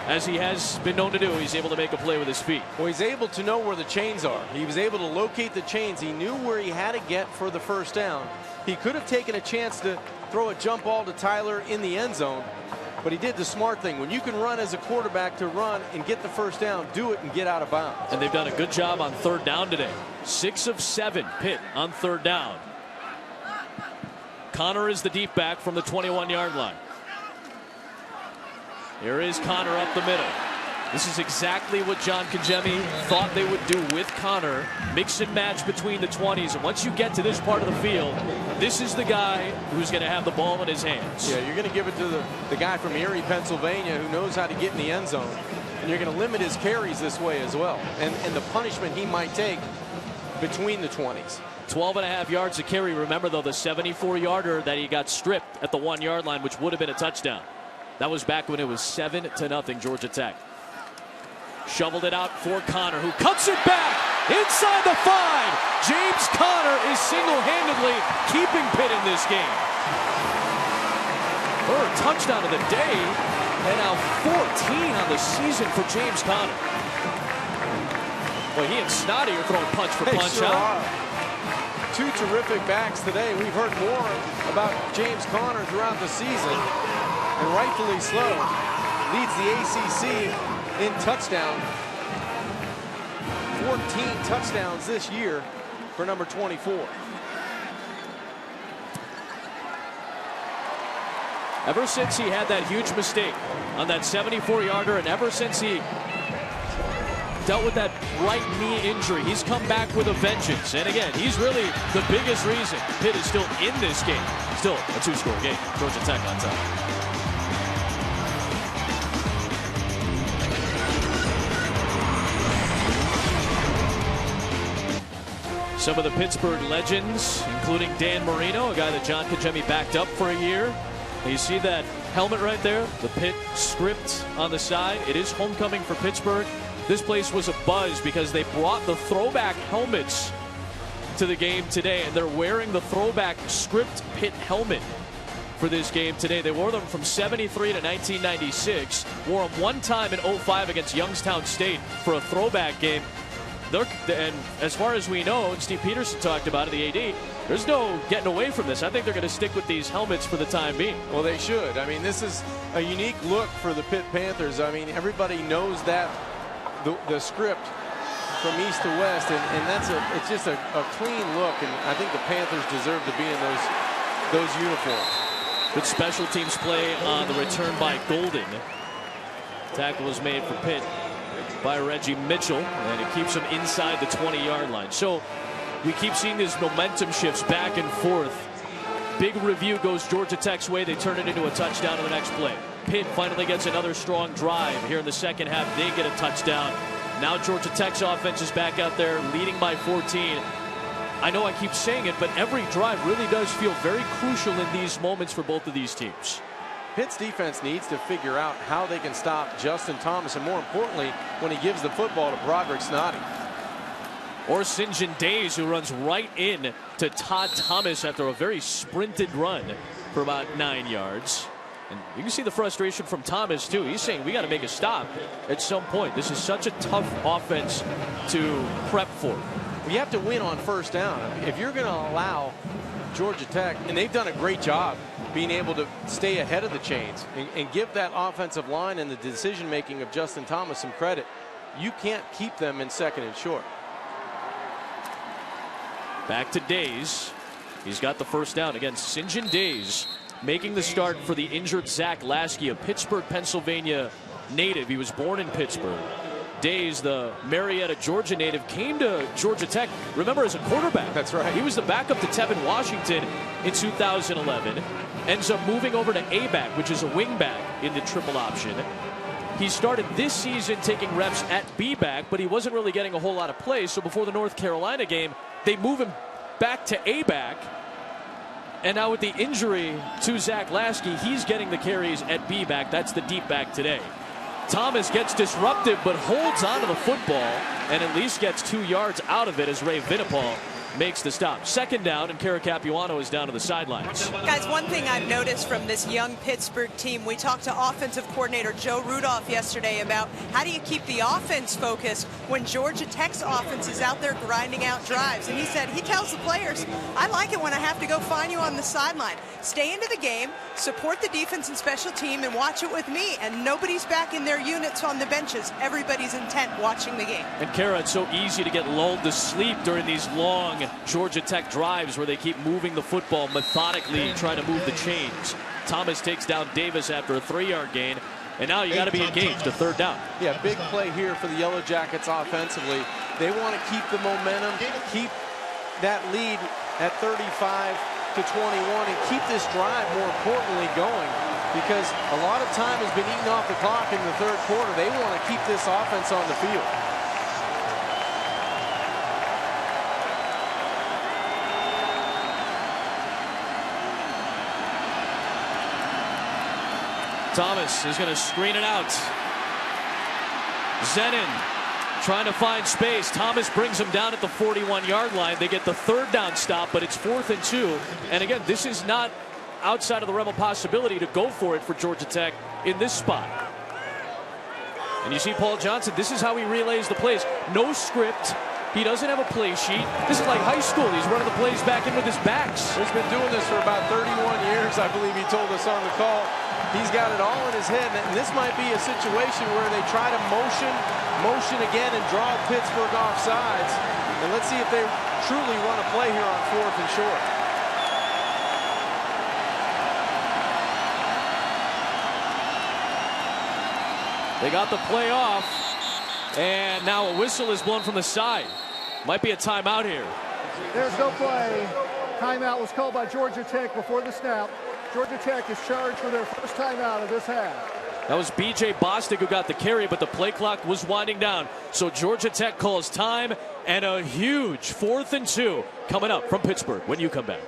Speaker 1: as he has been known to do, he's able to make a play with his feet.
Speaker 2: Well, he's able to know where the chains are. He was able to locate the chains. He knew where he had to get for the first down. He could have taken a chance to throw a jump ball to Tyler in the end zone, but he did the smart thing. When you can run as a quarterback to run and get the first down, do it and get out of bounds. And
Speaker 1: they've done a good job on 3rd down today. 6 of 7 Pitt on 3rd down. Connor is the deep back from the 21-yard line. Here is Connor up the middle. This is exactly what John Kajemi thought they would do with Connor. Mix and match between the 20s. And once you get to this part of the field, this is the guy who's going to have the ball in his hands.
Speaker 2: Yeah, you're going to give it to the guy from Erie, Pennsylvania, who knows how to get in the end zone. And you're going to limit his carries this way as well. And the punishment he might take between the 20s.
Speaker 1: 12.5 yards to carry. Remember, though, the 74-yarder that he got stripped at the 1-yard line, which would have been a touchdown. That was back when it was 7-0 Georgia Tech. Shoveled it out for Connor, who cuts it back inside the 5. James Conner is single-handedly keeping Pitt in this game. Third touchdown of the day, and now 14 on the season for James Conner. Well, he and Snoddy are throwing punch for punch,
Speaker 2: sure are. 2 terrific backs today. We've heard more about James Conner throughout the season, and rightfully so. Leads the ACC in touchdown. 14 touchdowns this year for number 24.
Speaker 1: Ever since he had that huge mistake on that 74-yarder, and ever since he dealt with that right knee injury, he's come back with a vengeance. And again, he's really the biggest reason Pitt is still in this game. Still a 2-score game. Georgia Tech on top. Some of the Pittsburgh legends, including Dan Marino, a guy that John Kajemi backed up for a year. You see that helmet right there, the Pitt script on the side. It is homecoming for Pittsburgh. This place was a buzz because they brought the throwback helmets to the game today, and they're wearing the throwback script Pitt helmet for this game today. They wore them from 73 to 1996, wore them one time in 05 against Youngstown State for a throwback game. And as far as we know, and Steve Peterson talked about it, the AD, there's no getting away from this. I think they're going to stick with these helmets for the time being.
Speaker 2: Well, they should. I mean, this is a unique look for the Pitt Panthers. I mean, everybody knows that the script from east to west, and it's just a clean look, and I think the Panthers deserve to be in those uniforms.
Speaker 1: Good special teams play on the return by Golden. Tackle was made for Pitt by Reggie Mitchell, and it keeps him inside the 20-yard line. So we keep seeing these momentum shifts back and forth. Big review goes Georgia Tech's way. They turn it into a touchdown on the next play. Pitt finally gets another strong drive here in the second half. They get a touchdown. Now Georgia Tech's offense is back out there leading by 14. I know I keep saying it, but every drive really does feel very crucial in these moments for both of these teams.
Speaker 2: Pitt's defense needs to figure out how they can stop Justin Thomas, and more importantly, when he gives the football to Broderick Snoddy.
Speaker 1: Or St. John Days, who runs right in to Todd Thomas after a very sprinted run for about 9 yards. And you can see the frustration from Thomas, too. He's saying we got to make a stop at some point. This is such a tough offense to prep for.
Speaker 2: You have to win on first down. If you're going to allow Georgia Tech, and they've done a great job being able to stay ahead of the chains and give that offensive line and the decision-making of Justin Thomas some credit, you can't keep them in second and short.
Speaker 1: Back to Days. He's got the first down against St. John Days, making the start for the injured Zach Lasky, a Pittsburgh, Pennsylvania native. He was born in Pittsburgh. Days, the Marietta, Georgia native, came to Georgia Tech, remember, as a quarterback.
Speaker 2: That's right.
Speaker 1: He was the backup to Tevin Washington in 2011. Ends up moving over to A-back, which is a wing-back in the triple option. He started this season taking reps at B-back, but he wasn't really getting a whole lot of plays. So before the North Carolina game, they move him back to A-back. And now with the injury to Zach Lasky, he's getting the carries at B-back. That's the deep back today. Thomas gets disruptive, but holds onto the football and at least gets 2 yards out of it as Ray Vinipal makes the stop. Second down, and Kara Capuano is down to the sidelines.
Speaker 3: Guys, one thing I've noticed from this young Pittsburgh team, we talked to offensive coordinator Joe Rudolph yesterday about how do you keep the offense focused when Georgia Tech's offense is out there grinding out drives. And he said, he tells the players, I like it when I have to go find you on the sideline. Stay into the game, support the defense and special team, and watch it with me. And nobody's back in their units on the benches. Everybody's intent watching the game.
Speaker 1: And Kara, it's so easy to get lulled to sleep during these long Georgia Tech drives where they keep moving the football methodically, trying to move the chains. Thomas takes down Davis after a 3-yard gain, and now you got to be engaged, a third down.
Speaker 2: Yeah, big play here for the Yellow Jackets offensively. They want to keep the momentum, keep that lead at 35 to 21, and keep this drive, more importantly, going, because a lot of time has been eaten off the clock in the third quarter. They want to keep this offense on the field.
Speaker 1: Thomas is going to screen it out. Zenin trying to find space. Thomas brings him down at the 41-yard line. They get the third down stop, but it's 4th and 2. And again, this is not outside of the realm of possibility to go for it for Georgia Tech in this spot. And you see Paul Johnson, this is how he relays the plays. No script. He doesn't have a play sheet. This is like high school. He's running the plays back in with his backs.
Speaker 2: He's been doing this for about 31 years, I believe he told us on the call. He's got it all in his head, and this might be a situation where they try to motion again and draw Pittsburgh off sides. And let's see if they truly run a play here on 4th and short.
Speaker 1: They got the play off, and now a whistle is blown from the side. Might be a timeout here.
Speaker 4: There's no play. Timeout was called by Georgia Tech before the snap. Georgia Tech is charged for their first timeout of this half.
Speaker 1: That was B.J. Bostic who got the carry, but the play clock was winding down. So Georgia Tech calls time, and a huge 4th and 2 coming up from Pittsburgh when you come back.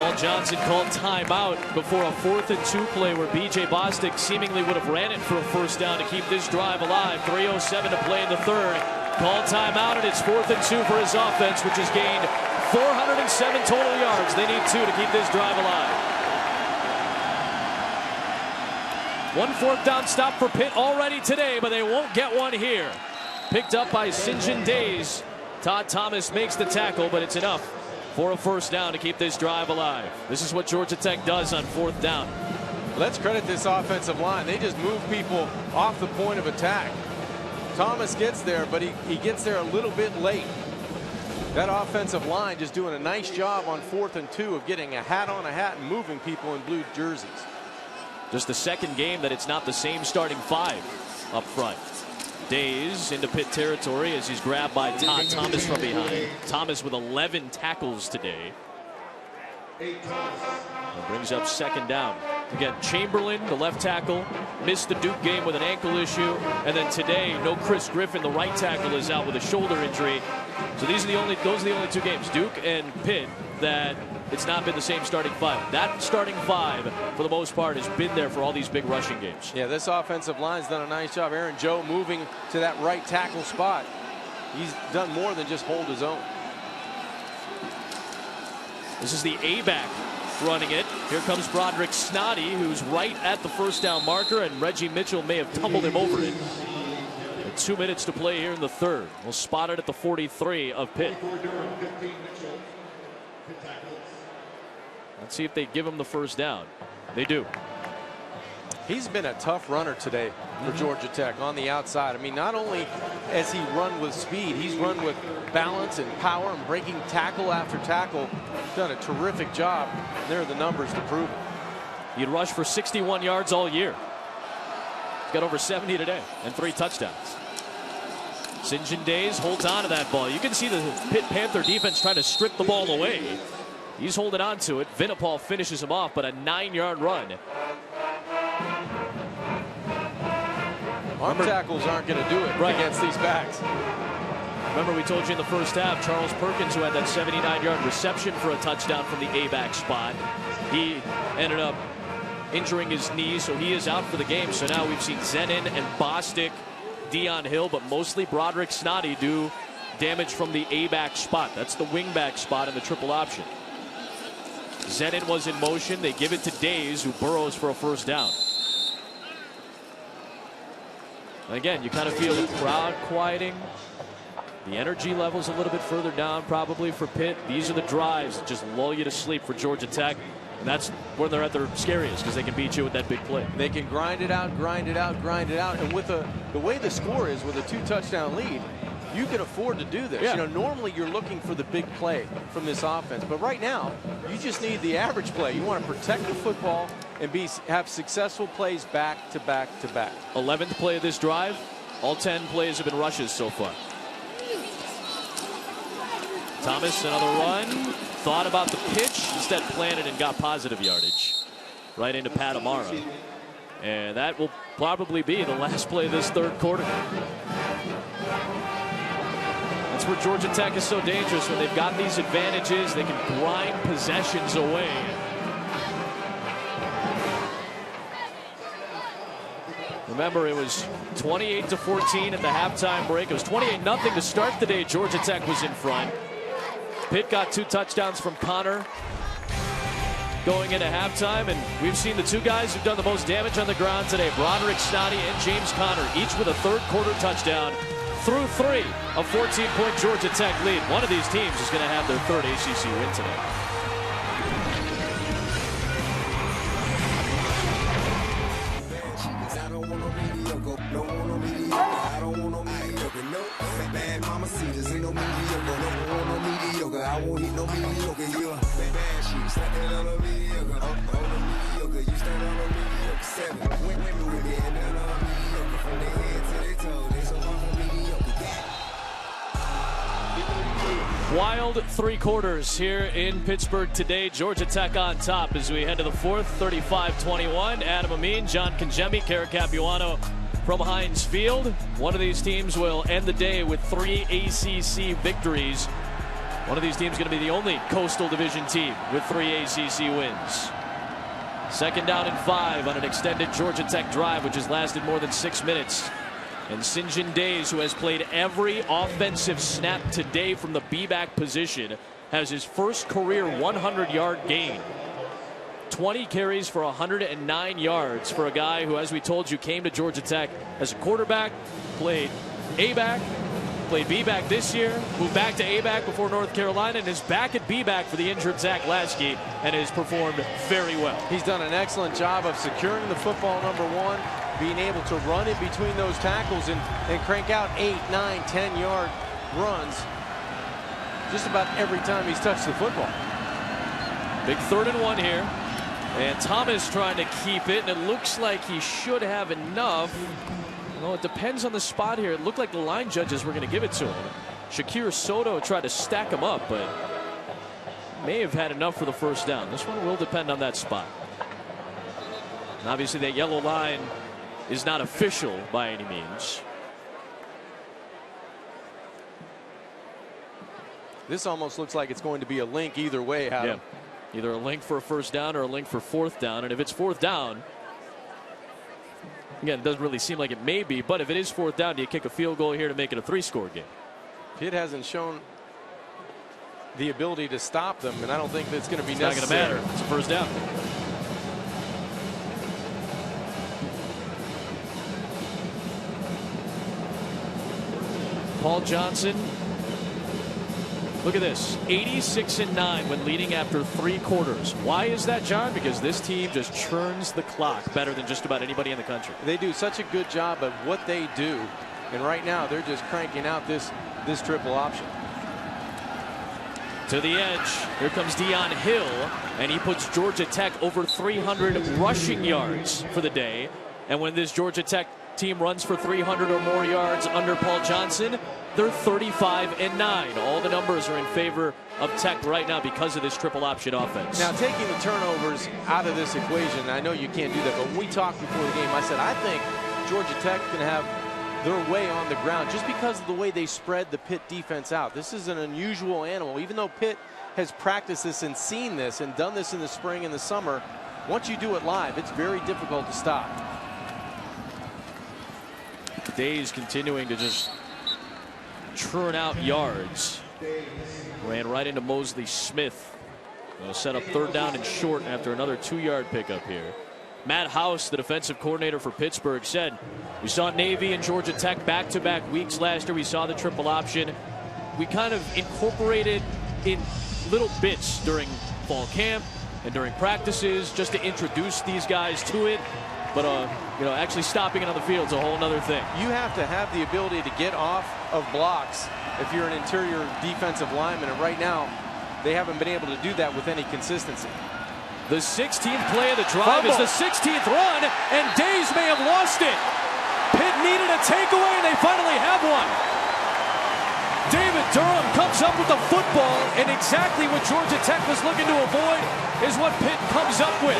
Speaker 1: Paul Johnson called timeout before a 4th and 2 play where B.J. Bostic seemingly would have ran it for a first down to keep this drive alive. 3:07 to play in the third. Called timeout, and it's 4th and 2 for his offense, which has gained 407 total yards. They need 2 to keep this drive alive. 1 4th down stop for Pitt already today, but they won't get one here. Picked up by St. John Days. Todd Thomas makes the tackle, but it's enough for a first down to keep this drive alive. This is what Georgia Tech does on 4th down.
Speaker 2: Let's credit this offensive line. They just move people off the point of attack. Thomas gets there, but he gets there a little bit late. That offensive line just doing a nice job on 4th and 2 of getting a hat on a hat and moving people in blue jerseys.
Speaker 1: Just the second game that it's not the same starting 5 up front. Days into Pitt territory as he's grabbed by Todd Thomas from behind. Thomas with 11 tackles today. That brings up 2nd down. Again, Chamberlain, the left tackle, missed the Duke game with an ankle issue. And then today, no Chris Griffin, the right tackle, is out with a shoulder injury. So those are the only 2 games, Duke and Pitt, that it's not been the same starting 5. That starting 5, for the most part, has been there for all these big rushing games.
Speaker 2: Yeah, this offensive line's done a nice job. Aaron Joe moving to that right tackle spot. He's done more than just hold his own.
Speaker 1: This is the A-back running it. Here comes Broderick Snoddy, who's right at the first down marker, and Reggie Mitchell may have tumbled him over it. 2 minutes to play here in the third. We'll spot it at the 43 of Pitt. Let's see if they give him the first down. They do.
Speaker 2: He's been a tough runner today for Georgia Tech on the outside. I mean, not only has he run with speed, he's run with balance and power and breaking tackle after tackle. Done a terrific job. There are the numbers to prove it.
Speaker 1: He'd rushed for 61 yards all year. He's got over 70 today and 3 touchdowns. St. John Days holds on to that ball. You can see the Pitt Panther defense trying to strip the ball away. He's holding on to it. Vinipal finishes him off, but a 9-yard run.
Speaker 2: Arm tackles aren't going to do it against these backs.
Speaker 1: Remember, we told you in the first half, Charles Perkins, who had that 79-yard reception for a touchdown from the A-back spot, he ended up injuring his knee, so he is out for the game. So now we've seen Zenin and Bostic, Dion Hill, but mostly Broderick Snoddy do damage from the A-back spot. That's the wing-back spot in the triple option. Zenin was in motion. They give it to Days, who burrows for a first down. And again, you kind of feel the crowd quieting. The energy level's a little bit further down probably for Pitt. These are the drives that just lull you to sleep for Georgia Tech. And that's where they're at their scariest, because they can beat you with that big play.
Speaker 2: They can grind it out, grind it out, grind it out. And with the way the score is, with a 2-touchdown lead, you can afford to do this.
Speaker 1: Yeah.
Speaker 2: You know, normally you're looking for the big play from this offense, but right now you just need the average play. You want to protect the football and have successful plays back to back to back.
Speaker 1: 11th play of this drive. All 10 plays have been rushes so far. Thomas, another run. Thought about the pitch, instead planted and got positive yardage right into Pat Amara. And that will probably be the last play of this third quarter. That's where Georgia Tech is so dangerous. When they've got these advantages, they can grind possessions away. Remember, it was 28-14 at the halftime break. It was 28-0 to start the day. Georgia Tech was in front. Pitt got 2 touchdowns from Connor going into halftime, and we've seen the 2 guys who've done the most damage on the ground today, Broderick Snoddy and James Connor, each with a third quarter touchdown through 3. A 14-point Georgia Tech lead. One of these teams is going to have their third ACC win today.
Speaker 9: I won't hit no mediocre, you a bad shit. Slap that on a mediocre, on a mediocre. You stand on a mediocre 7. Women with me and then on a mediocre. From their head to their toe, they so on a mediocre.
Speaker 1: Wild 3 quarters here in Pittsburgh today. Georgia Tech on top as we head to the fourth. 35-21. Adam Amin, John Congemi, Kara Capuano from Heinz Field. One of these teams will end the day with 3 ACC victories. One of these teams going to be the only Coastal Division team with 3 ACC wins. Second down and 5 on an extended Georgia Tech drive, which has lasted more than 6 minutes. And St. John Days, who has played every offensive snap today from the B-back position, has his first career 100-yard game. 20 carries for 109 yards for a guy who, as we told you, came to Georgia Tech as a quarterback, played A-back, played B-back this year, moved back to A-back before North Carolina, and is back at B-back for the injured Zach Lasky, and has performed very well.
Speaker 2: He's done an excellent job of securing the football, number one, being able to run in between those tackles and crank out 8, 9, 10-yard runs just about every time he's touched the football.
Speaker 1: Big 3rd and 1 here. And Thomas trying to keep it, and it looks like he should have enough. Well, it depends on the spot here. It looked like the line judges were going to give it to him. Shakir Soto tried to stack him up, but may have had enough for the first down. This one will depend on that spot. And obviously that yellow line is not official by any means.
Speaker 2: This almost looks like it's going to be a link either way, Adam.
Speaker 1: Yeah. Either a link for a first down or a link for 4th down. And if it's 4th down, again, it doesn't really seem like it may be, but if it is 4th down, do you kick a field goal here to make it a 3-score game?
Speaker 2: Pitt hasn't shown the ability to stop them, and I don't think that's going to be
Speaker 1: necessary. It's not going to matter. It's a first down. Paul Johnson, look at this, 86-9 when leading after 3 quarters. Why is that, John? Because this team just churns the clock better than just about anybody in the country.
Speaker 2: They do such a good job of what they do, and right now they're just cranking out this triple option.
Speaker 1: To the edge, here comes Deion Hill, and he puts Georgia Tech over 300 rushing yards for the day. And when this Georgia Tech team runs for 300 or more yards under Paul Johnson, they're 35-9. All the numbers are in favor of Tech right now because of this triple option offense.
Speaker 2: Now, taking the turnovers out of this equation, I know you can't do that, but when we talked before the game, I said I think Georgia Tech can have their way on the ground just because of the way they spread the Pitt defense out. This is an unusual animal. Even though Pitt has practiced this and seen this and done this in the spring and the summer, once you do it live, it's very difficult to stop.
Speaker 1: Days continuing to just churn out yards. Ran right into Mosley Smith. They'll set up 3rd down and short after another 2-yard pickup here. Matt House, the defensive coordinator for Pittsburgh, said, we saw Navy and Georgia Tech back-to-back weeks last year. We saw the triple option. We kind of incorporated in little bits during fall camp and during practices just to introduce these guys to it. But, actually stopping it on the field is a whole other thing.
Speaker 2: You have to have the ability to get off of blocks if you're an interior defensive lineman. And right now, they haven't been able to do that with any consistency.
Speaker 1: The 16th play of the drive is the 16th run, and Days may have lost it. Pitt needed a takeaway, and they finally have one. David Durham comes up with the football, and exactly what Georgia Tech was looking to avoid is what Pitt comes up with.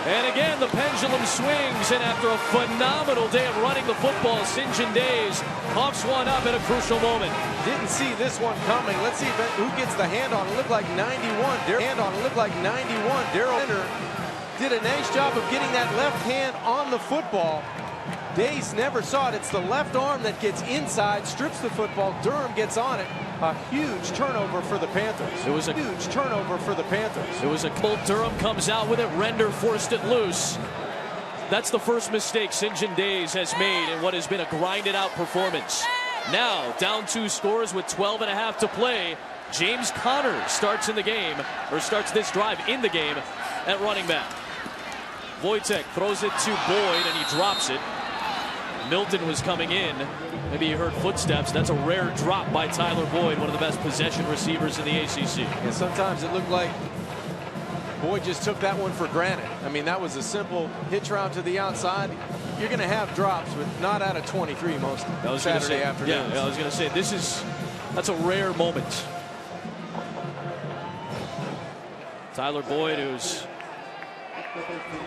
Speaker 1: And again, the pendulum swings, and after a phenomenal day of running the football, St. John Days coughs one up at a crucial moment.
Speaker 2: Didn't see this one coming. Let's see who gets the hand on it. Looked like 91. Darrell Leonard did a nice job of getting that left hand on the football. Days never saw it. It's the left arm that gets inside, strips the football. Durham gets on it. A huge turnover for the Panthers. It was a huge turnover for the Panthers.
Speaker 1: It was a Colt Durham comes out with it. Render forced it loose. That's the first mistake St. John Days has made in what has been a grinded out performance. Now down 2 scores with 12.5 to play. James Conner starts in the game, or starts this drive in the game at running back. Wojtek throws it to Boyd and he drops it. Milton was coming in. Maybe you heard footsteps. That's a rare drop by Tyler Boyd, one of the best possession receivers in the ACC.
Speaker 2: And sometimes it looked like Boyd just took that one for granted. I mean, that was a simple hitch route to the outside. you're going to have drops, but not out of 23 most Saturday afternoons.
Speaker 1: Yeah, I was going to say, that's a rare moment. Tyler Boyd, who's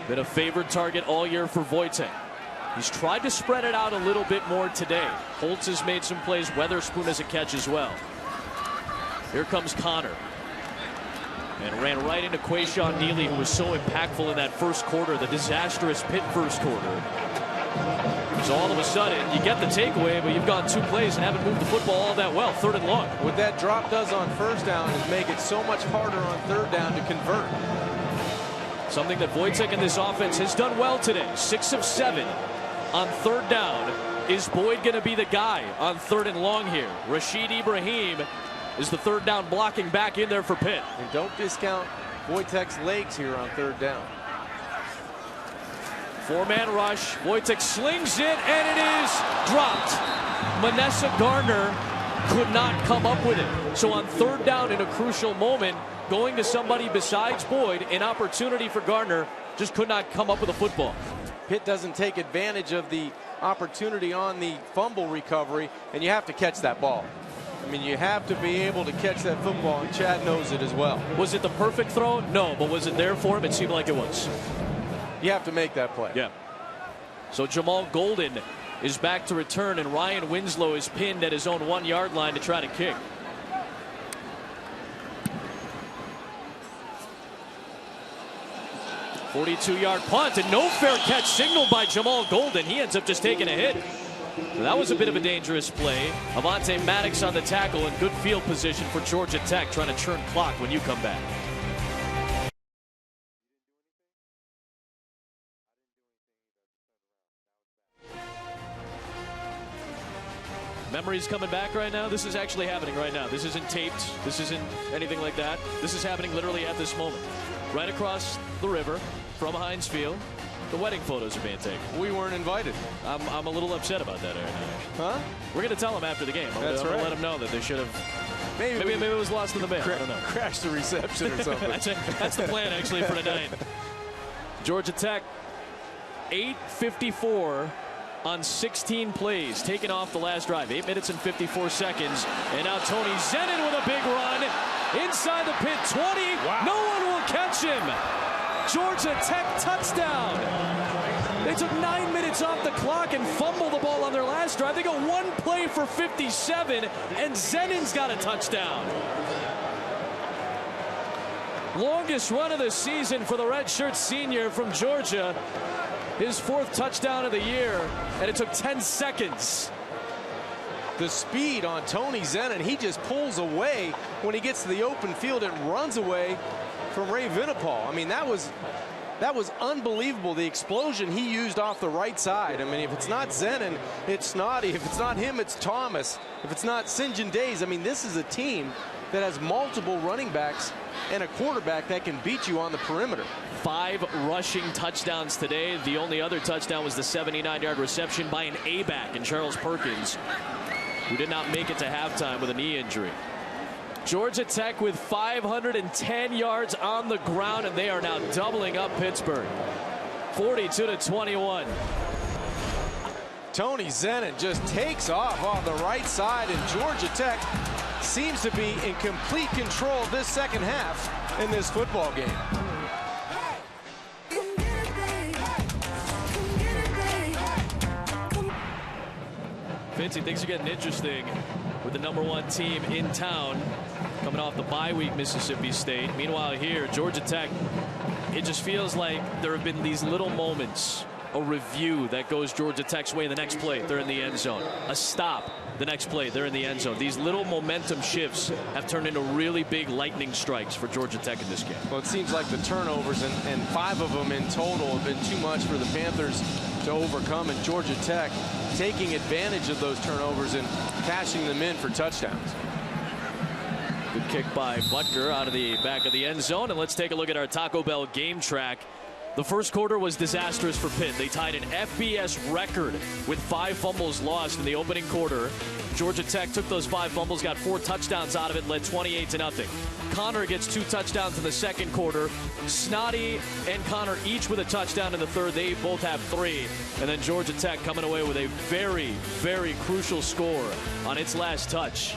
Speaker 1: been a favored target all year for Wojtek. He's tried to spread it out a little bit more today. Holtz has made some plays. Weatherspoon has a catch as well. Here comes Connor. And ran right into Quayshawn Neely, who was so impactful in that first quarter, the disastrous Pitt first quarter. So all of a sudden, you get the takeaway, but you've gone 2 plays and haven't moved the football all that well. 3rd and long.
Speaker 2: What that drop does on first down is make it so much harder on 3rd down to convert.
Speaker 1: Something that Wojtek in this offense has done well today. 6 of 7 on 3rd down. Is Boyd going to be the guy on 3rd and long here? Rashid Ibrahim is the 3rd down blocking back in there for Pitt.
Speaker 2: And don't discount Wojtek's legs here on 3rd down.
Speaker 1: 4-man rush. Wojtek slings it, and it is dropped. Manessa Gardner could not come up with it. So on 3rd down in a crucial moment, going to somebody besides Boyd, an opportunity for Gardner, just could not come up with a football.
Speaker 2: Pitt doesn't take advantage of the opportunity on the fumble recovery, and you have to catch that ball. I mean, you have to be able to catch that football, and Chad knows it as well.
Speaker 1: Was it the perfect throw? No, but was it there for him? It seemed like it was.
Speaker 2: You have to make that play.
Speaker 1: Yeah. So Jamal Golden is back to return, and Ryan Winslow is pinned at his own 1-yard line to try to kick. .42-yard punt, and no fair catch signaled by Jamal Golden. He ends up just taking a hit. So that was a bit of a dangerous play. Avonte Maddox on the tackle in good field position for Georgia Tech, trying to churn clock when you come back. Memories coming back right now. This is actually happening right now. This isn't taped. This isn't anything like that. This is happening literally at this moment. Right across the river from Heinz Field, the wedding photos are being taken.
Speaker 2: We weren't invited.
Speaker 1: I'm a little upset about that, Aaron.
Speaker 2: Huh?
Speaker 1: We're going to tell them after the game. I'm going to let them know that they should have. Maybe it was lost in the mail. I don't know.
Speaker 2: Crash the reception or something.
Speaker 1: That's the plan actually for tonight. Georgia Tech, 8:54 on 16 plays, taken off the last drive. 8 minutes and 54 seconds. And now Tony Zenon with a big run inside the Pitt 20.
Speaker 5: Wow.
Speaker 1: No one will catch him. Georgia Tech touchdown. They took 9 minutes off the clock and fumbled the ball on their last drive. They go 1 play for 57, and Zenon's got a touchdown. Longest run of the season for the redshirt senior from Georgia. His 4th touchdown of the year, and it took 10 seconds.
Speaker 2: The speed on Tony Zenon, he just pulls away when he gets to the open field and runs away from Ray Vinipal. I mean, that was unbelievable, the explosion he used off the right side. I mean, if it's not Zenon, it's Snotty. If it's not him, it's Thomas. If it's not St. John Days, I mean, this is a team that has multiple running backs and a quarterback that can beat you on the perimeter.
Speaker 1: 5 rushing touchdowns today. The only other touchdown was the 79-yard reception by an A-back in Charles Perkins, who did not make it to halftime with a knee injury. Georgia Tech with 510 yards on the ground, and they are now doubling up Pittsburgh. 42-21.
Speaker 2: Tony Zenon just takes off on the right side, and Georgia Tech seems to be in complete control this second half in this football game.
Speaker 1: Fancy, things are getting interesting with the #1 team in town coming off the bye week, Mississippi State. Meanwhile here, Georgia Tech, it just feels like there have been these little moments, a review that goes Georgia Tech's way. The next play, they're in the end zone. A stop, the next play, they're in the end zone. These little momentum shifts have turned into really big lightning strikes for Georgia Tech in this game.
Speaker 2: Well, it seems like the turnovers, and 5 of them in total, have been too much for the Panthers to overcome, and Georgia Tech taking advantage of those turnovers and cashing them in for touchdowns.
Speaker 1: Good kick by Butker out of the back of the end zone. And let's take a look at our Taco Bell game track The first quarter was disastrous for Pitt. They tied an FBS record with 5 fumbles lost in the opening quarter. Georgia Tech took those 5 fumbles, got 4 touchdowns out of it, led 28-0. Connor gets 2 touchdowns in the second quarter. Snoddy and Connor each with a touchdown in the third. They both have 3. And then Georgia Tech coming away with a very, very crucial score on its last touch.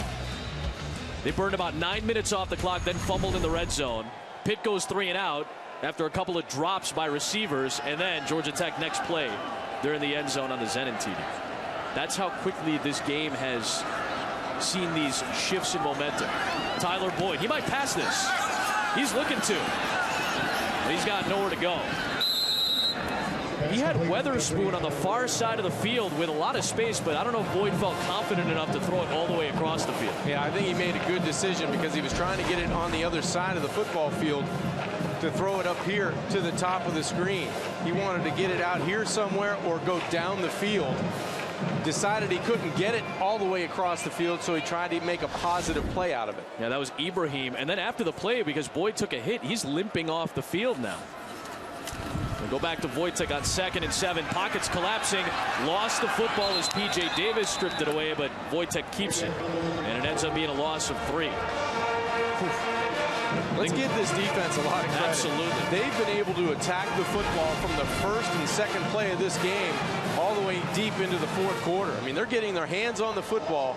Speaker 1: They burned about 9 minutes off the clock, then fumbled in the red zone. Pitt goes 3 and out after a couple of drops by receivers, and then Georgia Tech next play, they're in the end zone on the Zenon TD. That's how quickly this game has seen these shifts in momentum. Tyler Boyd, he might pass this. He's looking to. But he's got nowhere to go. He had Weatherspoon on the far side of the field with a lot of space, but I don't know if Boyd felt confident enough to throw it all the way across the field.
Speaker 2: Yeah, I think he made a good decision because he was trying to get it on the other side of the football field to throw it up here to the top of the screen. He wanted to get it out here somewhere or go down the field. Decided he couldn't get it all the way across the field, so he tried to make a positive play out of it.
Speaker 1: Yeah, that was Ibrahim. And then after the play, because Boyd took a hit, he's limping off the field now. We'll go back to Wojtek on 2nd and 7. Pockets collapsing. Lost the football as P.J. Davis stripped it away, but Wojtek keeps it. And it ends up being a loss of 3.
Speaker 2: Let's give this defense a lot of credit.
Speaker 1: Absolutely.
Speaker 2: They've been able to attack the football from the first and second play of this game all the way deep into the fourth quarter. I mean, they're getting their hands on the football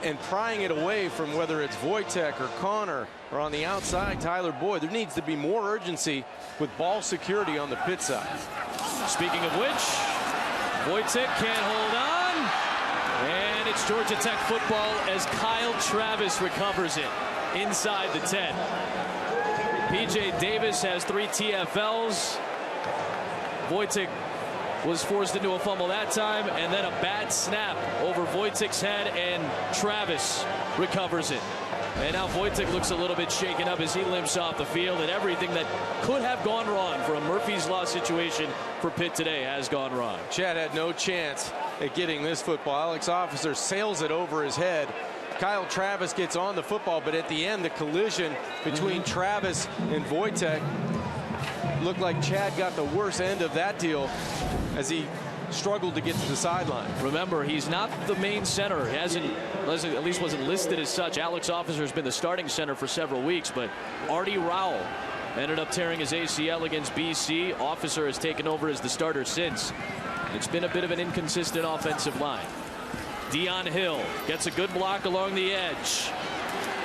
Speaker 2: and prying it away from whether it's Wojtek or Connor or on the outside Tyler Boyd. There needs to be more urgency with ball security on the Pitt side.
Speaker 1: Speaking of which, Wojtek can't hold on. And it's Georgia Tech football as Kyle Travis recovers it inside the 10. P.J. Davis has 3 TFLs. Wojtek was forced into a fumble that time, and then a bad snap over Wojtek's head, and Travis recovers it. And now Wojtek looks a little bit shaken up as he limps off the field, and everything that could have gone wrong for a Murphy's Law situation for Pitt today has gone wrong.
Speaker 2: Chad had no chance at getting this football. Alex Officer sails it over his head. Kyle Travis gets on the football, but at the end, the collision between Travis and Wojtek looked like Chad got the worst end of that deal as he struggled to get to the sideline.
Speaker 1: Remember, he's not the main center. He hasn't, at least wasn't listed as such. Alex Officer has been the starting center for several weeks, but Artie Rowell ended up tearing his ACL against BC. Officer has taken over as the starter since. It's been a bit of an inconsistent offensive line. Deion Hill gets a good block along the edge.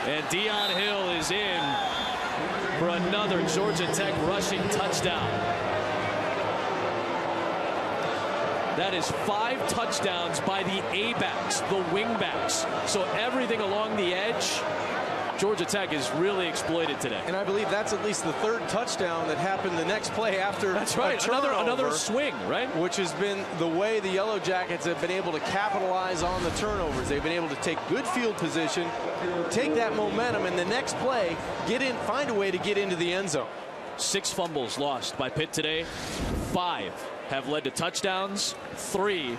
Speaker 1: And Deion Hill is in for another Georgia Tech rushing touchdown. That is 5 touchdowns by the A-backs, the wing-backs. So everything along the edge, Georgia Tech is really exploited today.
Speaker 2: And I believe that's at least the 3rd touchdown that happened the next play after.
Speaker 1: That's right, another swing, right?
Speaker 2: Which has been the way the Yellow Jackets have been able to capitalize on the turnovers. They've been able to take good field position, take that momentum, and the next play, get in, find a way to get into the end zone.
Speaker 1: 6 fumbles lost by Pitt today. 5 have led to touchdowns. 3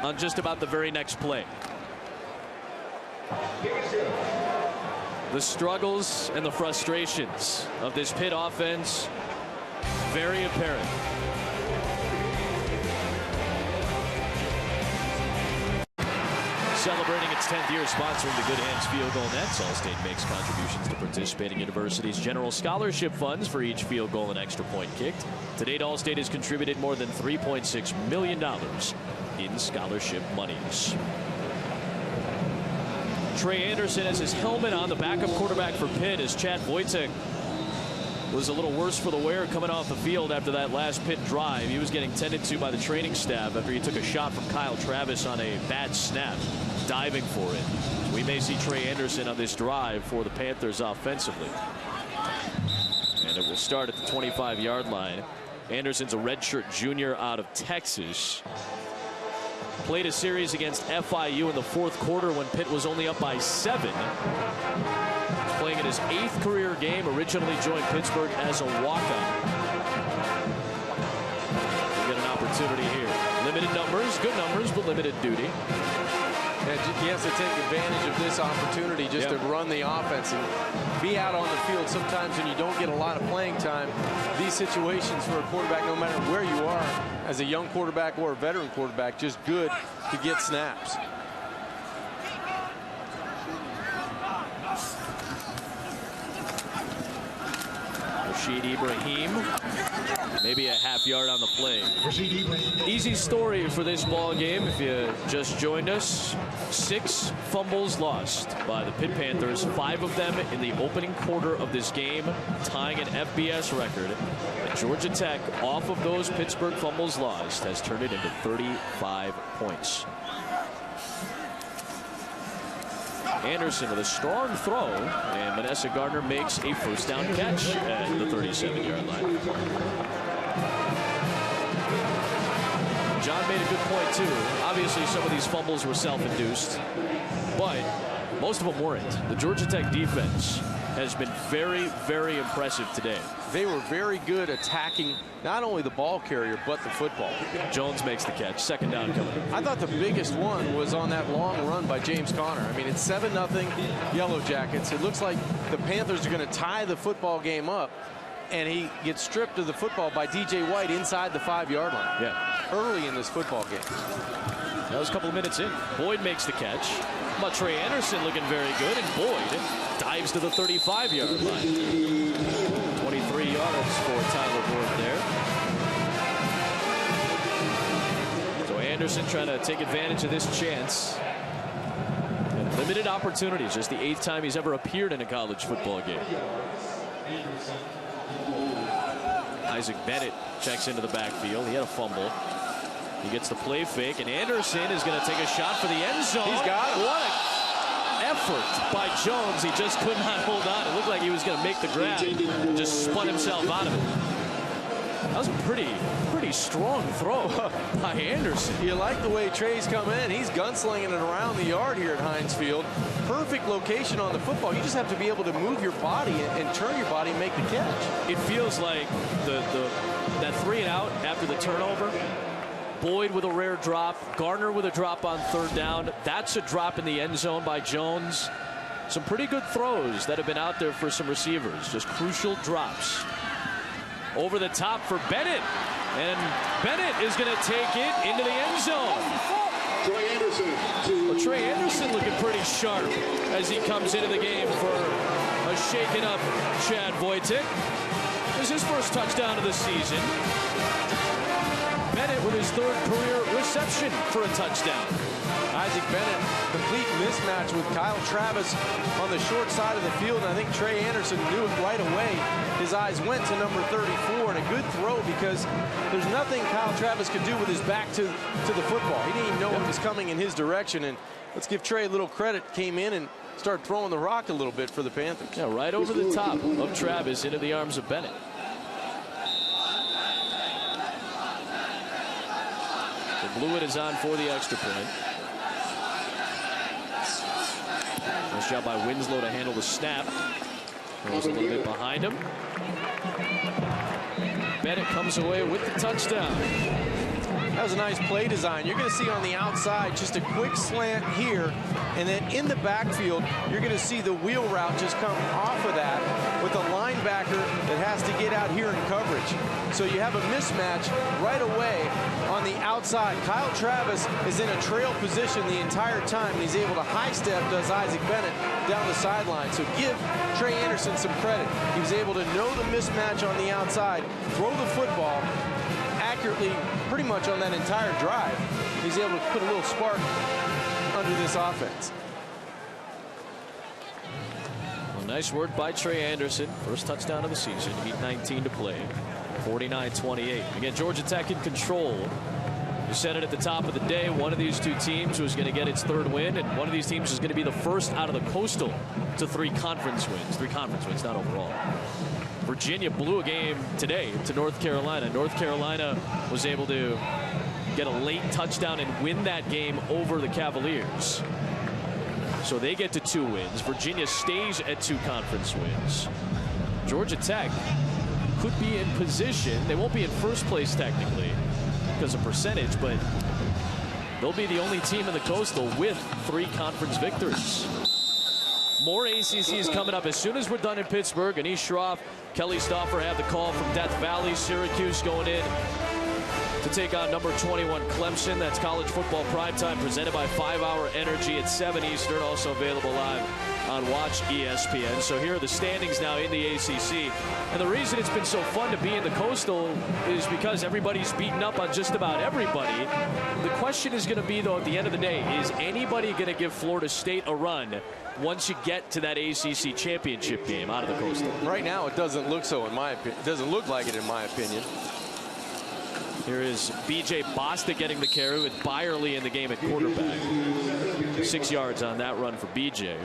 Speaker 1: on just about the very next play. The struggles and the frustrations of this Pitt offense, very apparent. Celebrating its 10th year sponsoring the Good Hands Field Goal Nets, Allstate makes contributions to participating universities' general scholarship funds for each field goal and extra point kicked. To date, Allstate has contributed more than $3.6 million in scholarship monies. Trey Anderson has his helmet on, the backup quarterback for Pitt, as Chad Wojtek was a little worse for the wear coming off the field after that last Pitt drive. He was getting tended to by the training staff after he took a shot from Kyle Travis on a bad snap, diving for it. We may see Trey Anderson on this drive for the Panthers offensively. And it will start at the 25-yard line. Anderson's a redshirt junior out of Texas. Played a series against FIU in the 4th quarter when Pitt was only up by 7. He's playing in his 8th career game. Originally joined Pittsburgh as a walk-on. We'll get an opportunity here. Limited numbers, good numbers, but limited duty.
Speaker 2: And he has to take advantage of this opportunity just to run the offense and be out on the field. Sometimes when you don't get a lot of playing time, these situations for a quarterback, no matter where you are, as a young quarterback or a veteran quarterback, just good to get snaps.
Speaker 1: Rashid Ibrahim, maybe a half yard on the play. Easy story for this ball game. If you just joined us, 6 fumbles lost by the Pitt Panthers, 5 of them in the opening quarter of this game, tying an FBS record. And Georgia Tech, off of those Pittsburgh fumbles lost, has turned it into 35 points. Anderson with a strong throw, and Vanessa Gardner makes a first down catch at the 37-yard line. John made a good point too. Obviously some of these fumbles were self-induced, but most of them weren't. The Georgia Tech defense has been very, very impressive today.
Speaker 2: They were very good attacking not only the ball carrier, but the football.
Speaker 1: Jones makes the catch. Second down coming.
Speaker 2: I thought the biggest one was on that long run by James Conner. I mean, it's 7-0 Yellow Jackets. It looks like the Panthers are going to tie the football game up, and he gets stripped of the football by DJ White inside the 5-yard line.
Speaker 1: Yeah.
Speaker 2: Early in this football game.
Speaker 1: That was a couple of minutes in. Boyd makes the catch. But Trey Anderson looking very good, and Boyd dives to the 35-yard line. 23 yards for Tyler Boyd there. So Anderson trying to take advantage of this chance. And limited opportunities. Just the 8th time he's ever appeared in a college football game. Isaac Bennett checks into the backfield. He had a fumble. He gets the play fake, and Anderson is going to take a shot for the end zone.
Speaker 2: He's got it.
Speaker 1: What an effort by Jones. He just could not hold on. It looked like he was going to make the grab. Just spun himself out of it. That was a pretty strong throw by Anderson.
Speaker 2: You like the way Trey's come in. He's gunslinging it around the yard here at Heinz Field. Perfect location on the football. You just have to be able to move your body and turn your body and make the catch.
Speaker 1: It feels like that 3 and out after the turnover. Boyd with a rare drop. Gardner with a drop on 3rd down. That's a drop in the end zone by Jones. Some pretty good throws that have been out there for some receivers. Just crucial drops. Over the top for Bennett. And Bennett is going to take it into the end zone.
Speaker 6: Trey Anderson.
Speaker 1: Well, Trey Anderson looking pretty sharp as he comes into the game for a shaken up Chad Wojtek. This is his first touchdown of the season. Bennett with his 3rd career reception for a touchdown.
Speaker 2: Isaac Bennett, complete mismatch with Kyle Travis on the short side of the field, and I think Trey Anderson knew it right away. His eyes went to number 34, and a good throw because there's nothing Kyle Travis could do with his back to the football. He didn't even know what was coming in his direction, and let's give Trey a little credit. Came in and started throwing the rock a little bit for the Panthers.
Speaker 1: Yeah, right over the top of Travis into the arms of Bennett. The Blewett is on for the extra point. Nice job by Winslow to handle the snap. Goes a little bit behind him. Bennett comes away with the touchdown.
Speaker 2: That was a nice play design. You're going to see on the outside just a quick slant here, and then in the backfield, you're going to see the wheel route just come off of that with a linebacker that has to get out here in coverage. So you have a mismatch right away on the outside. Kyle Travis is in a trail position the entire time, and he's able to high step, does Isaac Bennett, down the sideline. So give Trey Anderson some credit. He was able to know the mismatch on the outside, throw the football accurately pretty much on that entire drive. He's able to put a little spark under this offense.
Speaker 1: Well, nice work by Trey Anderson. First touchdown of the season. 8:19 to play. 49-28. Again, Georgia Tech in control. You said it at the top of the day. One of these 2 teams was going to get its 3rd win, and one of these teams is going to be the first out of the Coastal to 3 conference wins. 3 conference wins, not overall. Virginia blew a game today to North Carolina. North Carolina was able to get a late touchdown and win that game over the Cavaliers. So they get to 2 wins. Virginia stays at 2 conference wins. Georgia Tech could be in position. They won't be in first place technically because of percentage, but They'll be the only team in the Coastal with 3 conference victories. More ACCs coming up as soon as we're done in Pittsburgh. Anish Shroff, Kelly Stauffer have the call from Death Valley. Syracuse going in to take on number 21 Clemson. That's college football primetime presented by 5 Hour Energy at 7 Eastern. Also available live on Watch ESPN. So here are the standings now in the ACC. And the reason it's been so fun to be in the Coastal is because everybody's beaten up on just about everybody. The question is going to be, though, at the end of the day, is anybody going to give Florida State a run once you get to that ACC championship game out of the Coastal?
Speaker 2: Right now, it doesn't look so, in my opinion. It doesn't look like it, in my opinion.
Speaker 1: Here is B.J. Bostic getting the carry with Byerly in the game at quarterback. 6 yards on that run for B.J.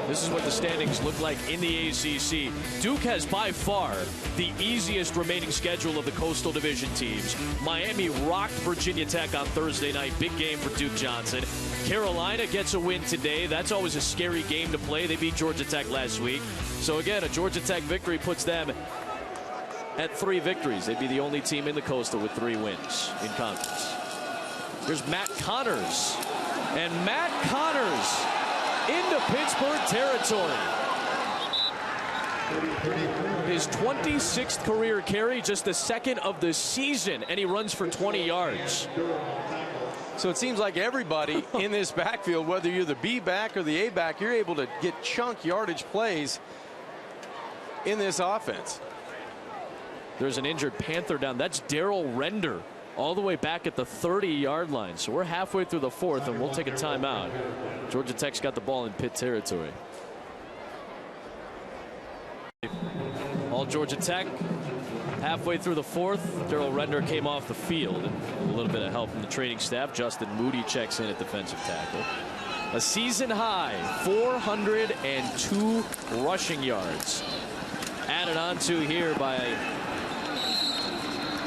Speaker 1: This is what the standings look like in the ACC. Duke has by far the easiest remaining schedule of the Coastal Division teams. Miami rocked Virginia Tech on Thursday night. Big game for Duke Johnson. Carolina gets a win today. That's always a scary game to play. They beat Georgia Tech last week. So again, a Georgia Tech victory puts them at 3 victories. They'd be the only team in the Coastal with 3 wins in conference. Here's Matt Connors. And Matt Connors into Pittsburgh territory. His 26th career carry, just the 2nd of the season, and he runs for 20 yards.
Speaker 2: So it seems like everybody in this backfield, whether you're the B back or the A back, you're able to get chunk yardage plays in this offense.
Speaker 1: There's an injured Panther down. That's Darrell Render all the way back at the 30-yard line. So we're halfway through the 4th, and we'll take a timeout. Georgia Tech's got the ball in Pitt territory. All Georgia Tech. Halfway through the 4th, Darrell Render came off the field. A little bit of help from the training staff. Justin Moody checks in at defensive tackle. A season high 402 rushing yards. Added on to here by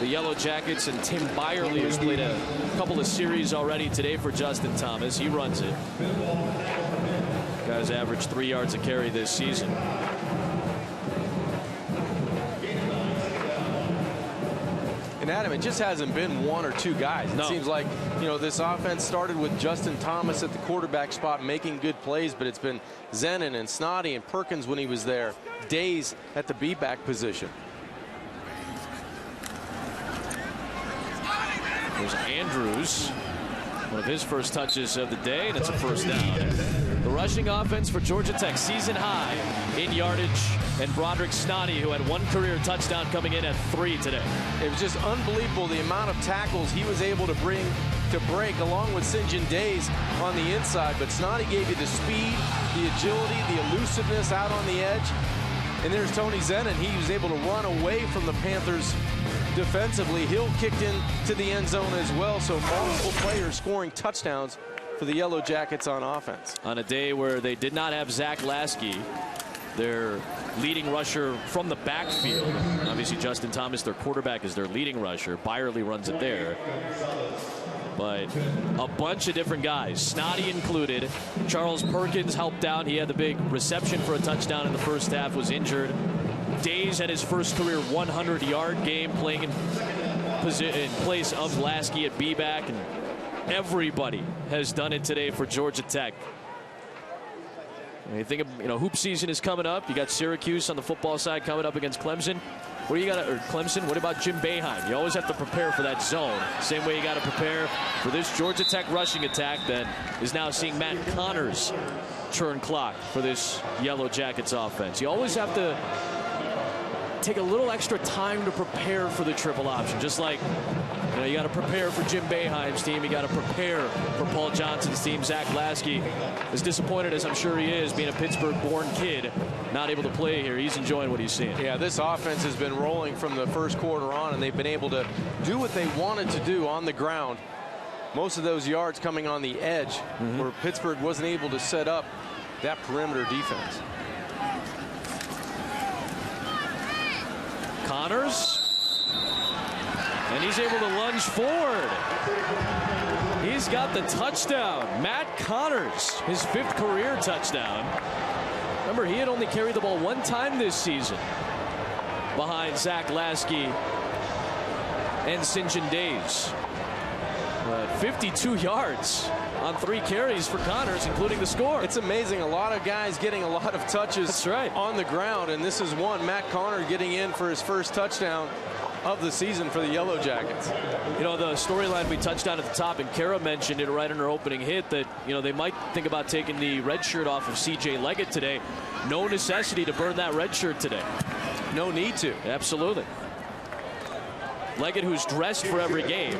Speaker 1: the Yellow Jackets, and Tim Byerly, who's played a couple of series already today for Justin Thomas. He runs it. Guys average 3 yards a carry this season.
Speaker 2: And Adam, it just hasn't been 1 or 2 guys. It seems like, you know, this offense started with Justin Thomas at the quarterback spot making good plays, but it's been Zenon and Snoddy and Perkins when he was there. Days at the B-back position.
Speaker 1: There's Andrews, one of his first touches of the day, and it's a first down. The rushing offense for Georgia Tech, season high in yardage, and Broderick Snoddy, who had 1 career touchdown, coming in at 3 today.
Speaker 2: It was just unbelievable the amount of tackles he was able to bring to break, along with St. John Days on the inside. But Snoddy gave you the speed, the agility, the elusiveness out on the edge. And there's Tony Zenon. He was able to run away from the Panthers defensively. Hill kicked in to the end zone as well. So multiple players scoring touchdowns for the Yellow Jackets on offense.
Speaker 1: On a day where they did not have Zach Lasky, their leading rusher from the backfield. Obviously, Justin Thomas, their quarterback, is their leading rusher. Byerly runs it there. But a bunch of different guys, Snoddy included. Charles Perkins helped out. He had the big reception for a touchdown in the first half, was injured. Days had his first career 100-yard game, playing in place of Lasky at B-back. And everybody has done it today for Georgia Tech. When you think of, hoop season is coming up. You got Syracuse on the football side coming up against Clemson. What do you got? Or Clemson? What about Jim Boeheim? You always have to prepare for that zone. Same way you got to prepare for this Georgia Tech rushing attack that is now seeing Matt Connors churn clock for this Yellow Jackets offense. You always have to take a little extra time to prepare for the triple option. Just like, you got to prepare for Jim Boeheim's team. You got to prepare for Paul Johnson's team. Zach Lasky, as disappointed as I'm sure he is, being a Pittsburgh-born kid, not able to play here. He's enjoying what he's seeing.
Speaker 2: Yeah, this offense has been rolling from the first quarter on, and they've been able to do what they wanted to do on the ground. Most of those yards coming on the edge, where Pittsburgh wasn't able to set up that perimeter defense.
Speaker 1: Connors. And he's able to lunge forward. He's got the touchdown. Matt Connors, his 5th career touchdown. Remember, he had only carried the ball 1 time this season behind Zach Lasky and St. John Days. 52 yards on 3 carries for Connors, including the score.
Speaker 2: It's amazing. A lot of guys getting a lot of touches on the ground, and this is one. Matt Connor getting in for his first touchdown of the season for the Yellow Jackets.
Speaker 1: You know, the storyline we touched on at the top, and Kara mentioned it right in her opening hit, that, you know, they might think about taking the red shirt off of C.J. Leggett today. No necessity to burn that red shirt today.
Speaker 2: No need to.
Speaker 1: Absolutely. Leggett, who's dressed for every game.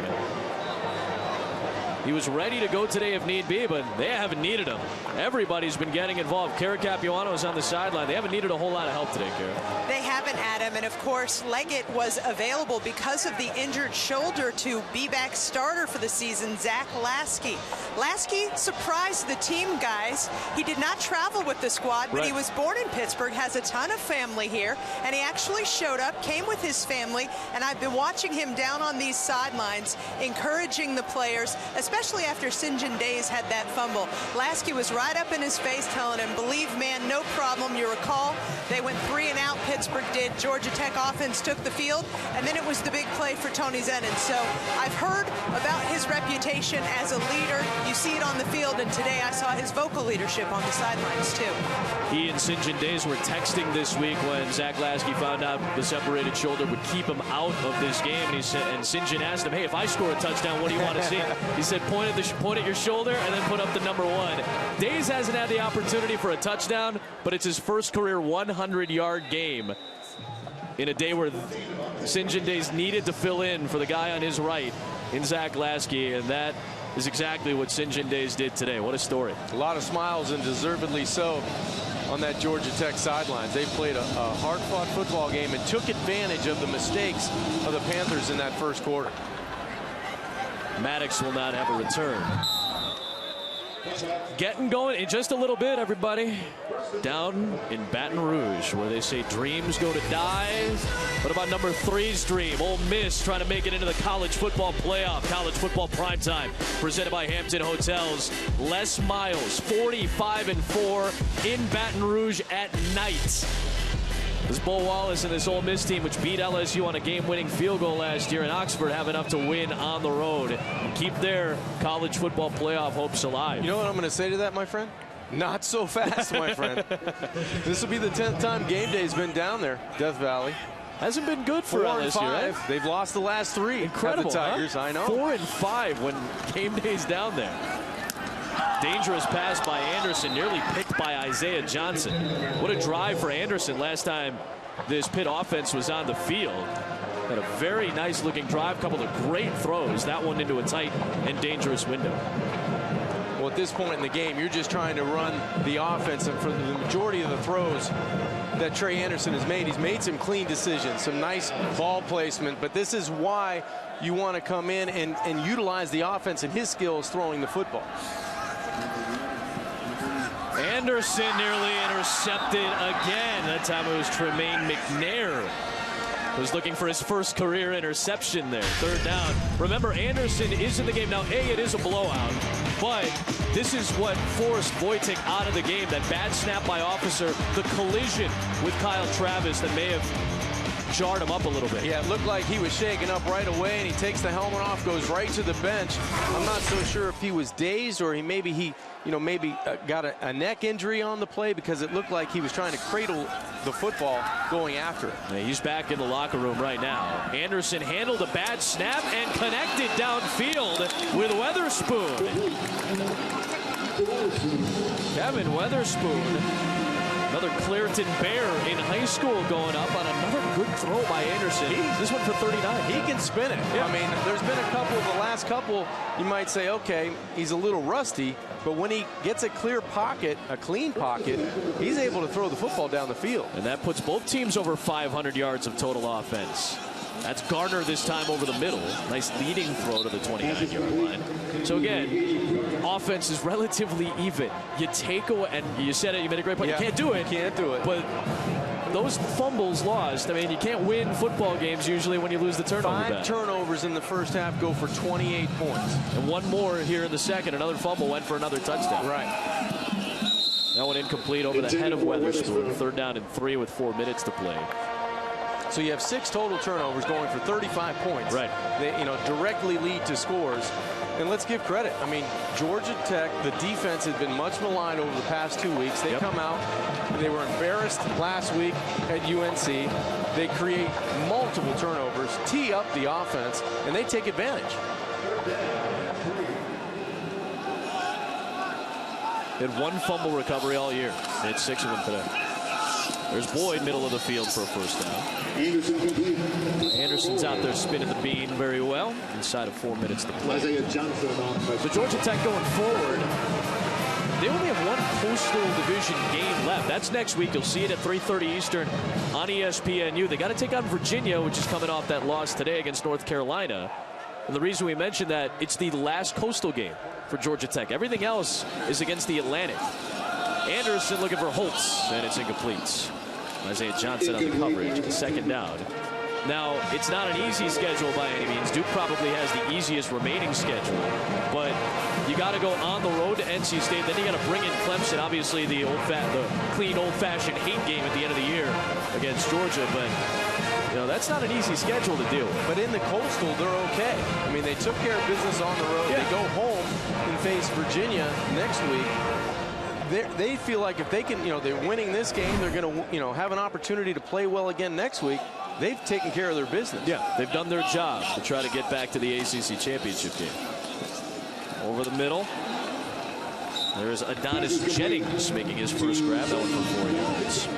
Speaker 1: He was ready to go today if need be, but they haven't needed him. Everybody's been getting involved. Kara Capuano is on the sideline. They haven't needed a whole lot of help today, Kara.
Speaker 3: They haven't, Adam, and of course Leggett was available because of the injured shoulder to be back starter for the season, Zach Lasky. Lasky surprised the team, guys. He did not travel with the squad, but he was born in Pittsburgh, has a ton of family here, and he actually showed up, came with his family, and I've been watching him down on these sidelines, encouraging the players, especially after St. John Days had that fumble. Lasky was right up in his face telling him, believe, man, no problem. You recall, they went 3 and out, Pittsburgh did. Georgia Tech offense took the field, and then it was the big play for Tony Zennon. So I've heard about his reputation as a leader. You see it on the field, and today I saw his vocal leadership on the sidelines, too.
Speaker 1: He and St. John Days were texting this week when Zach Lasky found out the separated shoulder would keep him out of this game. And he said, and St. John asked him, hey, if I score a touchdown, what do you want to see? He said, point at your shoulder and then put up the number 1. Days hasn't had the opportunity for a touchdown, but it's his first career 100-yard game in a day where St. John Days needed to fill in for the guy on his right in Zach Lasky, and that is exactly what St. John Days did today. What a story.
Speaker 2: A lot of smiles, and deservedly so, on that Georgia Tech sidelines. They played a hard-fought football game and took advantage of the mistakes of the Panthers in that first quarter.
Speaker 1: Maddox will not have a return. Getting going in just a little bit, everybody. Down in Baton Rouge, where they say dreams go to die. What about number 3's dream? Ole Miss trying to make it into the college football playoff. College football primetime, presented by Hampton Hotels. Les Miles, 45-4 in Baton Rouge at night. This Bo Wallace and this Ole Miss team, which beat LSU on a game-winning field goal last year in Oxford, have enough to win on the road and keep their college football playoff hopes alive.
Speaker 2: You know what I'm going to say to that, my friend? Not so fast, my friend. This will be the 10th time game day's been down there, Death Valley.
Speaker 1: Hasn't been good for LSU, right?
Speaker 2: They've lost the last 3.
Speaker 1: Incredible,
Speaker 2: the Tigers, huh? I know.
Speaker 1: 4-5 when game day's down there. Dangerous pass by Anderson, nearly picked by Isaiah Johnson. What a drive for Anderson last time this Pitt offense was on the field. Had a very nice looking drive, couple of great throws. That one into a tight and dangerous window.
Speaker 2: Well, at this point in the game, you're just trying to run the offense, and for the majority of the throws that Trey Anderson has made, he's made some clean decisions, some nice ball placement, but this is why you want to come in and utilize the offense and his skills throwing the football.
Speaker 1: Anderson nearly intercepted again. That time it was Tremaine McNair who's looking for his first career interception there. 3rd down. Remember, Anderson is in the game. Now, it is a blowout, but this is what forced Wojtek out of the game. That bad snap by Officer, the collision with Kyle Travis that may have jarred him up a little bit.
Speaker 2: Yeah, it looked like he was shaken up right away, and he takes the helmet off, goes right to the bench. I'm not so sure if he was dazed or maybe got a neck injury on the play, because it looked like he was trying to cradle the football going after it.
Speaker 1: Yeah, he's back in the locker room right now. Anderson handled a bad snap and connected downfield with Weatherspoon. Kevin Weatherspoon. Another Clairton Bear in high school going up on another good throw by Anderson. This one for 39.
Speaker 2: He can spin it. Yeah. I mean, there's been a couple of the last couple, you might say, okay, he's a little rusty, but when he gets a clear pocket, a clean pocket, he's able to throw the football down the field.
Speaker 1: And that puts both teams over 500 yards of total offense. That's Gardner this time over the middle. Nice leading throw to the 29-yard line. So again, offense is relatively even. You take away, and you said it, you made a great point. Yeah. You can't do it.
Speaker 2: Can't do it.
Speaker 1: But those fumbles lost. I mean, you can't win football games usually when you lose the turnover.
Speaker 2: 5 turnovers in the first half go for 28 points.
Speaker 1: And one more here in the second. Another fumble went for another touchdown.
Speaker 2: Right.
Speaker 1: That one incomplete over the head of Weatherspoon. 3rd down and 3 with 4 minutes to play.
Speaker 2: So you have 6 total turnovers going for 35 points.
Speaker 1: Right.
Speaker 2: They, directly lead to scores. And let's give credit. I mean, Georgia Tech, the defense has been much maligned over the past 2 weeks. They come out, they were embarrassed last week at UNC. They create multiple turnovers, tee up the offense, and they take advantage.
Speaker 1: Had one fumble recovery all year. They had 6 of them today. There's Boyd, middle of the field for a first down. Anderson's out there spinning the bean very well. Inside of 4 minutes to play. So Georgia Tech going forward, they only have one Coastal Division game left. That's next week. You'll see it at 3:30 Eastern on ESPNU. They got to take on Virginia, which is coming off that loss today against North Carolina. And the reason we mentioned that, it's the last Coastal game for Georgia Tech. Everything else is against the Atlantic. Anderson looking for Holtz, and it's incomplete. Isaiah Johnson on the coverage, second down. Now, it's not an easy schedule by any means. Duke probably has the easiest remaining schedule. But you got to go on the road to NC State. Then you got to bring in Clemson. Obviously, the clean, old-fashioned hate game at the end of the year against Georgia. But, you know, that's not an easy schedule to deal with.
Speaker 2: But in the Coastal, they're okay. I mean, they took care of business on the road. Yeah. They go home and face Virginia next week. They feel like if they can, you know, they're winning this game, they're going to, you know, have an opportunity to play well again next week. They've taken care of their business.
Speaker 1: Yeah, they've done their job to try to get back to the ACC championship game. Over the middle, there's Adonis Jennings making his first grab. That one for 4 yards.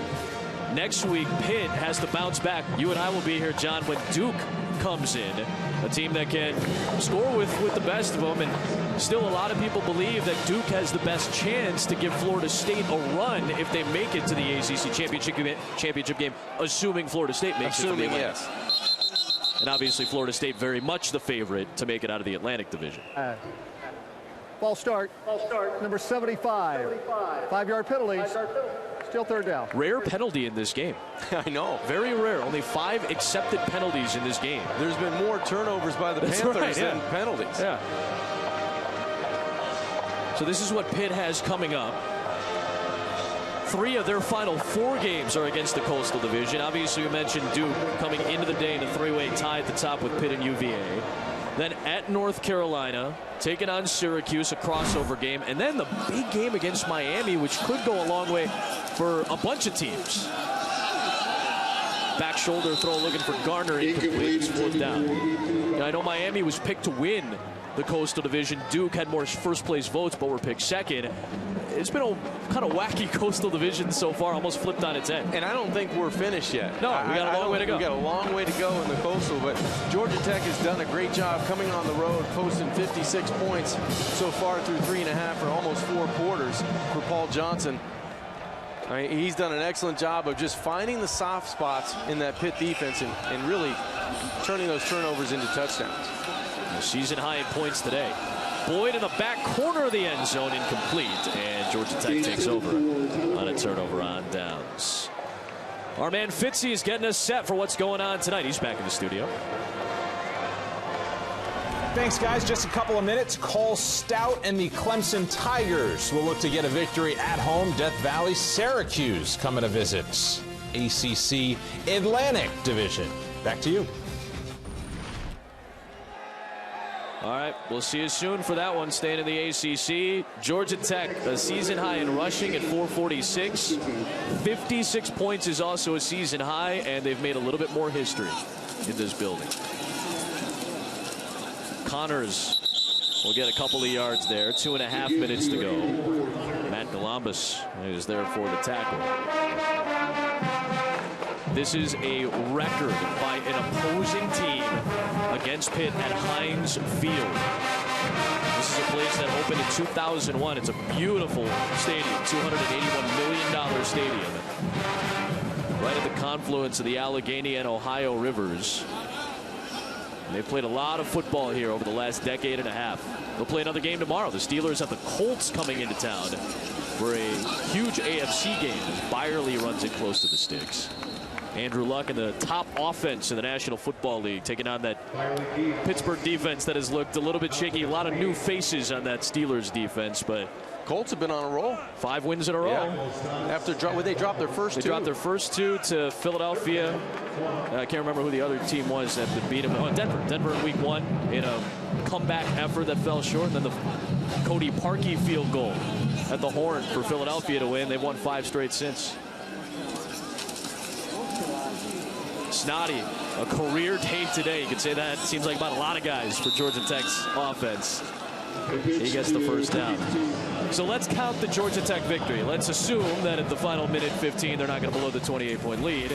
Speaker 1: Next week, Pitt has to bounce back. You and I will be here, John, when Duke comes in. A team that can score with the best of them. And still a lot of people believe that Duke has the best chance to give Florida State a run if they make it to the ACC championship game, assuming Florida State makes it to the Atlantic.
Speaker 2: Yes.
Speaker 1: And obviously Florida State very much the favorite to make it out of the Atlantic Division.
Speaker 4: Ball start. Number 75. 5-yard penalty. Still third down.
Speaker 1: Rare penalty in this game.
Speaker 2: I know.
Speaker 1: Very rare. Only 5 accepted penalties in this game.
Speaker 2: There's been more turnovers by the Panthers than penalties.
Speaker 1: Yeah. So this is what Pitt has coming up. 3 of their final 4 games are against the Coastal Division. Obviously, we mentioned Duke coming into the day in a 3-way tie at the top with Pitt and UVA. Then at North Carolina, taking on Syracuse, a crossover game. And then the big game against Miami, which could go a long way for a bunch of teams. Back shoulder throw looking for Garner, incomplete. It's 4th down. Now, I know Miami was picked to win the Coastal Division. Duke had more first place votes, but were picked second. It's been a kind of wacky Coastal Division so far, almost flipped on its head.
Speaker 2: And I don't think we're finished yet.
Speaker 1: No, we got a long way to go.
Speaker 2: We got a long way to go in the Coastal, but Georgia Tech has done a great job coming on the road, posting 56 points so far through 3.5 or almost 4 quarters for Paul Johnson. I mean, he's done an excellent job of just finding the soft spots in that Pitt defense and really turning those turnovers into touchdowns.
Speaker 1: The season high in points today. Boyd in the back corner of the end zone, incomplete, and Georgia Tech takes over on a turnover on downs. Our man Fitzy is getting us set for what's going on tonight. He's back in the studio.
Speaker 5: Thanks, guys. Just a couple of minutes. Cole Stout and the Clemson Tigers will look to get a victory at home. Death Valley, Syracuse coming to visit. ACC Atlantic Division. Back to you.
Speaker 1: All right, we'll see you soon for that one. Staying in the ACC, Georgia Tech, a season high in rushing at 446. 56 points is also a season high, and they've made a little bit more history in this building. Connors will get a couple of yards there. 2.5 minutes to go. Matt Columbus is there for the tackle. This is a record by an opposing team against Pitt at Heinz Field. This is a place that opened in 2001. It's a beautiful stadium, $281 million stadium. Right at the confluence of the Allegheny and Ohio rivers. And they've played a lot of football here over the last decade and a half. They'll play another game tomorrow. The Steelers have the Colts coming into town for a huge AFC game as Byerly runs in close to the sticks. Andrew Luck in the top offense in the National Football League, taking on that Pittsburgh defense that has looked a little bit shaky. A lot of new faces on that Steelers defense, but
Speaker 2: Colts have been on a roll.
Speaker 1: 5 wins in a row.
Speaker 2: Yeah. After they dropped their first 2.
Speaker 1: They dropped their first 2 to Philadelphia. I can't remember who the other team was that beat them. Oh, Denver in week 1 in a comeback effort that fell short, and then the Cody Parkey field goal at the horn for Philadelphia to win. They've won 5 straight since. Snoddy, a career day today. You could say that seems like about a lot of guys for Georgia Tech's offense. He gets the first down. So let's count the Georgia Tech victory. Let's assume that at the final minute 15 they're not going to blow the 28-point lead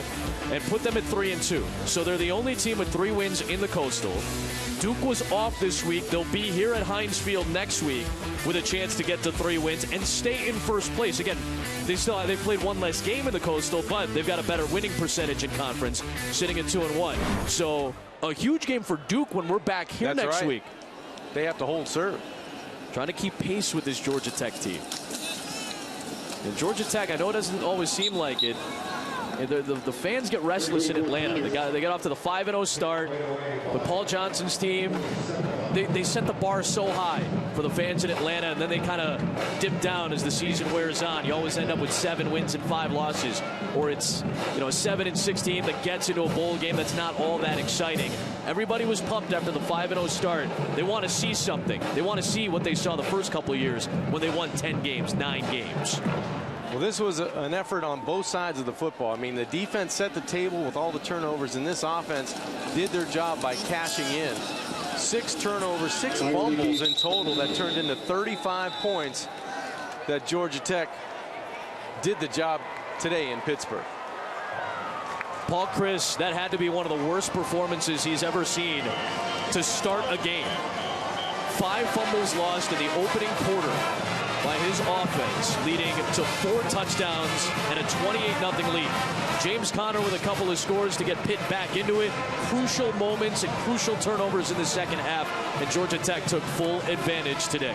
Speaker 1: and put them at 3-2. So they're the only team with 3 wins in the Coastal. Duke was off this week. They'll be here at Heinz Field next week with a chance to get to 3 wins and stay in first place. Again, they've played 1 less game in the Coastal, but they've got a better winning percentage in conference, sitting at 2-1. So a huge game for Duke when we're back here next week.
Speaker 2: They have to hold serve.
Speaker 1: Trying to keep pace with this Georgia Tech team. And Georgia Tech, I know it doesn't always seem like it. The fans get restless in Atlanta. They got off to the 5-0 start. But Paul Johnson's team, they set the bar so high for the fans in Atlanta, and then they kind of dip down as the season wears on. You always end up with 7 wins and 5 losses, or it's a 7-16 that gets into a bowl game that's not all that exciting. Everybody was pumped after the 5-0 start. They want to see something. They want to see what they saw the first couple of years when they won 10 games, 9 games.
Speaker 2: Well, this was an effort on both sides of the football. I mean, the defense set the table with all the turnovers, and this offense did their job by cashing in. 6 turnovers, 6 fumbles in total that turned into 35 points that Georgia Tech did the job today in Pittsburgh.
Speaker 1: Paul Chryst, that had to be one of the worst performances he's ever seen to start a game. 5 fumbles lost in the opening quarter by his offense, leading to 4 touchdowns and a 28-0 lead. James Conner with a couple of scores to get Pitt back into it. Crucial moments and crucial turnovers in the second half, and Georgia Tech took full advantage today.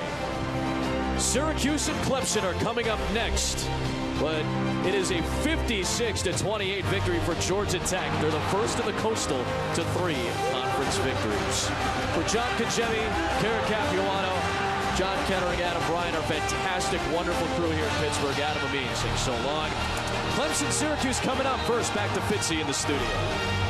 Speaker 1: Syracuse and Clemson are coming up next, but it is a 56-28 victory for Georgia Tech. They're the first in the Coastal to 3 conference victories. For John Congemi, Kara Capuano, John Kettering, Adam Bryan, our fantastic, wonderful crew here in Pittsburgh. Adam Amin saying so long. Clemson, Syracuse coming up first. Back to Fitzy in the studio.